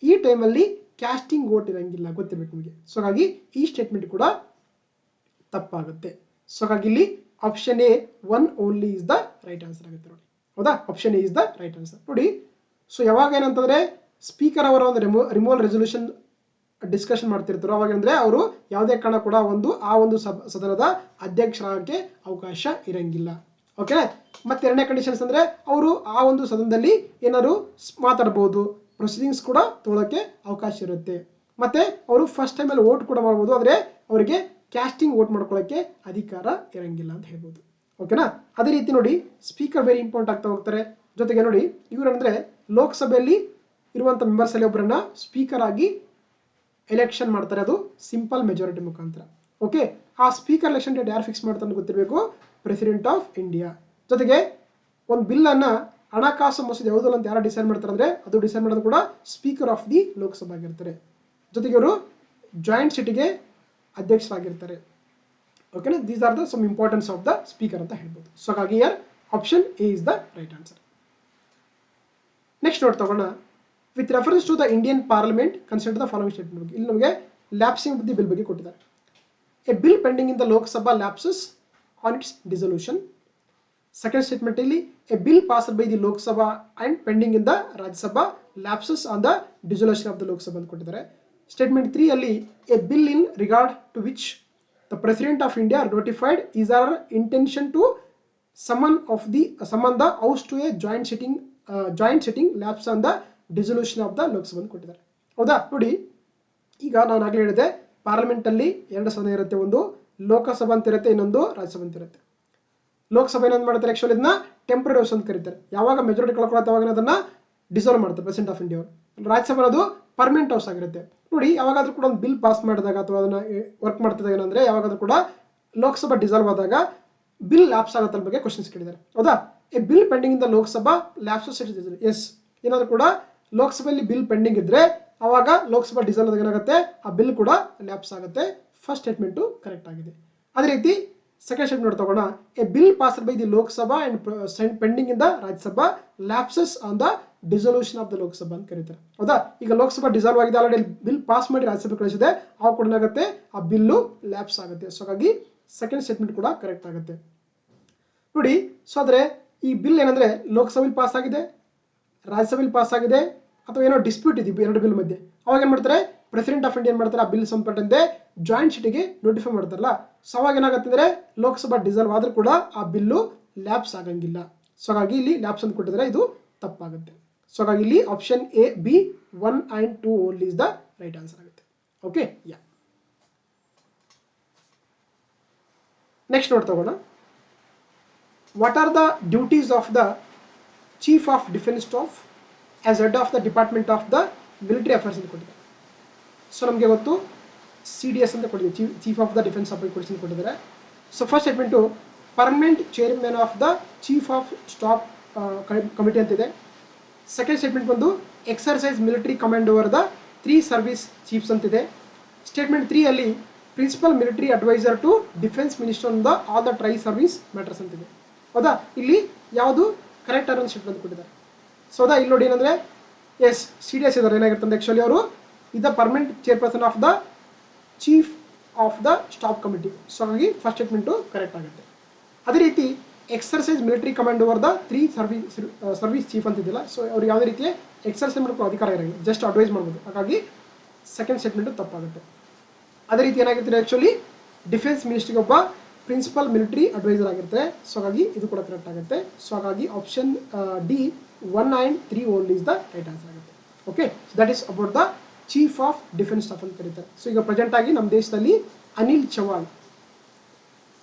ಈ ಟೈಮಲ್ಲಿ ಕ್ಯಾಸ್ಟಿಂಗ್ ವೋಟ್ ಇರಂಗಿಲ್ಲ, ಗೊತ್ತಿರಬೇಕು ನಿಮಗೆ. ಸೊ ಹಾಗಾಗಿ ಈ ಸ್ಟೇಟ್ಮೆಂಟ್ ಕೂಡ ತಪ್ಪಾಗುತ್ತೆ. ಸೊ ಹಾಗಾಗಿ ಇಲ್ಲಿ option A 1 only is the right answer ಆಗುತ್ತೆ ನೋಡಿ, ಹೌದಾ. Option A is the right answer. ನೋಡಿ, ಸೊ ಯಾವಾಗ ಏನಂತಂದ್ರೆ ಸ್ಪೀಕರ್ ಅವರ ಒಂದು ರಿಮೂವಲ್ ರೆಸಲ್ಯೂಷನ್ ಡಿಸ್ಕಷನ್ ಮಾಡ್ತಿರ್ತಾರೋ ಅವಾಗ ಅಂದ್ರೆ ಅವರು ಯಾವುದೇ ಕಾರಣ ಕೂಡ ಆ ಒಂದು ಸದನದ ಅಧ್ಯಕ್ಷರಾಗಕ್ಕೆ ಅವಕಾಶ ಇರಂಗಿಲ್ಲ, ಓಕೆ. ಮತ್ತೆ ಎರಡನೇ ಕಂಡೀಷನ್ಸ್ ಅಂದ್ರೆ ಅವರು ಆ ಒಂದು ಸದನದಲ್ಲಿ ಏನಾದ್ರು ಮಾತಾಡಬಹುದು, ಪ್ರೊಸೀಡಿಂಗ್ಸ್ ಕೂಡ ತಗೊಳ್ಳೋಕೆ ಅವಕಾಶ ಇರುತ್ತೆ. ಮತ್ತೆ ಅವರು ಫಸ್ಟ್ ಟೈಮ್ ಅಲ್ಲಿ ವೋಟ್ ಕೂಡ ಮಾಡಬಹುದು, ಆದ್ರೆ ಅವರಿಗೆ ಕ್ಯಾಸ್ಟಿಂಗ್ ವೋಟ್ ಮಾಡ್ಕೊಳ್ಳೋಕೆ ಅಧಿಕಾರ ಇರಂಗಿಲ್ಲ ಅಂತ ಹೇಳ್ಬೋದು. ಓಕೆನಾ. ಅದೇ ರೀತಿ ನೋಡಿ ಸ್ಪೀಕರ್ ವೆರಿ ಇಂಪಾರ್ಟೆಂಟ್ ಆಗ್ತಾ ಹೋಗ್ತಾರೆ. ಜೊತೆಗೆ ನೋಡಿ ಇವರಂದ್ರೆ ಲೋಕಸಭೆಯಲ್ಲಿ ಇರುವಂತ ಮೆಂಬರ್ಸ್ ಅಲ್ಲಿ ಒಬ್ಬರನ್ನ ಸ್ಪೀಕರ್ ಆಗಿ ಎಲೆಕ್ಷನ್ ಮಾಡ್ತಾರೆ, ಅದು ಸಿಂಪಲ್ ಮೆಜಾರಿಟಿ ಮುಖಾಂತರ. ಓಕೆ. ಆ ಸ್ಪೀಕರ್ ಎಲೆಕ್ಷನ್ ಡೇಟ್ ಯಾರು ಫಿಕ್ಸ್ ಮಾಡ್ತಾರೆ ಅಂತ ಗೊತ್ತಿರಬೇಕು, ಪ್ರೆಸಿಡೆಂಟ್ ಆಫ್ ಇಂಡಿಯಾ. ಜೊತೆಗೆ ಒಂದು ಬಿಲ್ ಅನ್ನ ಹಣಕಾಸು ಮಸೂದೆ ಯಾವುದಲ್ಲ ಅಂತ ಯಾರು ಡಿಸೈಡ್ ಮಾಡ್ತಾರೆ ಅಂದ್ರೆ ಅದು ಡಿಸೈಡ್ ಮಾಡೋದು ಕೂಡ ಸ್ಪೀಕರ್ ಆಫ್ ದಿ ಲೋಕಸಭಾ ಆಗಿರ್ತಾರೆ. ಜೊತೆಗೆ ಅವರು ಜಾಯಿಂಟ್ ಸಿಟಿಗೆ ಅಧ್ಯಕ್ಷರಾಗಿರ್ತಾರೆ. ಓಕೆನಾ. These are the some importance of the speaker ಅಂತ ಹೇಳ್ಬೋದು. ಸೊ ಹಾಗಾಗಿ here option A is the right answer. Next note ತಗೋಣ. With reference to the Indian parliament consider the following statement ಬಗ್ಗೆ. ಇಲ್ಲಿ ನಮಗೆ ಲ್ಯಾಪ್ಸಿಂಗ್ ಆಫ್ ದಿ ಬಿಲ್ ಬಗ್ಗೆ ಕೊಟ್ಟಿದ್ದಾರೆ. A bill pending in the Lok Sabha lapses on its dissolution. Second statement ಇಲ್ಲಿ a bill passed by the Lok Sabha and pending in the Rajya Sabha lapses on the dissolution of the Lok Sabha ಅಂತ ಕೊಟ್ಟಿದ್ದಾರೆ. Statement 3 ಅಲ್ಲಿ a bill in regard to which the president of India notified is are intention to summon the house to a joint sitting lapse on the dissolution of the Lok Sabha ಅಂತ ಕೊಟ್ಟಿದ್ದಾರೆ. ಹೌದಾ. ನೋಡಿ ಈಗ ನಾನು ಆಗ್ಲೇ ಹೇಳಿದೆ ಪಾರ್ಲಿಮೆಂಟ್ ಅಲ್ಲಿ ಎರಡು ಸದನ ಇರುತ್ತೆ, ಒಂದು ಲೋಕಸಭಾ ಅಂತ ಇರುತ್ತೆ, ಇನ್ನೊಂದು ರಾಜ್ಯಸಭಾ ಅಂತ ಇರುತ್ತೆ. ಲೋಕಸಭೆ ಏನಂತ ಮಾಡ್ತಾರೆ, ಆಕ್ಚುಲಿ ಇದನ್ನ ಟೆಂಪರರಿ ಹೌಸ್ ಅಂತ ಕರೀತಾರೆ. ಯಾವಾಗ ಮೆಜಾರಿಟಿ ಕಳ್ಕೊಳ್ಳುತ್ತೆ ಅವಾಗ ಅದನ್ನ ಡಿಸಾಲ್ವ್ ಮಾಡ್ತಾರೆ ಪ್ರೆಸಿಡೆಂಟ್ ಆಫ್ ಇಂಡಿಯಾ. ರಾಜ್ಯಸಭಾ ಅದು ಪರ್ಮನೆಂಟ್ ಹೌಸ್ ಆಗಿರುತ್ತೆ. ನೋಡಿ ಯಾವಾಗಾದ್ರೂ ಕೂಡ ಒಂದು ಬಿಲ್ ಪಾಸ್ ಮಾಡಿದಾಗ ಅಥವಾ ಅದನ್ನ ವರ್ಕ್ ಮಾಡ್ತಿದಾಗ ಏನಂದ್ರೆ ಯಾವಾಗಾದ್ರೂ ಕೂಡ ಲೋಕಸಭಾ ಡಿಸಾಲ್ವ್ ಆದಾಗ ಬಿಲ್ ಲ್ಯಾಪ್ಸ್ ಆಗುತ್ತೆ ಬಗ್ಗೆ ಕ್ವಶನ್ಸ್ ಕೇಳಿದ್ದಾರೆ. ಹೌದಾ. A bill pending in the Lok Sabha lapses ಎಸ್. ಏನಾದ್ರು ಕೂಡ ಲೋಕಸಭೆಯಲ್ಲಿ ಬಿಲ್ ಪೆಂಡಿಂಗ್ ಇದ್ರೆ ಅವಾಗ ಲೋಕಸಭಾ ಡಿಸಾಲ್ವ್ ಆದಾಗ ಏನಾಗುತ್ತೆ, ಆ ಬಿಲ್ ಕೂಡ ಲ್ಯಾಪ್ಸ್ ಆಗುತ್ತೆ. ಫಸ್ಟ್ ಸ್ಟೇಟ್ಮೆಂಟ್ ಕರೆಕ್ಟ್ ಆಗಿದೆ. ಅದೇ ರೀತಿ ಸೆಕೆಂಡ್ ಸ್ಟೇಟ್ಮೆಂಟ್ ತಗೋಣ. A bill passed by the Lok Sabha and pending in the Rajya Sabha lapses on the dissolution of the Lok Sabha ಅಂತ ಕರೀತಾರೆ. ಹೌದಾ. ಈಗ ಲೋಕಸಭಾ ಡಿಸಾಲ್ವ್ ಆಗಿದೆ, ಆಲ್ರೆಡಿ ಬಿಲ್ ಪಾಸ್ ಮಾಡಿ ರಾಜ್ಯಸಭೆ ಕಳಿಸಿದೆ, ಅವಾಗ ಕೂಡ ಏನಾಗುತ್ತೆ, ಆ ಬಿಲ್ಲು ಲ್ಯಾಪ್ಸ್ ಆಗುತ್ತೆ. ಸೊ ಹಾಗಾಗಿ ಸೆಕೆಂಡ್ ಸ್ಟೇಟ್ಮೆಂಟ್ ಕೂಡ ಕರೆಕ್ಟ್ ಆಗುತ್ತೆ. ನೋಡಿ ಸೊ ಆದ್ರೆ ಈ ಬಿಲ್ ಏನಂದ್ರೆ ಲೋಕಸಭೆಯಲ್ಲಿ ಪಾಸ್ ಆಗಿದೆ, ರಾಜ್ಯಸಭೆಯಲ್ಲಿ ಪಾಸ್ ಆಗಿದೆ, ಅಥವಾ ಏನೋ ಡಿಸ್ಪ್ಯೂಟ್ ಇದೆ ಎರಡು ಬಿಲ್ ಮಧ್ಯೆ, ಅವಾಗ ಏನ್ ಮಾಡ್ತಾರೆ ಪ್ರೆಸಿಡೆಂಟ್ ಆಫ್ ಇಂಡಿಯಾ ಏನ್ ಮಾಡ್ತಾರೆ, ಆ ಬಿಲ್ ಸಂಬಂಧಪಟ್ಟಂತೆ ಜಾಯಿಂಟ್ ಸಿಟಿಗೆ ನೋಟಿಫೈ ಮಾಡ್ತಾರಲ್ಲ. ಸೊ ಅವಾಗ ಏನಾಗುತ್ತೆ ಅಂದ್ರೆ ಲೋಕಸಭಾ ಡಿಸಾಲ್ವ್ ಆದ್ರೂ ಕೂಡ ಆ ಬಿಲ್ಲು ಲ್ಯಾಪ್ಸ್ ಆಗಂಗಿಲ್ಲ. ಸೊ ಹಾಗಾಗಿ ಇಲ್ಲಿ ಲ್ಯಾಪ್ಸ್ ಅಂತ ಕೊಟ್ಟಿದ್ರೆ ಇದು ತಪ್ಪಾಗುತ್ತೆ. ಸೊ ಹಾಗಾಗಿ ಇಲ್ಲಿ option A B 1 and 2 only is the right answer ಆಗುತ್ತೆ. ಓಕೆ. ಯಾ. ನೆಕ್ಸ್ಟ್ ನೋಟ್ ತಗೋಣ. What are the duties of the chief of defence staff as head of the department of the military affairs ಅಂತ ಕೊಟ್ಟಿದ್ದಾರೆ. So ನಮಗೆ ಗೊತ್ತು CDS ಅಂತ ಕೊಟ್ಟಿದ್ದೀವಿ, chief of the defence of question ಕೊಟ್ಟಿದ್ದಾರೆ. So first statement permanent chairman of the chief of staff committee ಅಂತಿದೆ. Second statement ಬಂದು exercise military command over the 3 service chiefs ಅಂತಿದೆ. ಸ್ಟೇಟ್ಮೆಂಟ್ 3 ಅಲ್ಲಿ principal military adviser to defence minister on the all the tri service matters ಅಂತಿದೆ. ಹೌದಾ. ಇಲ್ಲಿ ಯಾವುದು correct ಅನ್ನೋ statement ಕೊಟ್ಟಿದ್ದಾರೆ. ಸೊ ಹೌದಾ. ಇಲ್ಲಿ ನೋಡಿ ಏನಂದ್ರೆ ಎಸ್ CDS ಇದ್ದಾರೆ, ಏನಾಗಿರ್ತಂದ್ರೆ ಆಕ್ಚುಲಿ ಅವರು ಇದ permanent chairperson of the chief of the staff committee. So ಹಾಗಾಗಿ ಫಸ್ಟ್ ಸ್ಟೇಟ್ಮೆಂಟು ಕರೆಕ್ಟ್ ಆಗುತ್ತೆ. ಅದೇ ರೀತಿ exercise military command over the 3 service chief ಅಂತಿದ್ದಿಲ್ಲ. ಸೊ ಅವ್ರಿಗೆ ಯಾವುದೇ ರೀತಿಯ ಎಕ್ಸರ್ಸೈಸ್ ಮಾಡ್ಕೋ ಅಧಿಕಾರ ಇರಂಗಿಲ್ಲ, ಜಸ್ಟ್ ಅಡ್ವೈಸ್ ಮಾಡ್ಬೋದು. ಹಾಗಾಗಿ ಸೆಕೆಂಡ್ ಸ್ಟೇಟ್ಮೆಂಟು ತಪ್ಪಾಗುತ್ತೆ. ಅದೇ ರೀತಿ ಏನಾಗಿರ್ತಾರೆ ಆಕ್ಚುಲಿ ಡಿಫೆನ್ಸ್ ಮಿನಿಸ್ಟ್ರಿಗೆ ಒಬ್ಬ ಪ್ರಿನ್ಸಿಪಲ್ ಮಿಲಿಟರಿ ಅಡ್ವೈಸರ್ ಆಗಿರ್ತಾರೆ. ಸೊ ಹಾಗಾಗಿ ಇದು ಕೂಡ ಕರೆಕ್ಟ್ ಆಗುತ್ತೆ. ಸೊ ಹಾಗಾಗಿ option D 1 and 3 only is the right answer ಆಗುತ್ತೆ. Okay. That is about the chief of defence staff ಅಂತ ಕರೀತಾರೆ. ಸೊ ಈಗ ಪ್ರೆಸೆಂಟ್ ಆಗಿ ನಮ್ಮ ದೇಶದಲ್ಲಿ ಅನಿಲ್ ಚೌಹಾಣ್,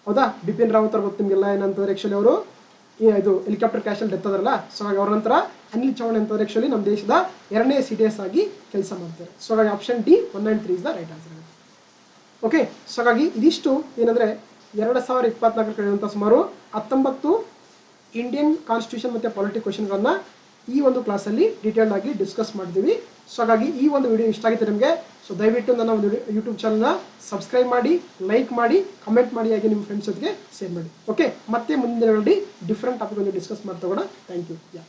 ಹೌದಾ, ಬಿಪಿನ್ ರಾವತ್ ಅವ್ರು ಗೊತ್ತು ನಿಮಗೆಲ್ಲ. ಏನಂತಂದ್ರೆ ಆಕ್ಚುಲಿ ಅವರು ಇದು ಹೆಲಿಕಾಪ್ಟರ್ ಕ್ರಾಶ್ ಅಲ್ಲಿ ಡೆತ್ ಆದ್ರಲ್ಲ. ಸೊ ಹಾಗಾಗಿ ಅವ್ರ ನಂತರ ಅನಿಲ್ ಚೌಹಾಣ್ ಅಂತಂದ್ರೆ ಆಕ್ಚುಲಿ ನಮ್ಮ ದೇಶದ 2ನೇ CDS ಆಗಿ ಕೆಲಸ ಮಾಡ್ತಾರೆ. ಸೊ ಹಾಗಾಗಿ option D 1 and 3 is the right answer ಆಗುತ್ತೆ. ಓಕೆ. ಸೊ ಹಾಗಾಗಿ ಇದಿಷ್ಟು ಏನಂದ್ರೆ 2024 ಕಳೆದಂತ ಸುಮಾರು 19 ಇಂಡಿಯನ್ ಕಾನ್ಸ್ಟಿಟ್ಯೂಷನ್ ಮತ್ತೆ ಪಾಲಿಟಿ ಕ್ವಶನ್ಗಳನ್ನ ಈ ಒಂದು ಕ್ಲಾಸಲ್ಲಿ ಡೀಟೇಲ್ ಆಗಿ ಡಿಸ್ಕಸ್ ಮಾಡಿದ್ದೀವಿ. ಸೊ ಹಾಗಾಗಿ ಈ ಒಂದು ವಿಡಿಯೋ ಇಷ್ಟ ಆಗಿದೆ ನಿಮಗೆ. ಸೊ ದಯವಿಟ್ಟು ನನ್ನ ಒಂದು ಯೂಟ್ಯೂಬ್ ಚಾನಲ್ನ ಸಬ್ಸ್ಕ್ರೈಬ್ ಮಾಡಿ, ಲೈಕ್ ಮಾಡಿ, ಕಮೆಂಟ್ ಮಾಡಿ, ಹಾಗೆ ನಿಮ್ಮ ಫ್ರೆಂಡ್ಸ್ ಜೊತೆಗೆ ಶೇರ್ ಮಾಡಿ. ಓಕೆ. ಮತ್ತೆ ಮುಂದಿನ ದಿನಗಳಲ್ಲಿ ಡಿಫ್ರೆಂಟ್ ಟಾಪಿಕ್ ಡಿಸ್ಕಸ್ ಮಾಡ್ತಾ ಹೋಗೋಣ. Thank you. ಯಾ.